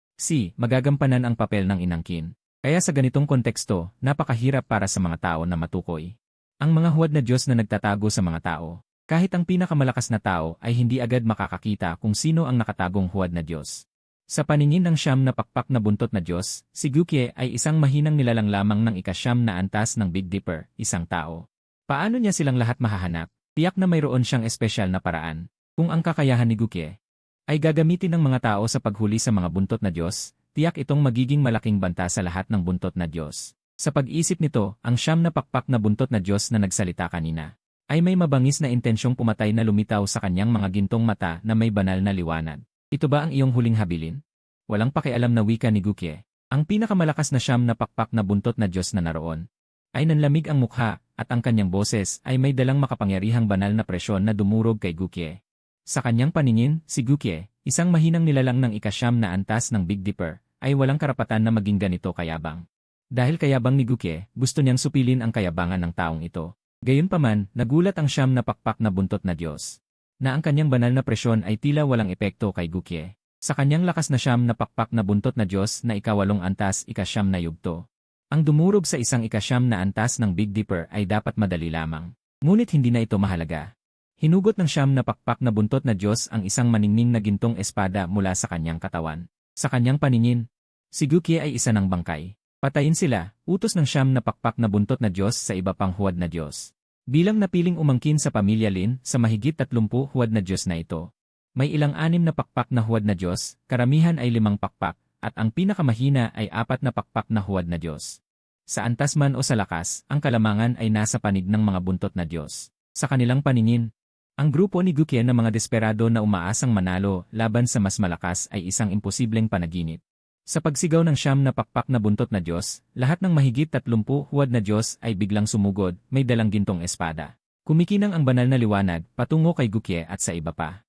magagampanan ang papel ng inangkin. Kaya sa ganitong konteksto, napakahirap para sa mga tao na matukoy ang mga huwad na Diyos na nagtatago sa mga tao. Kahit ang pinakamalakas na tao ay hindi agad makakakita kung sino ang nakatagong huwad na Diyos. Sa paningin ng siyam na pakpak na buntot na Diyos, si Gukye ay isang mahinang nilalang lamang ng ikasyam na antas ng Big Dipper, isang tao. Paano niya silang lahat mahahanap? Tiyak na mayroon siyang espesyal na paraan. Kung ang kakayahan ni Gukye ay gagamitin ng mga tao sa paghuli sa mga buntot na Diyos, tiyak itong magiging malaking banta sa lahat ng buntot na Diyos. Sa pag-isip nito, ang siyam na pakpak na buntot na Diyos na nagsalita kanina ay may mabangis na intensyong pumatay na lumitaw sa kanyang mga gintong mata na may banal na liwanag. Ito ba ang iyong huling habilin? Walang pakialam na wika ni Gukye. Ang pinakamalakas na siyam na pakpak na buntot na Diyos na naroon ay nanlamig ang mukha at ang kanyang boses ay may dalang makapangyarihang banal na presyon na dumurog kay Gukye. Sa kanyang paningin, si Gukye, isang mahinang nilalang ng ikasyam na antas ng Big Dipper, ay walang karapatan na maging ganito kayabang. Dahil kayabang ni Gukye, gusto niyang supilin ang kayabangan ng taong ito. Gayunpaman, nagulat ang siyam na pakpak na buntot na Diyos na ang kanyang banal na presyon ay tila walang epekto kay Gukye. Sa kanyang lakas na siyam na pakpak na buntot na Diyos na ikawalong antas ikasyam na yugto. Ang dumurog sa isang ikasyam na antas ng Big Dipper ay dapat madali lamang. Ngunit hindi na ito mahalaga. Hinugot ng siyam na pakpak na buntot na Diyos ang isang maningning na gintong espada mula sa kanyang katawan. Sa kanyang paningin, si Gukye ay isa ng bangkay. Patayin sila, utos ng siyam na pakpak na buntot na Diyos sa iba pang huwad na Diyos. Bilang napiling umangkin sa pamilya Lin sa mahigit 30 huwad na Diyos na ito. May ilang 6 na pakpak na huwad na Diyos, karamihan ay 5 pakpak, at ang pinakamahina ay 4 na pakpak na huwad na Diyos. Sa antas man o sa lakas, ang kalamangan ay nasa panig ng mga buntot na Diyos. Sa kanilang paningin, ang grupo ni Gukye na mga desperado na umaasang manalo laban sa mas malakas ay isang imposibleng panaginip. Sa pagsigaw ng siyam na pakpak na buntot na Diyos, lahat ng mahigit 30 huwad na Diyos ay biglang sumugod, may dalang gintong espada. Kumikinang ang banal na liwanag, patungo kay Gukye at sa iba pa.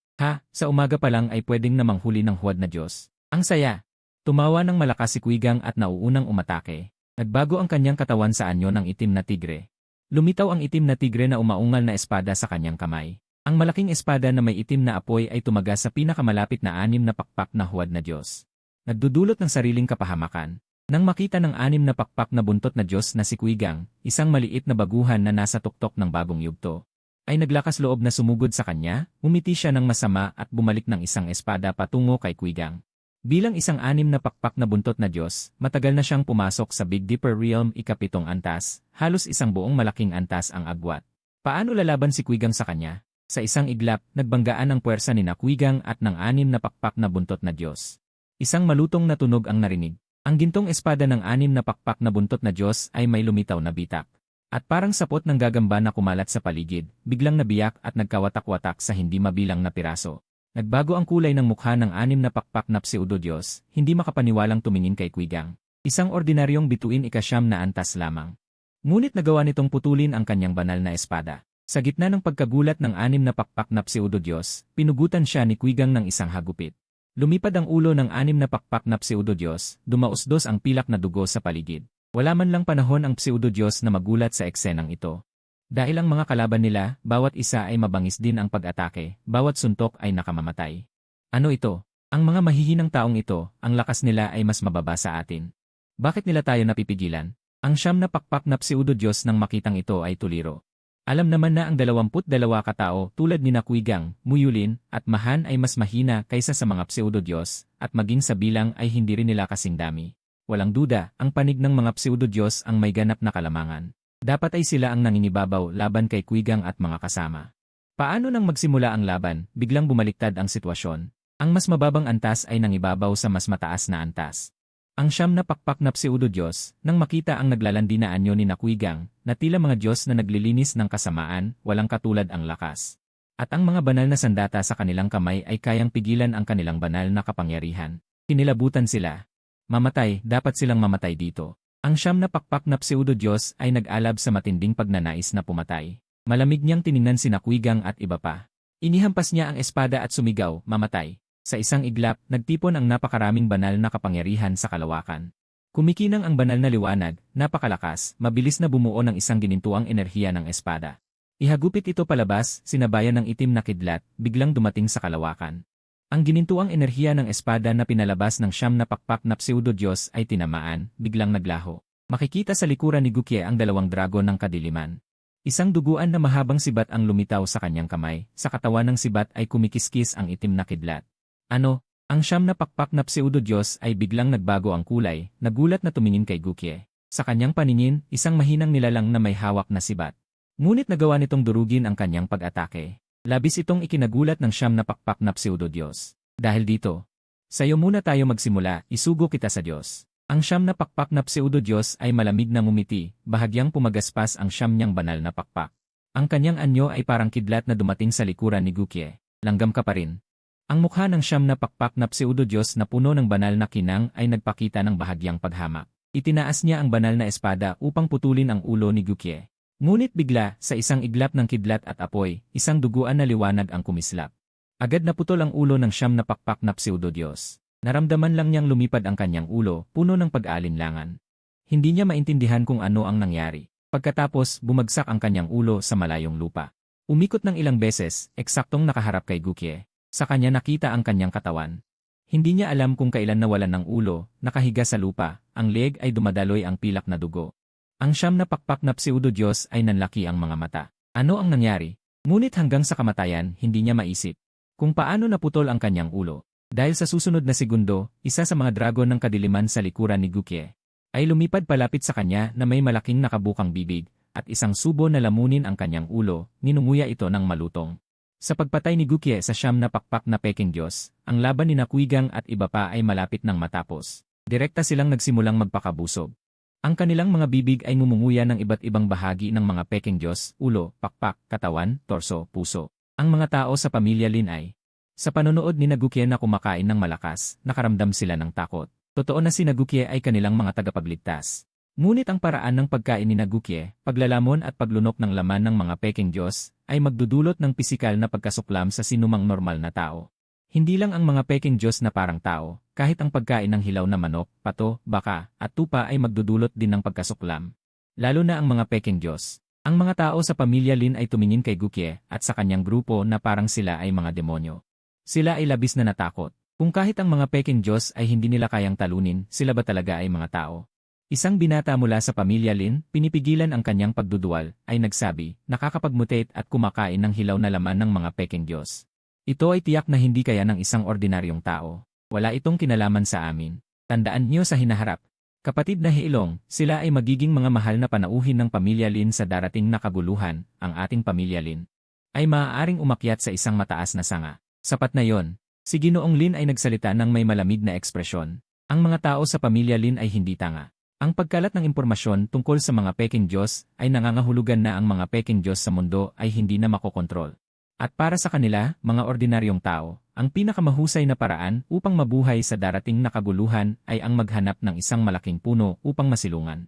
Sa umaga pa lang ay pwedeng namang huli ng huwad na Diyos. Ang saya! Tumawa ng malakas si Kwigang at nauunang umatake. Nagbago ang kanyang katawan sa anyo ng itim na tigre. Lumitaw ang itim na tigre na umaungal na espada sa kanyang kamay. Ang malaking espada na may itim na apoy ay tumaga sa pinakamalapit na 6 na pakpak na huwad na Diyos. Nagdudulot ng sariling kapahamakan. Nang makita ng 6 na pakpak na buntot na Diyos na si Kwigang, isang maliit na baguhan na nasa tuktok ng bagong yugto, ay naglakas loob na sumugod sa kanya, umiti siya ng masama at bumalik ng isang espada patungo kay Kwigang. Bilang isang 6 na pakpak na buntot na Diyos, matagal na siyang pumasok sa Big Dipper Realm ikapitong antas, halos isang buong malaking antas ang agwat. Paano lalaban si Kwigang sa kanya? Sa isang iglap, nagbanggaan ang puwersa ni Kwigang at ng 6 na pakpak na buntot na Diyos. Isang malutong na tunog ang narinig. Ang gintong espada ng 6 na pakpak na buntot na Diyos ay may lumitaw na bitak. At parang sapot ng gagamba na kumalat sa paligid, biglang nabiyak at nagkawatak-watak sa hindi mabilang na piraso. Nagbago ang kulay ng mukha ng 6 na pakpak na pseudo-Diyos, hindi makapaniwalang tumingin kay Kwigang. Isang ordinaryong bituin ikasyam na antas lamang. Ngunit nagawa nitong putulin ang kanyang banal na espada. Sa gitna ng pagkagulat ng 6 na pakpak na pseudo-Diyos, pinugutan siya ni Kwigang ng isang hagupit. Lumipad ang ulo ng 6 na pakpak na pseudo-Diyos, dumausdos ang pilak na dugo sa paligid. Wala man lang panahon ang pseudo-Diyos na magulat sa eksenang ito. Dahil ang mga kalaban nila, bawat isa ay mabangis din ang pag-atake, bawat suntok ay nakamamatay. Ano ito? Ang mga mahihinang taong ito, ang lakas nila ay mas mababa sa atin. Bakit nila tayo napipigilan? Ang 9 na pakpak na pseudo-Diyos nang makitang ito ay tuliro. Alam naman na ang 22 katao tulad ni Kwigang, Muyulin, at Mahan ay mas mahina kaysa sa mga pseudo-Diyos, at maging sa bilang ay hindi rin nila kasing dami. Walang duda, ang panig ng mga pseudo-Diyos ang may ganap na kalamangan. Dapat ay sila ang nangingibabaw laban kay Kwigang at mga kasama. Paano nang magsimula ang laban, biglang bumaliktad ang sitwasyon. Ang mas mababang antas ay nangibabaw sa mas mataas na antas. Ang 9 na pakpak na pseudo-Diyos, nang makita ang naglalandi na anyo ni Kwigang, na tila mga Diyos na naglilinis ng kasamaan, walang katulad ang lakas. At ang mga banal na sandata sa kanilang kamay ay kayang pigilan ang kanilang banal na kapangyarihan. Kinilabutan sila. Mamatay, dapat silang mamatay dito. Ang 9 na pakpak na pseudo-Diyos ay nag-alab sa matinding pagnanais na pumatay. Malamig niyang tiningnan si Kwigang at iba pa. Inihampas niya ang espada at sumigaw, mamatay. Sa isang iglap, nagtipon ang napakaraming banal na kapangyarihan sa kalawakan. Kumikinang ang banal na liwanag, napakalakas, mabilis na bumuo ng isang ginintuang enerhiya ng espada. Ihagupit ito palabas, sinabayan ng itim na kidlat, biglang dumating sa kalawakan. Ang ginintuang enerhiya ng espada na pinalabas ng siyam na pakpak na pseudo-Diyos ay tinamaan, biglang naglaho. Makikita sa likuran ni Gukye ang dalawang dragon ng kadiliman. Isang duguan na mahabang sibat ang lumitaw sa kanyang kamay, sa katawan ng sibat ay kumikiskis ang itim na kidlat. Ano? Ang siyam na pakpak na pseudo-Diyos ay biglang nagbago ang kulay, nagulat na tumingin kay Gukye. Sa kanyang paningin, isang mahinang nilalang na may hawak na sibat. Ngunit nagawa nitong durugin ang kanyang pag-atake. Labis itong ikinagulat ng siyam na pakpak na pseudo-Diyos. Dahil dito, sayo muna tayo magsimula, isugo kita sa Diyos. Ang siyam na pakpak na pseudo-Diyos ay malamig na ngumiti, bahagyang pumagaspas ang siyam niyang banal na pakpak. Ang kanyang anyo ay parang kidlat na dumating sa likuran ni Gukye. Langgam ka pa rin. Ang mukha ng siyam na pakpak na pseudo-Diyos na puno ng banal na kinang ay nagpakita ng bahagyang paghamak. Itinaas niya ang banal na espada upang putulin ang ulo ni Gukye. Ngunit bigla, sa isang iglap ng kidlat at apoy, isang duguan na liwanag ang kumislap. Agad naputol ang ulo ng siyam na pakpak na pseudo-Diyos. Naramdaman lang niyang lumipad ang kanyang ulo, puno ng pag-aalinlangan. Hindi niya maintindihan kung ano ang nangyari. Pagkatapos, bumagsak ang kanyang ulo sa malayong lupa. Umikot ng ilang beses, eksaktong nakaharap kay Gukye. Sa kanya nakita ang kanyang katawan. Hindi niya alam kung kailan nawalan ng ulo, nakahiga sa lupa, ang leeg ay dumadaloy ang pilak na dugo. Ang siyam na pakpak na pseudo-Diyos ay nanlaki ang mga mata. Ano ang nangyari? Ngunit hanggang sa kamatayan, hindi niya maisip kung paano naputol ang kanyang ulo. Dahil sa susunod na segundo, isa sa mga dragon ng kadiliman sa likuran ni Gukye ay lumipad palapit sa kanya na may malaking nakabukang bibig at isang subo na lamunin ang kanyang ulo, ninunguya ito ng malutong. Sa pagpatay ni Gukye sa siyam na pakpak na Peking Diyos, ang laban ni Nakwigang at iba pa ay malapit nang matapos. Direkta silang nagsimulang magpakabusog. Ang kanilang mga bibig ay ngumunguya ng iba't ibang bahagi ng mga Peking Diyos, ulo, pakpak, katawan, torso, puso. Ang mga tao sa pamilya Lin ay, sa panonood ni Gukye na kumakain ng malakas, nakaramdam sila ng takot. Totoo na si Gukye ay kanilang mga tagapagligtas. Ngunit ang paraan ng pagkain ni Gukye, paglalamon at paglunok ng laman ng mga Peking Diyos, ay magdudulot ng pisikal na pagkasuklam sa sinumang normal na tao. Hindi lang ang mga Peking Diyos na parang tao, kahit ang pagkain ng hilaw na manok, pato, baka, at tupa ay magdudulot din ng pagkasuklam. Lalo na ang mga Peking Diyos. Ang mga tao sa pamilya Lin ay tumingin kay Gukye at sa kanyang grupo na parang sila ay mga demonyo. Sila ay labis na natakot. Kung kahit ang mga Peking Diyos ay hindi nila kayang talunin, sila ba talaga ay mga tao? Isang binata mula sa pamilya Lin, pinipigilan ang kanyang pagduduwal, ay nagsabi, nakakapagmutate at kumakain ng hilaw na laman ng mga Peking Diyos. Ito ay tiyak na hindi kaya ng isang ordinaryong tao. Wala itong kinalaman sa amin. Tandaan niyo sa hinaharap. Kapatid na Heilong, sila ay magiging mga mahal na panauhin ng pamilya Lin sa darating na kaguluhan, ang ating pamilya Lin ay maaaring umakyat sa isang mataas na sanga. Sapat na yon. Si Ginoong Lin ay nagsalita ng may malamig na ekspresyon. Ang mga tao sa pamilya Lin ay hindi tanga. Ang pagkalat ng impormasyon tungkol sa mga Peking Diyos ay nangangahulugan na ang mga Peking Diyos sa mundo ay hindi na makokontrol. At para sa kanila, mga ordinaryong tao, ang pinakamahusay na paraan upang mabuhay sa darating na kaguluhan ay ang maghanap ng isang malaking puno upang masilungan.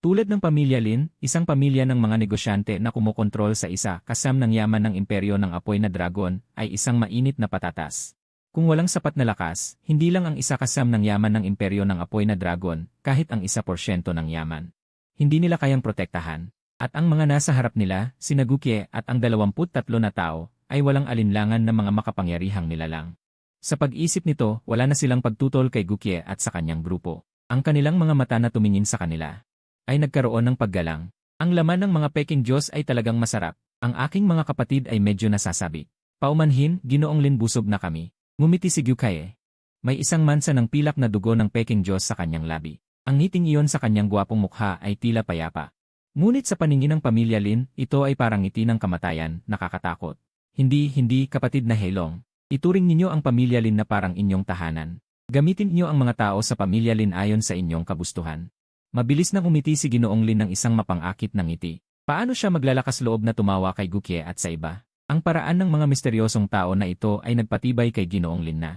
Tulad ng pamilya Lin, isang pamilya ng mga negosyante na kumokontrol sa isa kasam ng yaman ng imperyo ng apoy na dragon ay isang mainit na patatas. Kung walang sapat na lakas, hindi lang ang isa kasam ng yaman ng imperyo ng apoy na dragon, kahit ang 1% ng yaman. Hindi nila kayang protektahan. At ang mga nasa harap nila, si Gukye at ang 23 na tao, ay walang alinlangan na mga makapangyarihang nilalang. Sa pag-isip nito, wala na silang pagtutol kay Gukye at sa kanyang grupo. Ang kanilang mga mata na tumingin sa kanila ay nagkaroon ng paggalang. Ang laman ng mga Peking Diyos ay talagang masarap. Ang aking mga kapatid ay medyo nasasabi. Paumanhin, Ginoong Lin, busog na kami. Ngumiti si Gukye. May isang mansa ng pilak na dugo ng Peking Diyos sa kanyang labi. Ang ngiting iyon sa kanyang gwapong mukha ay tila payapa. Ngunit sa paningin ng pamilya Lin, ito ay parang ngiti ng kamatayan, nakakatakot. Hindi, kapatid na Heilong. Ituring ninyo ang pamilya Lin na parang inyong tahanan. Gamitin niyo ang mga tao sa pamilya Lin ayon sa inyong kagustuhan. Mabilis nang umiti si Ginoong Lin ng isang mapangakit na ngiti. Paano siya maglalakas loob na tumawa kay Gukye at sa iba? Ang paraan ng mga misteryosong tao na ito ay nagpatibay kay Ginoong Lin na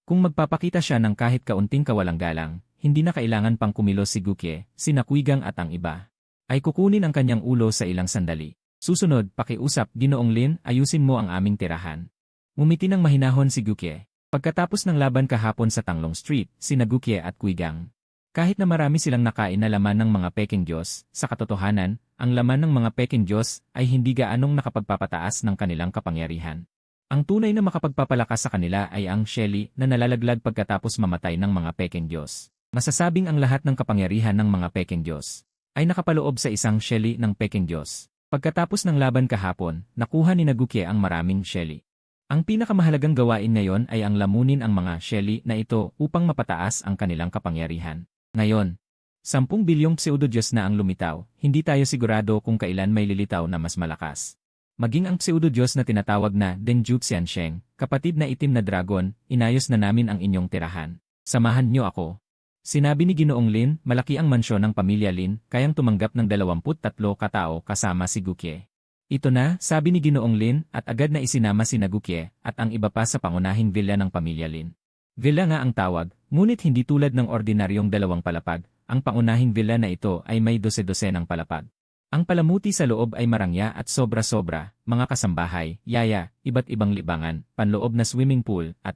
kung magpapakita siya ng kahit kaunting kawalang galang, hindi na kailangan pang kumilos si Gukye, si Nakwigang at ang iba. Ay kukunin ang kanyang ulo sa ilang sandali. Susunod, pakiusap, Ginoong Lin, ayusin mo ang aming tirahan. Ngumiti ng mahinahon si Gukye. Pagkatapos ng laban kahapon sa Tanglong Street, sina Gukye at Guigang. Kahit na marami silang nakain na laman ng mga peking Diyos, sa katotohanan, ang laman ng mga peking Diyos ay hindi gaanong nakapagpapataas ng kanilang kapangyarihan. Ang tunay na makapagpapalakas sa kanila ay ang Shelly na nalalaglag pagkatapos mamatay ng mga peking Diyos. Masasabing ang lahat ng kapangyarihan ng mga peking Diyos ay nakapaloob sa isang Shelly ng peking Diyos. Pagkatapos ng laban kahapon, nakuha ni Gukye ang maraming Shelly. Ang pinakamahalagang gawain ngayon ay ang lamunin ang mga Shelly na ito upang mapataas ang kanilang kapangyarihan. Ngayon, 10 bilyong pseudo-Diyos na ang lumitaw, hindi tayo sigurado kung kailan may lilitaw na mas malakas. Maging ang pseudo-Diyos na tinatawag na Denju Xiansheng, kapatid na itim na dragon, inayos na namin ang inyong tirahan. Samahan niyo ako. Sinabi ni Ginoong Lin, malaki ang mansyon ng pamilya Lin, kayang tumanggap ng 23 katao kasama si Gukye. Ito na, sabi ni Ginoong Lin, at agad na isinama si Gukye at ang iba pa sa pangunahing villa ng pamilya Lin. Villa nga ang tawag, ngunit hindi tulad ng ordinaryong 2 palapag, ang pangunahing villa na ito ay may 12 ng palapag. Ang palamuti sa loob ay marangya at sobra-sobra, mga kasambahay, yaya, iba't ibang libangan, panloob na swimming pool, at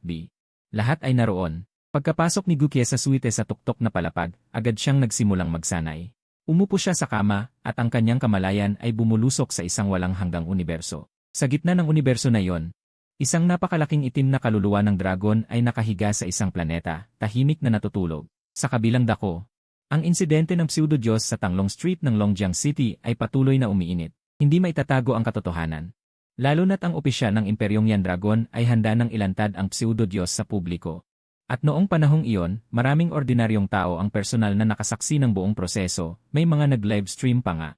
lahat ay naroon. Pagkapasok ni Gukye sa suite sa tuktok na palapag, agad siyang nagsimulang magsanay. Umupo siya sa kama, at ang kanyang kamalayan ay bumulusok sa isang walang hanggang universo. Sa gitna ng universo na iyon, isang napakalaking itim na kaluluwa ng dragon ay nakahiga sa isang planeta, tahimik na natutulog. Sa kabilang dako, ang insidente ng pseudo-Diyos sa Tanglong Street ng Longjiang City ay patuloy na umiinit. Hindi maitatago ang katotohanan. Lalo na't ang opisyal ng Imperyong Yan Dragon ay handa ng ilantad ang pseudo-Diyos sa publiko. At noong panahong iyon, maraming ordinaryong tao ang personal na nakasaksi ng buong proseso, may mga nag-livestream pa nga.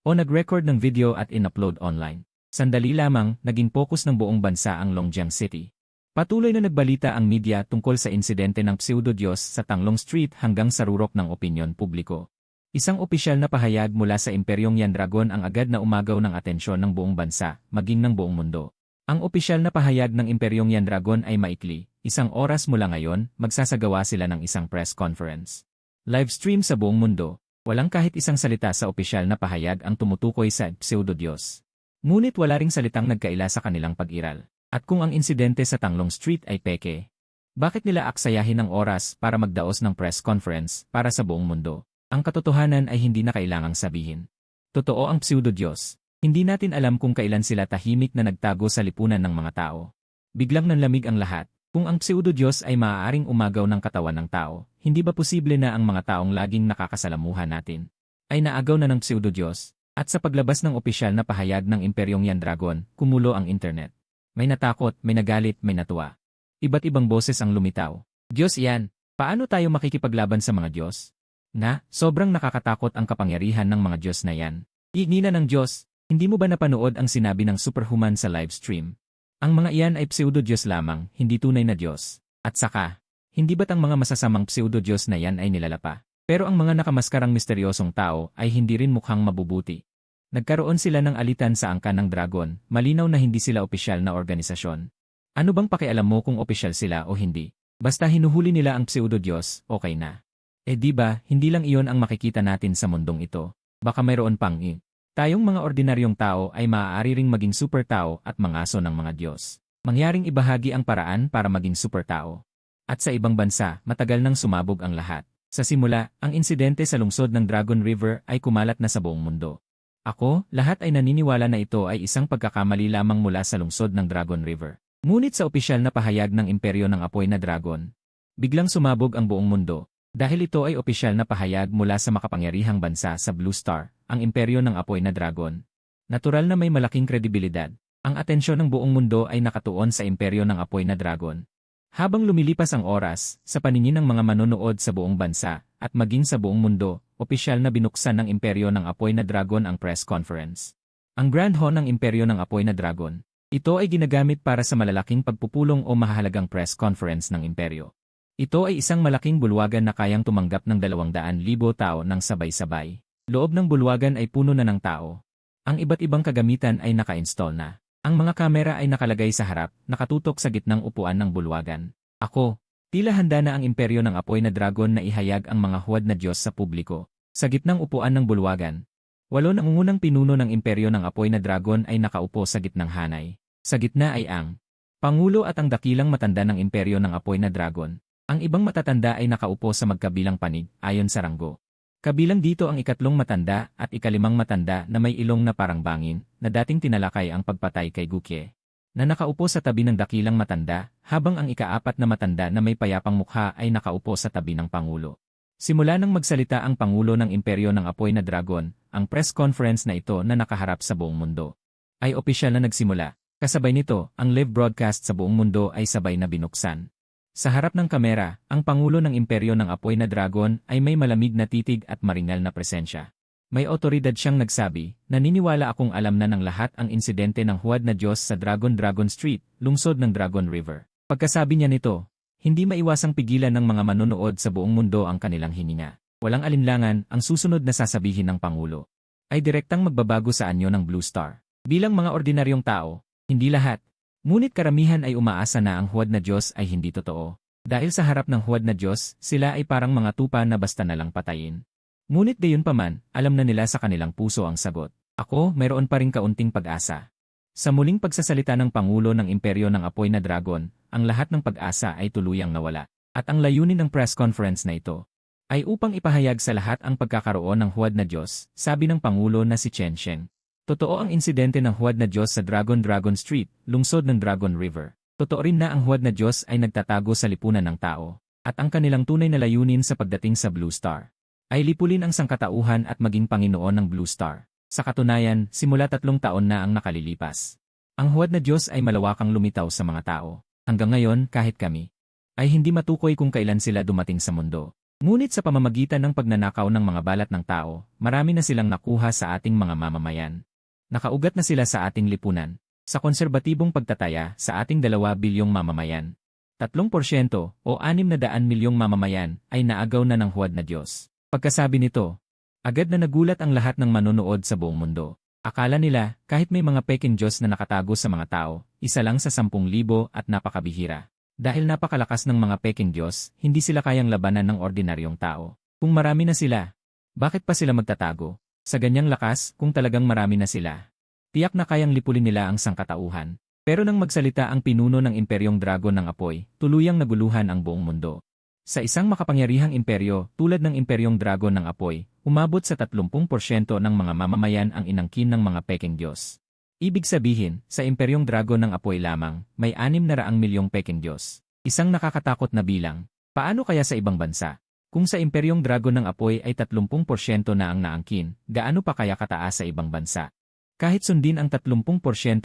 O nag-record ng video at in-upload online. Sandali lamang, naging focus ng buong bansa ang Longjiang City. Patuloy na nagbalita ang media tungkol sa insidente ng pseudo-Diyos sa Tanglong Street hanggang sa rurok ng opinyon publiko. Isang opisyal na pahayag mula sa Imperyong Yan Dragon ang agad na umagaw ng atensyon ng buong bansa, maging ng buong mundo. Ang opisyal na pahayag ng Imperyong Yan Dragon ay maikli, 1 oras mula ngayon, magsasagawa sila ng isang press conference. Live stream sa buong mundo, walang kahit isang salita sa opisyal na pahayag ang tumutukoy sa pseudo-Diyos. Ngunit wala ring salitang nagkaila sa kanilang pag-iral. At kung ang insidente sa Tanglong Street ay peke, bakit nila aksayahin ang oras para magdaos ng press conference para sa buong mundo? Ang katotohanan ay hindi na kailangang sabihin. Totoo ang pseudo-Diyos. Hindi natin alam kung kailan sila tahimik na nagtago sa lipunan ng mga tao. Biglang nanlamig ang lahat. Kung ang pseudo-Diyos ay maaaring umagaw ng katawan ng tao, hindi ba posible na ang mga taong laging nakakasalamuhan natin ay naagaw na ng pseudo-Diyos? At sa paglabas ng opisyal na pahayag ng Imperyong Yan Dragon, kumulo ang internet. May natakot, may nagalit, may natuwa. Iba't ibang boses ang lumitaw. Diyos yan, paano tayo makikipaglaban sa mga Diyos? Sobrang nakakatakot ang kapangyarihan ng mga Diyos na yan. Ignina ng Diyos, hindi mo ba napanood ang sinabi ng Superhuman sa live stream? Ang mga iyan ay pseudo-Diyos lamang, hindi tunay na Diyos. At saka, hindi ba't ang mga masasamang pseudo-Diyos na yan ay nilalapa? Pero ang mga nakamaskarang misteryosong tao ay hindi rin mukhang mabubuti. Nagkaroon sila ng alitan sa angkan ng dragon, malinaw na hindi sila opisyal na organisasyon. Ano bang pakialam mo kung opisyal sila o hindi? Basta hinuhuli nila ang pseudo-Diyos, okay na. Di ba, hindi lang iyon ang makikita natin sa mundong ito. Baka mayroon pang tayong mga ordinaryong tao ay maaari ring maging super tao at mangaso ng mga Diyos. Mangyaring ibahagi ang paraan para maging super tao. At sa ibang bansa, matagal nang sumabog ang lahat. Sa simula, ang insidente sa lungsod ng Dragon River ay kumalat na sa buong mundo. Ako, lahat ay naniniwala na ito ay isang pagkakamali lamang mula sa lungsod ng Dragon River. Ngunit sa opisyal na pahayag ng Imperyo ng Apoy na Dragon, biglang sumabog ang buong mundo. Dahil ito ay opisyal na pahayag mula sa makapangyarihang bansa sa Blue Star, ang Imperyo ng Apoy na Dragon. Natural na may malaking kredibilidad. Ang atensyon ng buong mundo ay nakatuon sa Imperyo ng Apoy na Dragon. Habang lumilipas ang oras, sa paningin ng mga manonood sa buong bansa, at maging sa buong mundo, opisyal na binuksan ng Imperyo ng Apoy na Dragon ang press conference. Ang Grand Hall ng Imperyo ng Apoy na Dragon. Ito ay ginagamit para sa malalaking pagpupulong o mahalagang press conference ng Imperyo. Ito ay isang malaking bulwagan na kayang tumanggap ng 200,000 tao ng sabay-sabay. Loob ng bulwagan ay puno na ng tao. Ang iba't ibang kagamitan ay naka-install na. Ang mga kamera ay nakalagay sa harap, nakatutok sa gitnang upuan ng bulwagan. Ako, tila handa na ang Imperyo ng Apoy na Dragon na ihayag ang mga huwad na Diyos sa publiko. Sa gitnang upuan ng bulwagan, 8 nangungunang pinuno ng Imperyo ng Apoy na Dragon ay nakaupo sa gitnang hanay. Sa gitna ay ang Pangulo at ang dakilang matanda ng imperyo ng apoy na dragon. Ang ibang matatanda ay nakaupo sa magkabilang panig, ayon sa ranggo. Kabilang dito ang ikatlong matanda at ikalimang matanda na may ilong na parang bangin, na dating tinalakay ang pagpatay kay Gukye, na nakaupo sa tabi ng dakilang matanda, habang ang ikaapat na matanda na may payapang mukha ay nakaupo sa tabi ng Pangulo. Simula nang magsalita ang Pangulo ng Imperyo ng Apoy na Dragon, ang press conference na ito na nakaharap sa buong mundo ay opisyal na nagsimula. Kasabay nito, ang live broadcast sa buong mundo ay sabay na binuksan. Sa harap ng kamera, ang Pangulo ng Imperyo ng Apoy na Dragon ay may malamig na titig at maringal na presensya. May otoridad siyang nagsabi, naniniwala akong alam na ng lahat ang insidente ng huwad na Diyos sa Dragon Street, lungsod ng Dragon River. Pagkasabi niya nito, hindi maiwasang pigilan ng mga manonood sa buong mundo ang kanilang hininga. Walang alinlangan, ang susunod na sasabihin ng Pangulo ay direktang magbabago sa anyo ng Blue Star. Bilang mga ordinaryong tao, hindi lahat. Ngunit karamihan ay umaasa na ang huwad na Diyos ay hindi totoo. Dahil sa harap ng huwad na Diyos, sila ay parang mga tupa na basta nalang patayin. Ngunit gayunpaman, alam na nila sa kanilang puso ang sagot. Ako, mayroon pa ring kaunting pag-asa. Sa muling pagsasalita ng Pangulo ng Imperyo ng Apoy na Dragon, ang lahat ng pag-asa ay tuluyang nawala. At ang layunin ng press conference na ito ay upang ipahayag sa lahat ang pagkakaroon ng huwad na Diyos, sabi ng Pangulo na si Chen Sheng. Totoo ang insidente ng huwad na Diyos sa Dragon Street, lungsod ng Dragon River. Totoo rin na ang huwad na Diyos ay nagtatago sa lipunan ng tao, at ang kanilang tunay na layunin sa pagdating sa Blue Star ay lipulin ang sangkatauhan at maging Panginoon ng Blue Star. Sa katunayan, simula 3 taon na ang nakalilipas. Ang huwad na Diyos ay malawakang lumitaw sa mga tao. Hanggang ngayon, kahit kami ay hindi matukoy kung kailan sila dumating sa mundo. Ngunit sa pamamagitan ng pagnanakaw ng mga balat ng tao, marami na silang nakuha sa ating mga mamamayan. Nakaugat na sila sa ating lipunan. Sa konserbatibong pagtataya sa ating 2 bilyong mamamayan. 3% o 600 milyong mamamayan ay naagaw na ng huwad na Diyos. Pagkasabi nito, agad na nagulat ang lahat ng manonood sa buong mundo. Akala nila, kahit may mga peking Diyos na nakatago sa mga tao, isa lang sa 10,000 at napakabihira. Dahil napakalakas ng mga peking Diyos, hindi sila kayang labanan ng ordinaryong tao. Kung marami na sila, bakit pa sila magtatago? Sa ganyang lakas, kung talagang marami na sila, tiyak na kayang lipulin nila ang sangkatauhan. Pero nang magsalita ang pinuno ng Imperyong Dragon ng Apoy, tuluyang naguluhan ang buong mundo. Sa isang makapangyarihang imperyo, tulad ng Imperyong Dragon ng Apoy, umabot sa 30% ng mga mamamayan ang inangkin ng mga peking Diyos. Ibig sabihin, sa Imperyong Dragon ng Apoy lamang, may 600 milyong peking Diyos. Isang nakakatakot na bilang. Paano kaya sa ibang bansa? Kung sa Imperyong Dragon ng Apoy ay 30% na ang naangkin, gaano pa kaya kataas sa ibang bansa? Kahit sundin ang 30%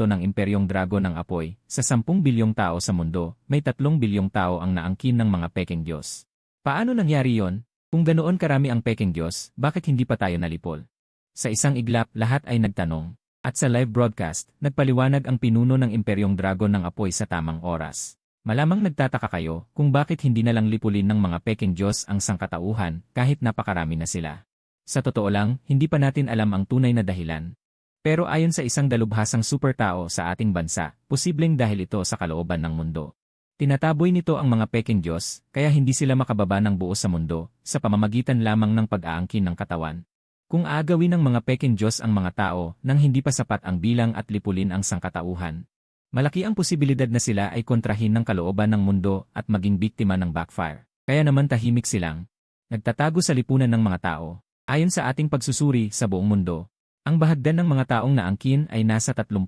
ng Imperyong Dragon ng Apoy, sa 10 bilyong tao sa mundo, may 3 bilyong tao ang naangkin ng mga peking Diyos. Paano nangyari yon? Kung ganoon karami ang peking Diyos, bakit hindi pa tayo nalipol? Sa isang iglap, lahat ay nagtanong. At sa live broadcast, nagpaliwanag ang pinuno ng Imperyong Dragon ng Apoy sa tamang oras. Malamang nagtataka kayo kung bakit hindi na lang lipulin ng mga peking Diyos ang sangkatauhan kahit napakarami na sila. Sa totoo lang, hindi pa natin alam ang tunay na dahilan. Pero ayon sa isang dalubhasang supertao sa ating bansa, posibleng dahil ito sa kalooban ng mundo. Tinataboy nito ang mga peking Diyos, kaya hindi sila makababa ng buo sa mundo, sa pamamagitan lamang ng pag-aangkin ng katawan. Kung aagawin ng mga peking Diyos ang mga tao nang hindi pa sapat ang bilang at lipulin ang sangkatauhan, malaki ang posibilidad na sila ay kontrahin ng kalooban ng mundo at maging biktima ng backfire. Kaya naman tahimik silang nagtatago sa lipunan ng mga tao. Ayon sa ating pagsusuri sa buong mundo, ang bahagdan ng mga taong naangkin ay nasa 30%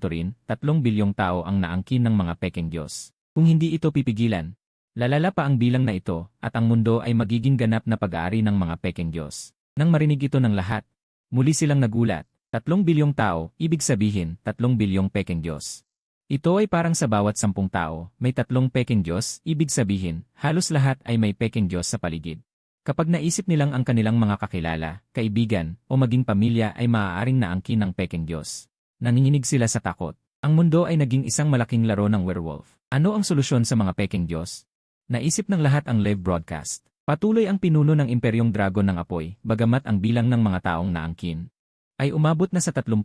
rin, 3 bilyong tao ang naangkin ng mga peking Diyos. Kung hindi ito pipigilan, lalala pa ang bilang na ito at ang mundo ay magiging ganap na pag-aari ng mga peking Diyos. Nang marinig ito ng lahat, muli silang nagulat. 3 bilyong tao, ibig sabihin 3 bilyong peking Diyos. Ito ay parang sa bawat 10 tao, may 3 peking Diyos, ibig sabihin, halos lahat ay may peking Diyos sa paligid. Kapag naisip nilang ang kanilang mga kakilala, kaibigan, o maging pamilya ay maaaring naangkin ng peking Diyos, nanginginig sila sa takot. Ang mundo ay naging isang malaking laro ng werewolf. Ano ang solusyon sa mga peking Diyos? Naisip ng lahat ang live broadcast. Patuloy ang pinuno ng Imperyong Dragon ng Apoy, bagamat ang bilang ng mga taong naangkin ay umabot na sa 30%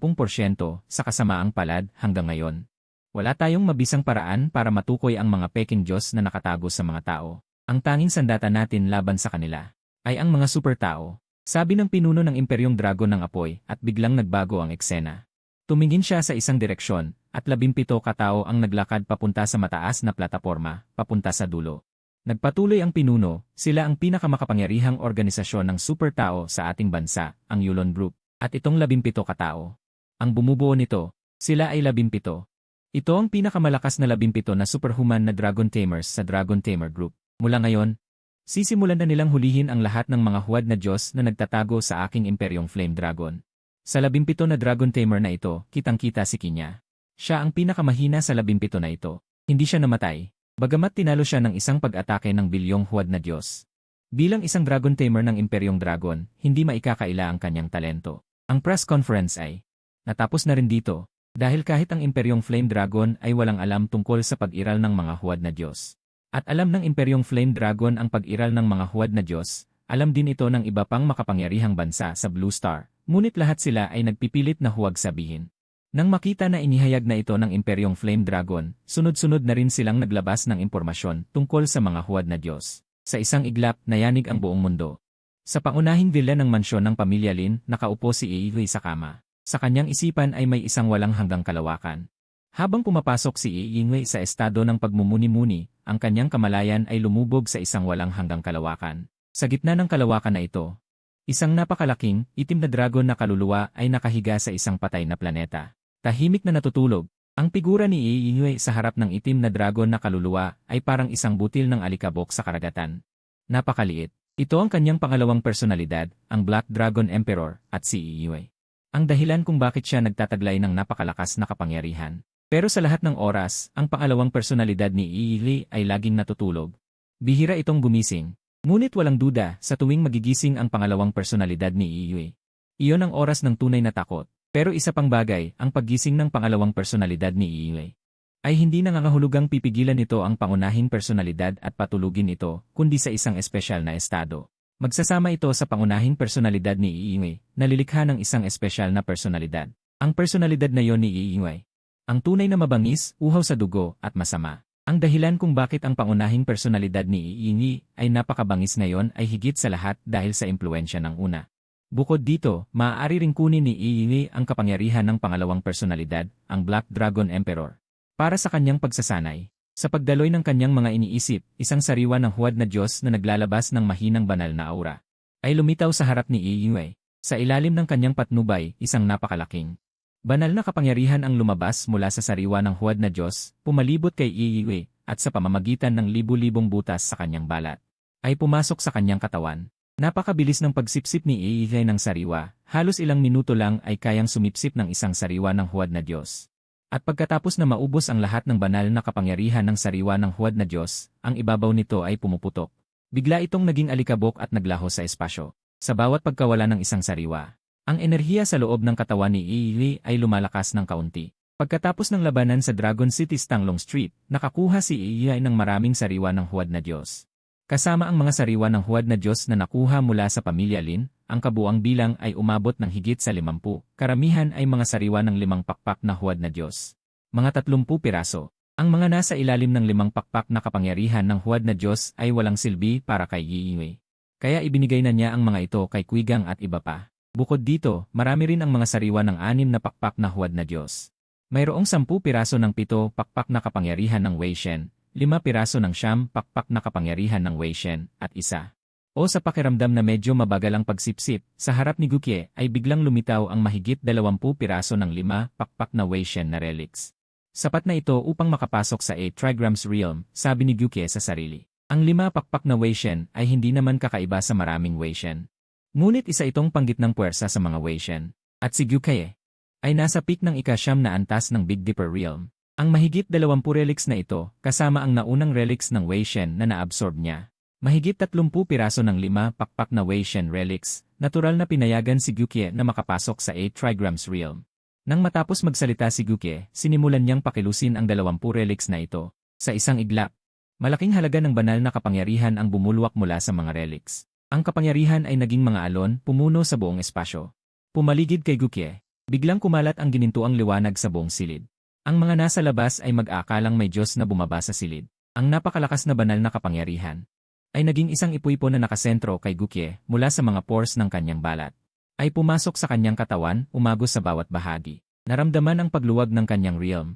sa kasamaang palad hanggang ngayon. Wala tayong mabisang paraan para matukoy ang mga peking Diyos na nakatago sa mga tao. Ang tanging sandata natin laban sa kanila ay ang mga supertao, sabi ng pinuno ng Imperyong Dragon ng Apoy at biglang nagbago ang eksena. Tumingin siya sa isang direksyon at 17 katao ang naglakad papunta sa mataas na plataporma, papunta sa dulo. Nagpatuloy ang pinuno, sila ang pinakamakapangyarihang organisasyon ng supertao sa ating bansa, ang Yulon Group, at itong 17 katao. Ang bumubuo nito, sila ay 17. Ito ang pinakamalakas na 17 na superhuman na Dragon Tamers sa Dragon Tamer Group. Mula ngayon, sisimulan na nilang hulihin ang lahat ng mga huwad na Diyos na nagtatago sa aking imperyong Flame Dragon. Sa 17 na Dragon Tamer na ito, kitang-kita si Kinya. Siya ang pinakamahina sa 17 na ito. Hindi siya namatay. Bagamat tinalo siya ng isang pag-atake ng bilyong huwad na Diyos. Bilang isang Dragon Tamer ng Imperyong Dragon, hindi maikakaila ang kanyang talento. Ang press conference ay natapos na rin dito, dahil kahit ang Imperyong Flame Dragon ay walang alam tungkol sa pag-iral ng mga huwad na Diyos. At alam ng Imperyong Flame Dragon ang pag-iral ng mga huwad na Diyos, alam din ito ng iba pang makapangyarihang bansa sa Blue Star, ngunit lahat sila ay nagpipilit na huwag sabihin. Nang makita na inihayag na ito ng Imperyong Flame Dragon, sunod-sunod na rin silang naglabas ng impormasyon tungkol sa mga huwad na Diyos. Sa isang iglap, nayanig ang buong mundo. Sa pangunahing villa ng mansyon ng pamilya Lin, nakaupo si Iihui sa kama. Sa kanyang isipan ay may isang walang hanggang kalawakan. Habang pumapasok si Iihui sa estado ng pagmumuni-muni, ang kanyang kamalayan ay lumubog sa isang walang hanggang kalawakan. Sa gitna ng kalawakan na ito, isang napakalaking, itim na dragon na kaluluwa ay nakahiga sa isang patay na planeta. Tahimik na natutulog, ang figura ni Iihui sa harap ng itim na dragon na kaluluwa ay parang isang butil ng alikabok sa karagatan. Napakaliit. Ito ang kanyang pangalawang personalidad, ang Black Dragon Emperor, at si Iihui. Ang dahilan kung bakit siya nagtataglay ng napakalakas na kapangyarihan. Pero sa lahat ng oras, ang pangalawang personalidad ni Iihui ay laging natutulog. Bihira itong gumising. Ngunit walang duda sa tuwing magigising ang pangalawang personalidad ni Iihui. Iyon ang oras ng tunay na takot. Pero isa pang bagay, ang paggising ng pangalawang personalidad ni Iihui ay hindi nangangahulugang pipigilan nito ang pangunahing personalidad at patulugin ito, kundi sa isang espesyal na estado. Magsasama ito sa pangunahing personalidad ni Iihui, na lilikha ng isang espesyal na personalidad. Ang personalidad na yon ni Iihui, ang tunay na mabangis, uhaw sa dugo, at masama. Ang dahilan kung bakit ang pangunahing personalidad ni Iihui ay napakabangis ngayon ay higit sa lahat dahil sa impluensya ng una. Bukod dito, maaari ring kunin ni Iihui ang kapangyarihan ng pangalawang personalidad, ang Black Dragon Emperor. Para sa kanyang pagsasanay, sa pagdaloy ng kanyang mga iniisip, isang sariwa ng huwad na Diyos na naglalabas ng mahinang banal na aura, ay lumitaw sa harap ni Iihui. Sa ilalim ng kanyang patnubay, isang napakalaking banal na kapangyarihan ang lumabas mula sa sariwa ng huwad na Diyos, pumalibot kay Iihui, at sa pamamagitan ng libu-libong butas sa kanyang balat, ay pumasok sa kanyang katawan. Napakabilis ng pagsipsip ni Iihui ng sariwa, halos ilang minuto lang ay kayang sumipsip ng isang sariwa ng huwad na Diyos. At pagkatapos na maubos ang lahat ng banal na kapangyarihan ng sariwa ng huwad na Diyos, ang ibabaw nito ay pumuputok. Bigla itong naging alikabok at naglaho sa espasyo. Sa bawat pagkawala ng isang sariwa, ang enerhiya sa loob ng katawan ni Iihui ay lumalakas ng kaunti. Pagkatapos ng labanan sa Dragon City Stanglong Street, nakakuha si Iihui ng maraming sariwa ng huwad na Diyos. Kasama ang mga sariwa ng huwad na Diyos na nakuha mula sa pamilya Lin, ang kabuang bilang ay umabot ng higit sa 50. Karamihan ay mga sariwa ng 5 pakpak na huwad na Diyos. Mga 30 piraso. Ang mga nasa ilalim ng 5 pakpak na kapangyarihan ng huwad na Diyos ay walang silbi para kay Iihui. Kaya ibinigay na niya ang mga ito kay Quigang at iba pa. Bukod dito, marami rin ang mga sariwa ng 6 na pakpak na huwad na Diyos. Mayroong 10 piraso ng 7 pakpak na kapangyarihan ng Wei Shen. 5 piraso ng 9 pakpak na kapangyarihan ng Wei Shen, at isa. O sa pakiramdam na medyo mabagal ang pagsipsip, sa harap ni Gukie ay biglang lumitaw ang mahigit 20 piraso ng 5 pakpak na Wei Shen na relics. Sapat na ito upang makapasok sa 8 trigrams realm, sabi ni Gukie sa sarili. Ang 5 pakpak na Wei Shen ay hindi naman kakaiba sa maraming Wei Shen. Ngunit isa itong panggitnang puwersa sa mga Wei Shen. At si Gukie ay nasa peak ng ika-9 na antas ng Big Dipper realm. Ang mahigit 20 relics na ito, kasama ang naunang relics ng Wei Shen na naabsorb niya. Mahigit 30 piraso ng 5 pakpak na Wei Shen relics, natural na pinayagan si Gukie na makapasok sa 8 trigrams realm. Nang matapos magsalita si Gukie, sinimulan niyang pakilusin ang 20 relics na ito. Sa isang iglap, malaking halaga ng banal na kapangyarihan ang bumulwak mula sa mga relics. Ang kapangyarihan ay naging mga alon, pumuno sa buong espasyo. Pumaligid kay Gukie, biglang kumalat ang ginintuang liwanag sa buong silid. Ang mga nasa labas ay mag-aakalang may Diyos na bumaba sa silid. Ang napakalakas na banal na kapangyarihan ay naging isang ipuipo na nakasentro kay Gukie mula sa mga pores ng kanyang balat. Ay pumasok sa kanyang katawan, umagos sa bawat bahagi. Naramdaman ang pagluwag ng kanyang realm.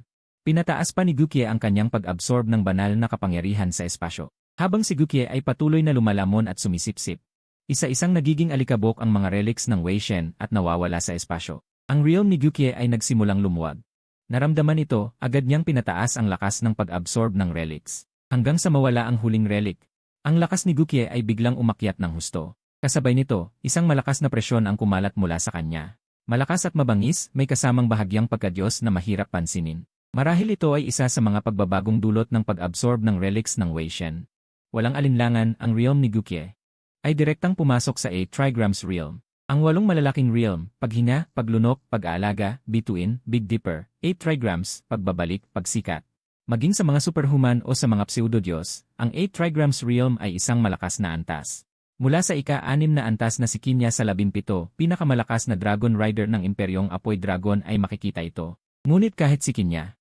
Pinataas pa ni Gukie ang kanyang pag-absorb ng banal na kapangyarihan sa espasyo. Habang si Gukie ay patuloy na lumalamon at sumisipsip. Isa-isang nagiging alikabok ang mga relics ng Wei Shen at nawawala sa espasyo. Ang realm ni Gukie ay nagsimulang lumuwag. Naramdaman ito, agad niyang pinataas ang lakas ng pag-absorb ng relics. Hanggang sa mawala ang huling relic. Ang lakas ni Gukie ay biglang umakyat ng husto. Kasabay nito, isang malakas na presyon ang kumalat mula sa kanya. Malakas at mabangis, may kasamang bahagyang pagkadyos na mahirap pansinin. Marahil ito ay isa sa mga pagbabagong dulot ng pag-absorb ng relics ng Wei Shen. Walang alinlangan, ang realm ni Gukie ay direktang pumasok sa 8 trigrams realm. Ang 8 malalaking realm, paghinga, paglunok, pag-aalaga, bituin, Big Dipper, 8 trigrams, pagbabalik, pagsikat. Maging sa mga superhuman o sa mga pseudo-Diyos, ang 8 trigrams realm ay isang malakas na antas. Mula sa ika-6 na antas na si Kinya sa 17, pinakamalakas na Dragon Rider ng Imperyong Apoy Dragon ay makikita ito. Ngunit kahit si Kinya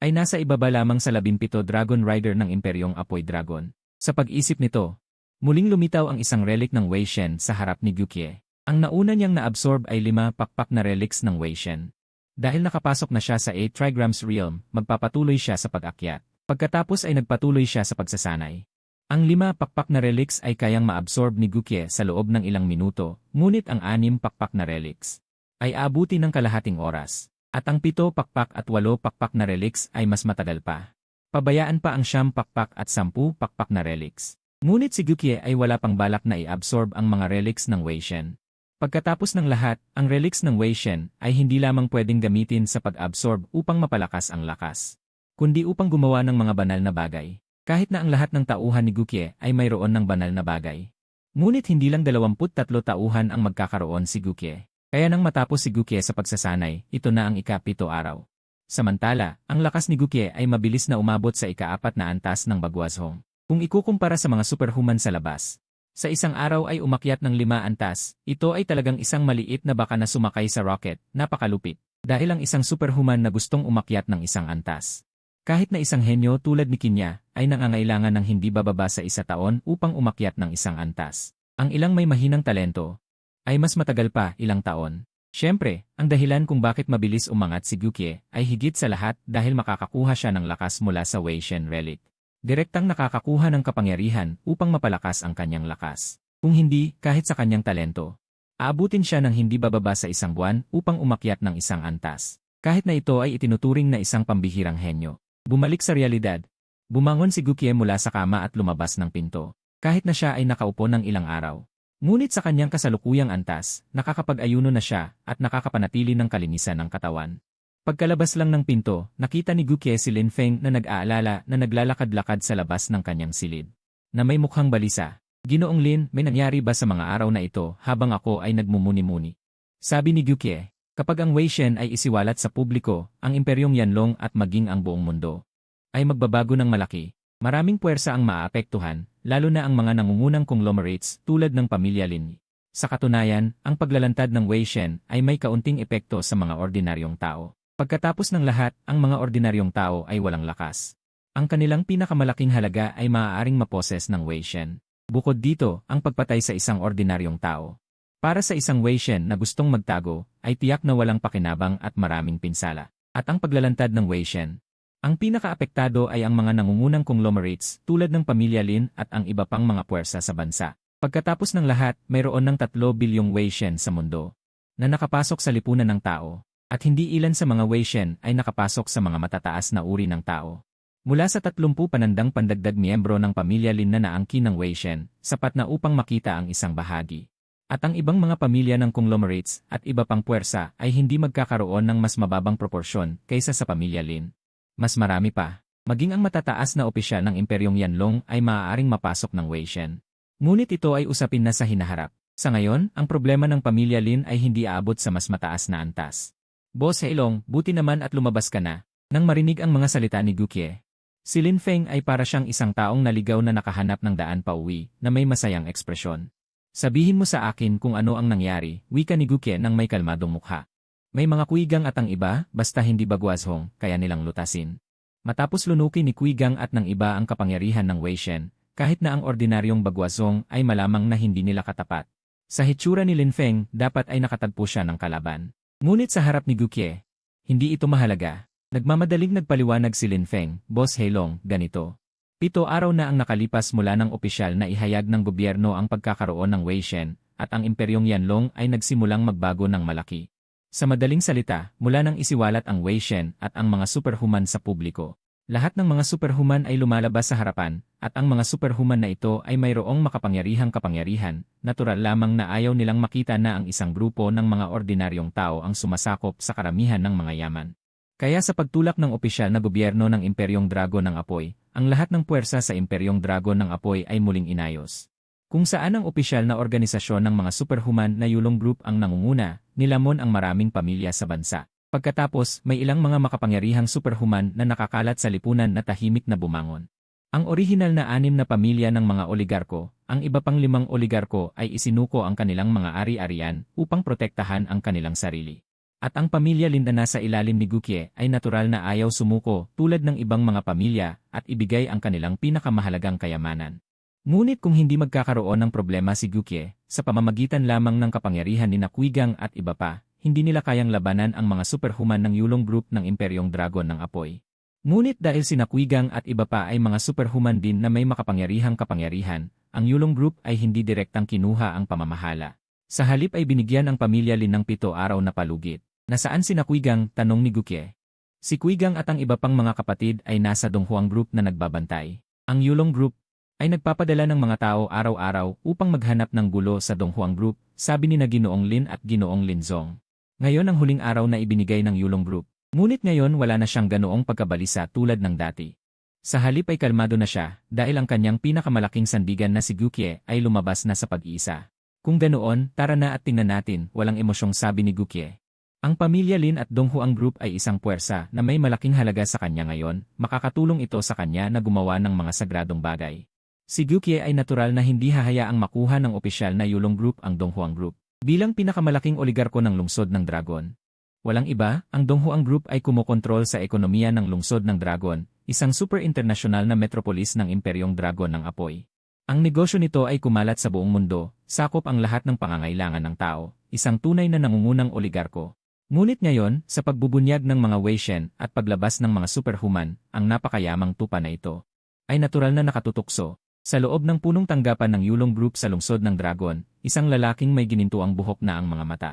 ay nasa ibaba lamang sa 17 Dragon Rider ng Imperyong Apoy Dragon. Sa pag-isip nito, muling lumitaw ang isang relic ng Wei Shen sa harap ni Gukie. Ang nauna niyang na-absorb ay 5 pakpak na relics ng Wei Shen. Dahil nakapasok na siya sa 8 trigrams realm, magpapatuloy siya sa pag-akyat. Pagkatapos ay nagpatuloy siya sa pagsasanay. Ang 5 pakpak na relics ay kayang ma-absorb ni Gukie sa loob ng ilang minuto, ngunit ang 6 pakpak na relics ay aabuti ng kalahating oras. At ang 7 pakpak at 8 pakpak na relics ay mas matagal pa. Pabayaan pa ang 9 pakpak at 10 pakpak na relics. Ngunit si Gukie ay wala pang balak na i-absorb ang mga relics ng Wei Shen. Pagkatapos ng lahat, ang relics ng Wei Shen ay hindi lamang pwedeng gamitin sa pag-absorb upang mapalakas ang lakas, kundi upang gumawa ng mga banal na bagay. Kahit na ang lahat ng tauhan ni Gukie ay mayroon ng banal na bagay. Ngunit hindi lang 23 tauhan ang magkakaroon si Gukie. Kaya nang matapos si Gukie sa pagsasanay, ito na ang ika-7 araw. Samantala, ang lakas ni Gukie ay mabilis na umabot sa ika-4 na antas ng Bagwazhong. Kung ikukumpara sa mga superhuman sa labas, sa isang araw ay umakyat ng 5 antas, ito ay talagang isang maliit na baka na sumakay sa rocket, napakalupit. Dahil ang isang superhuman na gustong umakyat ng isang antas. Kahit na isang henyo tulad ni Kinya, ay nangangailangan ng hindi bababa sa 1 taon upang umakyat ng isang antas. Ang ilang may mahinang talento ay mas matagal pa, ilang taon. Siyempre, ang dahilan kung bakit mabilis umangat si Gukie ay higit sa lahat dahil makakakuha siya ng lakas mula sa Wei Shen relic. Direktang nakakakuha ng kapangyarihan upang mapalakas ang kanyang lakas. Kung hindi, kahit sa kanyang talento, aabutin siya ng hindi bababa sa 1 buwan upang umakyat ng isang antas. Kahit na ito ay itinuturing na isang pambihirang henyo. Bumalik sa realidad. Bumangon si Gukie mula sa kama at lumabas ng pinto. Kahit na siya ay nakaupo ng ilang araw. Ngunit sa kanyang kasalukuyang antas, nakakapag-ayuno na siya at nakakapanatili ng kalinisan ng katawan. Pagkalabas lang ng pinto, nakita ni Gukie si Lin Feng na nag-aalala na naglalakad-lakad sa labas ng kanyang silid. Na may mukhang balisa. Ginoong Lin, may nangyari ba sa mga araw na ito habang ako ay nagmumuni-muni? Sabi ni Gukie, kapag ang Wei Shen ay isiwalat sa publiko, ang Imperyong Yanlong at maging ang buong mundo ay magbabago ng malaki. Maraming puwersa ang maapektuhan, lalo na ang mga nangungunang conglomerates tulad ng pamilya Lin. Sa katunayan, ang paglalantad ng Wei Shen ay may kaunting epekto sa mga ordinaryong tao. Pagkatapos ng lahat, ang mga ordinaryong tao ay walang lakas. Ang kanilang pinakamalaking halaga ay maaaring maposes ng Wei Shen. Bukod dito, ang pagpatay sa isang ordinaryong tao. Para sa isang Wei Shen na gustong magtago, ay tiyak na walang pakinabang at maraming pinsala. At ang paglalantad ng Wei Shen. Ang pinakaapektado ay ang mga nangungunang conglomerates tulad ng pamilya Lin at ang iba pang mga puwersa sa bansa. Pagkatapos ng lahat, mayroon ng 3 bilyong Wei Shen sa mundo na nakapasok sa lipunan ng tao. At hindi ilan sa mga Wei Shen ay nakapasok sa mga matataas na uri ng tao. Mula sa 30 panandang pandagdag miyembro ng pamilya Lin na naangkin ng Wei Shen, sapat na upang makita ang isang bahagi. At ang ibang mga pamilya ng conglomerates at iba pang puwersa ay hindi magkakaroon ng mas mababang proporsyon kaysa sa pamilya Lin. Mas marami pa. Maging ang matataas na opisyal ng Imperyong Yanlong ay maaaring mapasok ng Wei Shen. Ngunit ito ay usapin na sa hinaharap. Sa ngayon, ang problema ng pamilya Lin ay hindi aabot sa mas mataas na antas. Boss Heilong, buti naman at lumabas ka na. Nang marinig ang mga salita ni Gukie, si Lin Feng ay para siyang isang taong naligaw na nakahanap ng daan pauwi na may masayang ekspresyon. Sabihin mo sa akin kung ano ang nangyari, wika ni Gukie nang may kalmadong mukha. May mga kuigang at ang iba, basta hindi Bagwazhong, kaya nilang lutasin. Matapos lunukin ni Kuigang at ng iba ang kapangyarihan ng Wei Shen, kahit na ang ordinaryong Bagwazhong ay malamang na hindi nila katapat. Sa hitsura ni Lin Feng, dapat ay nakatagpo siya ng kalaban. Ngunit sa harap ni Gukie, Hindi ito mahalaga. Nagmamadaling nagpaliwanag si Lin Feng, Boss Heilong, ganito. 7 araw na ang nakalipas mula ng opisyal na ihayag ng gobyerno ang pagkakaroon ng Wei Shen, at ang Imperyong Yanlong ay nagsimulang magbago ng malaki. Sa madaling salita, mula nang isiwalat ang Wei Shen at ang mga superhuman sa publiko, lahat ng mga superhuman ay lumalabas sa harapan, at ang mga superhuman na ito ay mayroong makapangyarihang kapangyarihan, natural lamang na ayaw nilang makita na ang isang grupo ng mga ordinaryong tao ang sumasakop sa karamihan ng mga yaman. Kaya sa pagtulak ng opisyal na gobyerno ng Imperyong Dragon ng Apoy, ang lahat ng puwersa sa Imperyong Dragon ng Apoy ay muling inayos. Kung saan ang opisyal na organisasyon ng mga superhuman na Yulong Group ang nangunguna, nilamon ang maraming pamilya sa bansa. Pagkatapos, may ilang mga makapangyarihang superhuman na nakakalat sa lipunan na tahimik na bumangon. Ang orihinal na 6 na pamilya ng mga oligarko, ang iba pang 5 oligarko ay isinuko ang kanilang mga ari-arian upang protektahan ang kanilang sarili. At ang pamilya Lin na nasa ilalim ni Gukie ay natural na ayaw sumuko tulad ng ibang mga pamilya at ibigay ang kanilang pinakamahalagang kayamanan. Ngunit kung hindi magkakaroon ng problema si Gukie, sa pamamagitan lamang ng kapangyarihan ni Nakwigang at iba pa, hindi nila kayang labanan ang mga superhuman ng Yulong Group ng Imperyong Dragon ng Apoy. Ngunit dahil si Nakwigang at iba pa ay mga superhuman din na may makapangyarihang kapangyarihan, ang Yulong Group ay hindi direktang kinuha ang pamamahala. Sa halip ay binigyan ang pamilya Lin ng 7 araw na palugit. Nasaan si Nakwigang? Tanong ni Gukie. Si Kwigang at ang iba pang mga kapatid ay nasa Donghuang Group na nagbabantay. Ang Yulong Group ay nagpapadala ng mga tao araw-araw upang maghanap ng gulo sa Donghuang Group, sabi ni na Ginoong Lin at Ginoong Linzong. Ngayon ang huling araw na ibinigay ng Yulong Group. Ngunit ngayon wala na siyang ganoong pagkabalisa tulad ng dati. Sa halip ay kalmado na siya dahil ang kanyang pinakamalaking sandigan na si Gukie ay lumabas na sa pag-iisa. Kung ganoon, tara na at tingnan natin, walang emosyong sabi ni Gukie. Ang pamilya Lin at Donghuang Group ay isang puwersa na may malaking halaga sa kanya ngayon, makakatulong ito sa kanya na gumawa ng mga sagradong bagay. Si Gukie ay natural na hindi hahayaang makuha ng opisyal na Yulong Group ang Donghuang Group. Bilang pinakamalaking oligarko ng lungsod ng Dragon. Walang iba, ang Donghuang Group ay kumokontrol sa ekonomiya ng lungsod ng Dragon, isang super international na metropolis ng Imperyong Dragon ng Apoy. Ang negosyo nito ay kumalat sa buong mundo, sakop ang lahat ng pangangailangan ng tao, isang tunay na nangungunang oligarko. Ngunit ngayon, sa pagbubunyag ng mga Wei Shen at paglabas ng mga superhuman, ang napakayamang tupa na ito ay natural na nakatutukso. Sa loob ng punong tanggapan ng Yulong Group sa lungsod ng Dragon, isang lalaking may ginintuang buhok na ang mga mata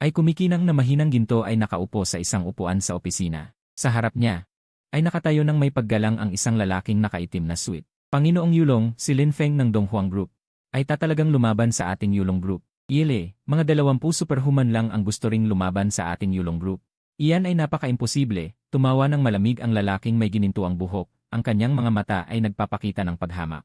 ay kumikinang na mahinang ginto ay nakaupo sa isang upuan sa opisina. Sa harap niya ay nakatayo ng may paggalang ang isang lalaking nakaitim na suit. Panginoong Yulong, si Lin Feng ng Donghuang Group ay tatalagang lumaban sa ating Yulong Group. Ile, mga 20 superhuman lang ang gusto ring lumaban sa ating Yulong Group. Iyan ay napaka-imposible, tumawa ng malamig ang lalaking may ginintuang buhok, ang kanyang mga mata ay nagpapakita ng paghamak.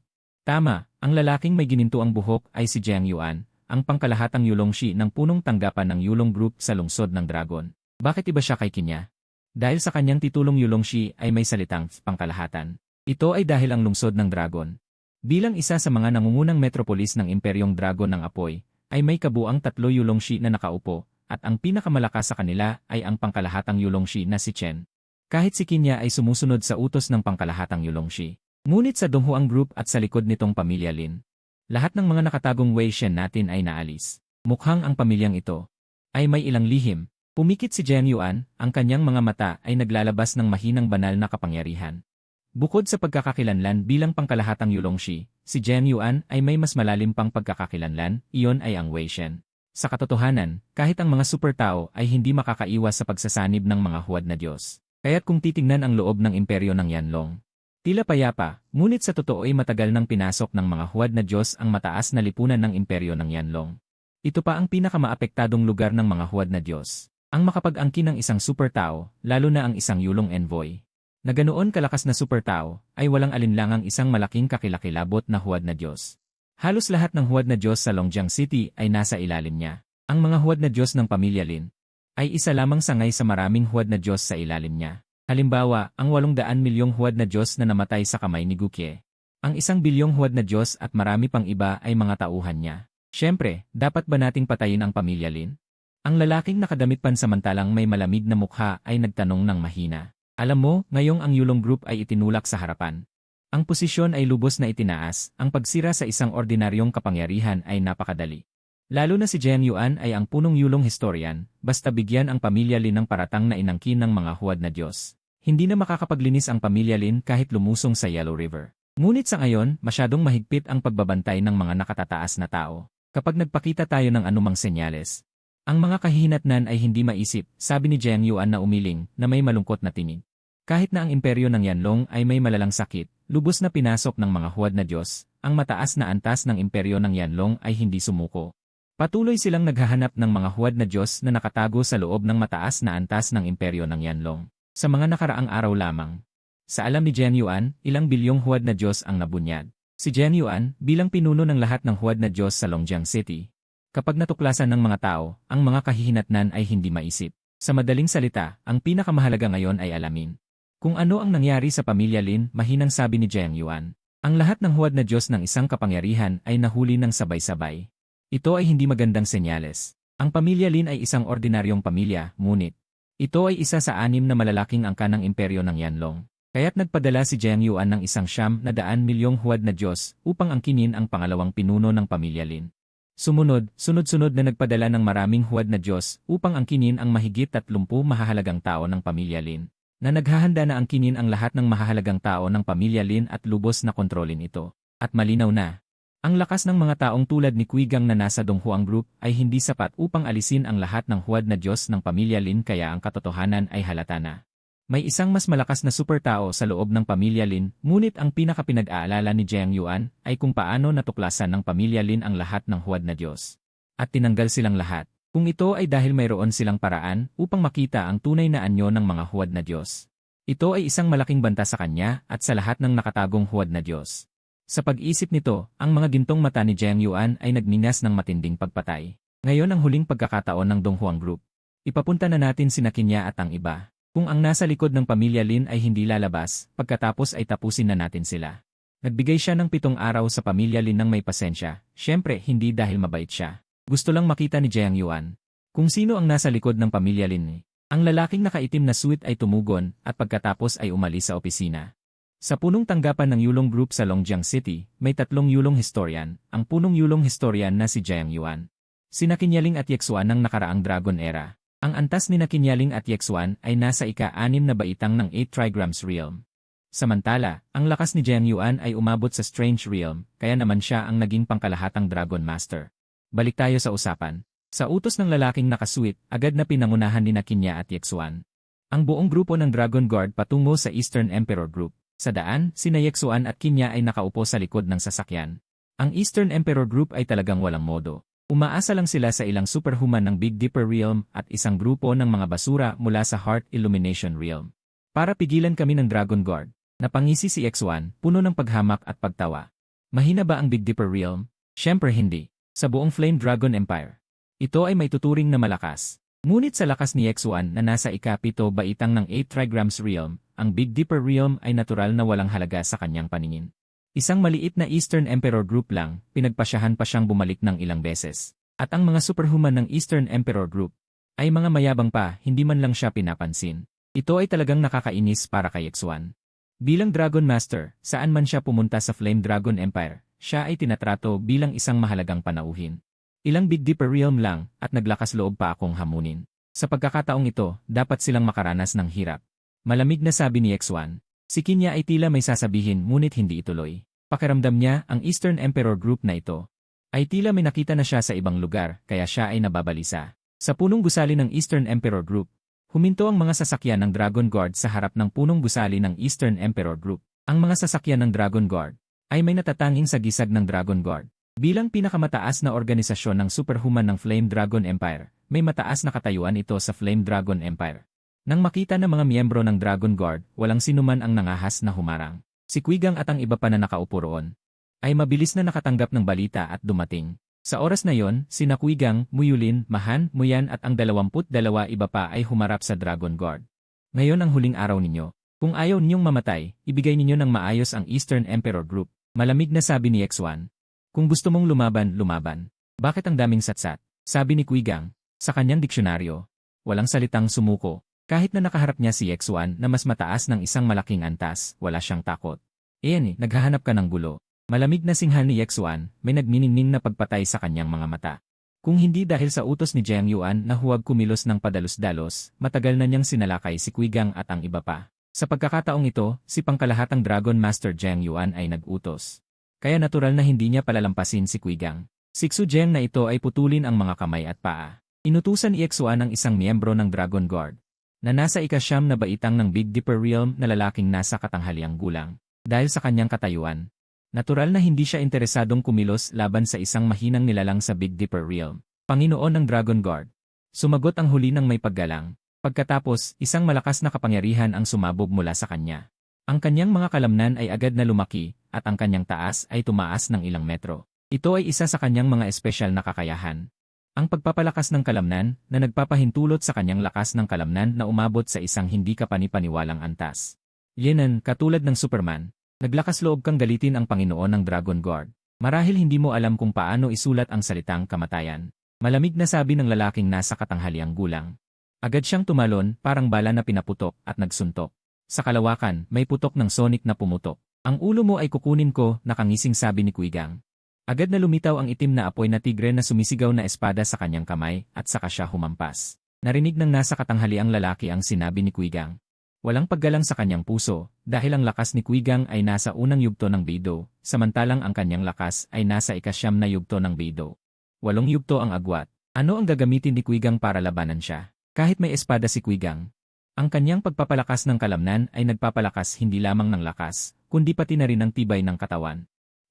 Tama, ang lalaking may ginintuang buhok ay si Jiang Yuan, ang pangkalahatang Yulongshi ng punong tanggapan ng Yulong Group sa lungsod ng Dragon. Bakit iba siya kay Kinya? Dahil sa kanyang titulong Yulongshi ay may salitang pangkalahatan. Ito ay dahil ang lungsod ng Dragon. Bilang isa sa mga nangungunang metropolis ng Imperyong Dragon ng Apoy, ay may kabuang 3 Yulongshi na nakaupo, at ang pinakamalakas sa kanila ay ang pangkalahatang Yulongshi na si Chen. Kahit si Kinya ay sumusunod sa utos ng pangkalahatang Yulongshi. Ngunit sa Donghuang Group at sa likod nitong pamilya Lin, lahat ng mga nakatagong Wei Shen natin ay naalis. Mukhang ang pamilyang ito ay may ilang lihim. Pumikit si Jiang Yuan, ang kanyang mga mata ay naglalabas ng mahinang banal na kapangyarihan. Bukod sa pagkakakilanlan bilang pangkalahatang Yulongshi, si Jiang Yuan ay may mas malalim pang pagkakakilanlan, iyon ay ang Wei Shen. Sa katotohanan, kahit ang mga supertao ay hindi makakaiwas sa pagsasanib ng mga huwad na Diyos. Kaya't kung titingnan ang loob ng imperyo ng Yanlong, tila payapa, ngunit sa totoo ay matagal nang pinasok ng mga huwad na Diyos ang mataas na lipunan ng imperyo ng Yanlong. Ito pa ang pinakamaapektadong lugar ng mga huwad na Diyos. Ang makapag-angkin ng isang supertao, lalo na ang isang Yulong envoy, na ganoon kalakas na supertao, ay walang alinlangang isang malaking kakilakilabot na huwad na Diyos. Halos lahat ng huwad na Diyos sa Longjiang City ay nasa ilalim niya. Ang mga huwad na Diyos ng pamilya Lin ay isa lamang sangay sa maraming huwad na Diyos sa ilalim niya. Halimbawa, ang 800 milyong huwad na Diyos na namatay sa kamay ni Gukie. Ang 1 bilyong huwad na Diyos at marami pang iba ay mga tauhan niya. Siyempre, dapat ba nating patayin ang pamilya Lin? Ang lalaking nakadamit pansamantalang may malamig na mukha ay nagtanong ng mahina. Alam mo, ngayong ang Yulong Group ay itinulak sa harapan. Ang posisyon ay lubos na itinaas, ang pagsira sa isang ordinaryong kapangyarihan ay napakadali. Lalo na si Jiang Yuan ay ang punong yulong historian, basta bigyan ang pamilya Lin ng paratang na inangkin ng mga huwad na Diyos. Hindi na makakapaglinis ang pamilya Lin kahit lumusong sa Yellow River. Ngunit sa ngayon, masyadong mahigpit ang pagbabantay ng mga nakatataas na tao. Kapag nagpakita tayo ng anumang senyales, ang mga kahihinatnan ay hindi maisip, sabi ni Jiang Yuan na umiling, na may malungkot na tinig. Kahit na ang imperyo ng Yanlong ay may malalang sakit, lubos na pinasok ng mga huwad na Diyos, ang mataas na antas ng imperyo ng Yanlong ay hindi sumuko. Patuloy silang naghahanap ng mga huwad na Diyos na nakatago sa loob ng mataas na antas ng imperyo ng Yanlong. Sa mga nakaraang araw lamang. Sa alam ni Jiang Yuan, ilang bilyong huwad na Diyos ang nabunyag. Si Jiang Yuan, bilang pinuno ng lahat ng huwad na Diyos sa Longjiang City. Kapag natuklasan ng mga tao, ang mga kahihinatnan ay hindi maisip. Sa madaling salita, ang pinakamahalaga ngayon ay alamin. Kung ano ang nangyari sa pamilya Lin, mahinang sabi ni Jiang Yuan. Ang lahat ng huwad na Diyos ng isang kapangyarihan ay nahuli ng sabay-sabay. Ito ay hindi magandang senyales. Ang pamilya Lin ay isang ordinaryong pamilya, ngunit ito ay isa sa 6 na malalaking angka ng imperyo ng Yanlong. Kaya't nagpadala si Jiang Yuan ng 100 milyong huwad na Diyos upang angkinin ang pangalawang pinuno ng pamilya Lin. Sunod-sunod na nagpadala ng maraming huwad na Diyos upang angkinin ang mahigit 30 mahahalagang tao ng pamilya Lin, na naghahanda na angkinin ang lahat ng mahahalagang tao ng pamilya Lin at lubos na kontrolin ito. At malinaw na, ang lakas ng mga taong tulad ni Quigang na nasa Donghuang Group ay hindi sapat upang alisin ang lahat ng huwad na Diyos ng pamilya Lin, kaya ang katotohanan ay halata na. May isang mas malakas na supertao sa loob ng pamilya Lin, ngunit ang pinakapinag-aalala ni Jiang Yuan ay kung paano natuklasan ng pamilya Lin ang lahat ng huwad na Diyos. At tinanggal silang lahat. Kung ito ay dahil mayroon silang paraan upang makita ang tunay na anyo ng mga huwad na Diyos. Ito ay isang malaking banta sa kanya at sa lahat ng nakatagong huwad na Diyos. Sa pag-isip nito, ang mga gintong mata ni Jiang Yuan ay nagningas ng matinding pagpatay. Ngayon ang huling pagkakataon ng Donghuang Group. Ipapunta na natin sina Qinya at ang iba. Kung ang nasa likod ng pamilya Lin ay hindi lalabas, pagkatapos ay tapusin na natin sila. Nagbigay siya ng 7 araw sa pamilya Lin ng may pasensya, syempre hindi dahil mabait siya. Gusto lang makita ni Jiang Yuan kung sino ang nasa likod ng pamilya Lin. Ang lalaking nakaitim na suit ay tumugon at pagkatapos ay umalis sa opisina. Sa punong tanggapan ng Yulong Group sa Longjiang City, may 3 yulong historian, ang punong yulong historian na si Jiang Yuan. Sina Qinyaling at Yexuan ng nakaraang Dragon Era. Ang antas ni Qinyaling at Yexuan ay nasa ika-6 na baitang ng 8 Trigrams Realm. Samantala, ang lakas ni Jiang Yuan ay umabot sa Strange Realm, kaya naman siya ang naging pangkalahatang Dragon Master. Balik tayo sa usapan. Sa utos ng lalaking nakasuit, agad na pinangunahan ni Qinya at Yexuan ang buong grupo ng Dragon Guard patungo sa Eastern Emperor Group. Sa daan, sina Yexuan at Qinya ay nakaupo sa likod ng sasakyan. Ang Eastern Emperor Group ay talagang walang modo. Umaasa lang sila sa ilang superhuman ng Big Dipper Realm at isang grupo ng mga basura mula sa Heart Illumination Realm. Para pigilan kami ng Dragon Guard. Napangisi si Yexuan, puno ng paghamak at pagtawa. Mahina ba ang Big Dipper Realm? Siyempre hindi. Sa buong Flame Dragon Empire. Ito ay may tuturing na malakas. Ngunit sa lakas ni Yexuan na nasa ika-7 baitang ng 8 Trigrams Realm, ang Big Dipper Realm ay natural na walang halaga sa kanyang paningin. Isang maliit na Eastern Emperor Group lang, pinagpasyahan pa siyang bumalik ng ilang beses. At ang mga superhuman ng Eastern Emperor Group ay mga mayabang pa, hindi man lang siya pinapansin. Ito ay talagang nakakainis para kay Yexuan. Bilang Dragon Master, saan man siya pumunta sa Flame Dragon Empire, siya ay tinatrato bilang isang mahalagang panauhin. Ilang Big Dipper Realm lang at naglakas loob pa akong hamunin. Sa pagkakataong ito, dapat silang makaranas ng hirap. Malamig na sabi ni Yexuan. Si Qinya ay tila may sasabihin ngunit hindi ituloy. Pakiramdam niya, ang Eastern Emperor Group na ito ay tila may nakita na siya sa ibang lugar, kaya siya ay nababalisa. Sa punong gusali ng Eastern Emperor Group, huminto ang mga sasakyan ng Dragon Guard sa harap ng punong gusali ng Eastern Emperor Group. Ang mga sasakyan ng Dragon Guard ay may natatanging sagisag ng Dragon Guard. Bilang pinakamataas na organisasyon ng superhuman ng Flame Dragon Empire, may mataas na katayuan ito sa Flame Dragon Empire. Nang makita ng mga miyembro ng Dragon Guard, walang sinuman ang nangahas na humarang. Si Quigang at ang iba pa na nakaupo roon ay mabilis na nakatanggap ng balita at dumating. Sa oras na yon, sina Quigang, Muyulin, Mahan, Muyan at ang 22 iba pa ay humarap sa Dragon Guard. Ngayon ang huling araw ninyo. Kung ayaw ninyong mamatay, ibigay ninyo ng maayos ang Eastern Emperor Group. Malamig na sabi ni Yexuan. Kung gusto mong lumaban, lumaban. Bakit ang daming satsat? Sabi ni Quigang. Sa kanyang diksyonaryo, walang salitang sumuko. Kahit na nakaharap niya si Yexuan na mas mataas ng isang malaking antas, wala siyang takot. Naghahanap ka ng gulo. Malamig na singhal ni Yexuan, may nagniningning na pagpatay sa kanyang mga mata. Kung hindi dahil sa utos ni Jiang Yuan na huwag kumilos ng padalos-dalos, matagal na niyang sinalakay si Quigang at ang iba pa. Sa pagkakataong ito, si pangkalahatang Dragon Master Jiang Yuan ay nag-utos. Kaya natural na hindi niya palalampasin si Quigang. Si Xu Jiang na ito ay putulin ang mga kamay at paa. Inutusan ni Xuan ang isang miyembro ng Dragon Guard na nasa ikasyam na baitang ng Big Dipper Realm na lalaking nasa katanghaliang gulang. Dahil sa kanyang katayuan, natural na hindi siya interesadong kumilos laban sa isang mahinang nilalang sa Big Dipper Realm. Panginoon ng Dragon Guard. Sumagot ang huli ng may paggalang. Pagkatapos, isang malakas na kapangyarihan ang sumabog mula sa kanya. Ang kanyang mga kalamnan ay agad na lumaki, at ang kanyang taas ay tumaas ng ilang metro. Ito ay isa sa kanyang mga espesyal na kakayahan. Ang pagpapalakas ng kalamnan na nagpapahintulot sa kanyang lakas ng kalamnan na umabot sa isang hindi kapanipaniwalang antas. Yenan, katulad ng Superman, naglakas loob kang galitin ang Panginoon ng Dragon Guard. Marahil hindi mo alam kung paano isulat ang salitang kamatayan. Malamig na sabi ng lalaking nasa katanghaliang gulang. Agad siyang tumalon, parang bala na pinaputok at nagsuntok. Sa kalawakan, may putok ng sonic na pumutok. Ang ulo mo ay kukunin ko, nakangising sabi ni Quigang. Agad na lumitaw ang itim na apoy na tigre na sumisigaw na espada sa kanyang kamay, at saka siya humampas. Narinig ng nasa katanghaliang lalaki ang sinabi ni Quigang. Walang paggalang sa kanyang puso, dahil ang lakas ni Quigang ay nasa unang yugto ng Beidou, samantalang ang kanyang lakas ay nasa ikasyam na yugto ng Beidou. 8 yugto ang agwat. Ano ang gagamitin ni Quigang para labanan siya? Kahit may espada si Quigang, ang kanyang pagpapalakas ng kalamnan ay nagpapalakas hindi lamang ng lakas, kundi pati na rin ng tibay ng katawan.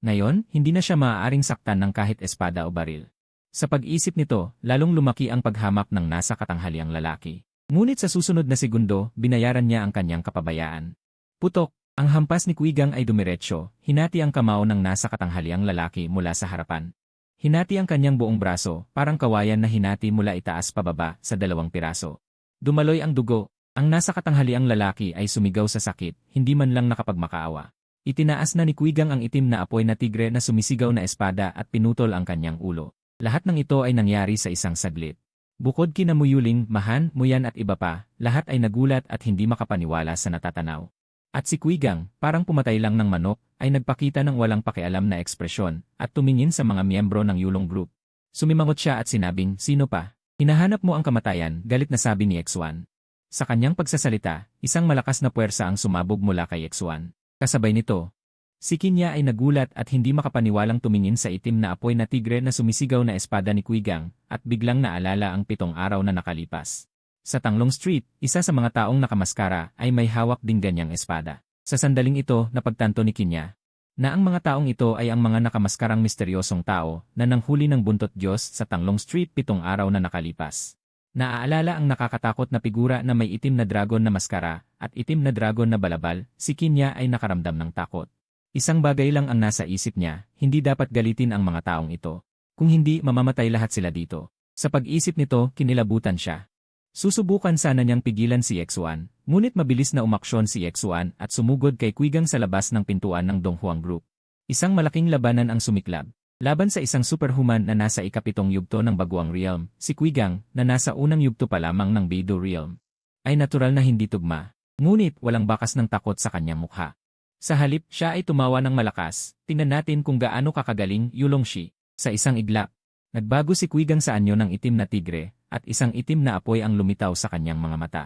Ngayon, hindi na siya maaaring saktan ng kahit espada o baril. Sa pag-isip nito, lalong lumaki ang paghamak ng nasa katanghaliang lalaki. Ngunit sa susunod na segundo, binayaran niya ang kanyang kapabayaan. Putok! Ang hampas ni Quigang ay dumiretso, hinati ang kamao ng nasa katanghaliang lalaki mula sa harapan. Hinati ang kanyang buong braso, parang kawayan na hinati mula itaas pababa sa 2 piraso. Dumaloy ang dugo. Ang nasa katanghaliang lalaki ay sumigaw sa sakit, hindi man lang nakapagmakaawa. Itinaas na ni Quigang ang itim na apoy na tigre na sumisigaw na espada at pinutol ang kanyang ulo. Lahat ng ito ay nangyari sa isang saglit. Bukod kina Muyuling, Mahan, Muyan at iba pa, lahat ay nagulat at hindi makapaniwala sa natatanaw. At si Quigang, parang pumatay lang ng manok, ay nagpakita ng walang pakialam na ekspresyon at tumingin sa mga miyembro ng Yulong Group. Sumimangot siya at sinabing, "Sino pa? Hinahanap mo ang kamatayan," galit na sabi ni Xuan. Sa kanyang pagsasalita, isang malakas na puwersa ang sumabog mula kay Xuan. Kasabay nito, si Kinya ay nagulat at hindi makapaniwalang tumingin sa itim na apoy na tigre na sumisigaw na espada ni Quigang at biglang naalala ang 7 araw na nakalipas. Sa Tanglong Street, isa sa mga taong nakamaskara ay may hawak ding ganyang espada. Sa sandaling ito, napagtanto ni Kinya na ang mga taong ito ay ang mga nakamaskarang misteryosong tao na nanghuli ng buntot Diyos sa Tanglong Street 7 araw na nakalipas. Naaalala ang nakakatakot na figura na may itim na dragon na maskara at itim na dragon na balabal, si Kinya ay nakaramdam ng takot. Isang bagay lang ang nasa isip niya, hindi dapat galitin ang mga taong ito. Kung hindi, mamamatay lahat sila dito. Sa pag-isip nito, kinilabutan siya. Susubukan sana niyang pigilan si Xuan, ngunit mabilis na umaksyon si Xuan at sumugod kay Quigang sa labas ng pintuan ng Donghuang Group. Isang malaking labanan ang sumiklab. Laban sa isang superhuman na nasa ika-7 yugto ng Baguang Realm, si Quigang, na nasa unang yugto pa lamang ng Beidou Realm, ay natural na hindi tugma. Ngunit walang bakas ng takot sa kanyang mukha. Sa halip, siya ay tumawa ng malakas. Tingnan natin kung gaano kakagaling Yulong Shi. Sa isang iglap, nagbago si Quigang sa anyo ng itim na tigre, at isang itim na apoy ang lumitaw sa kanyang mga mata.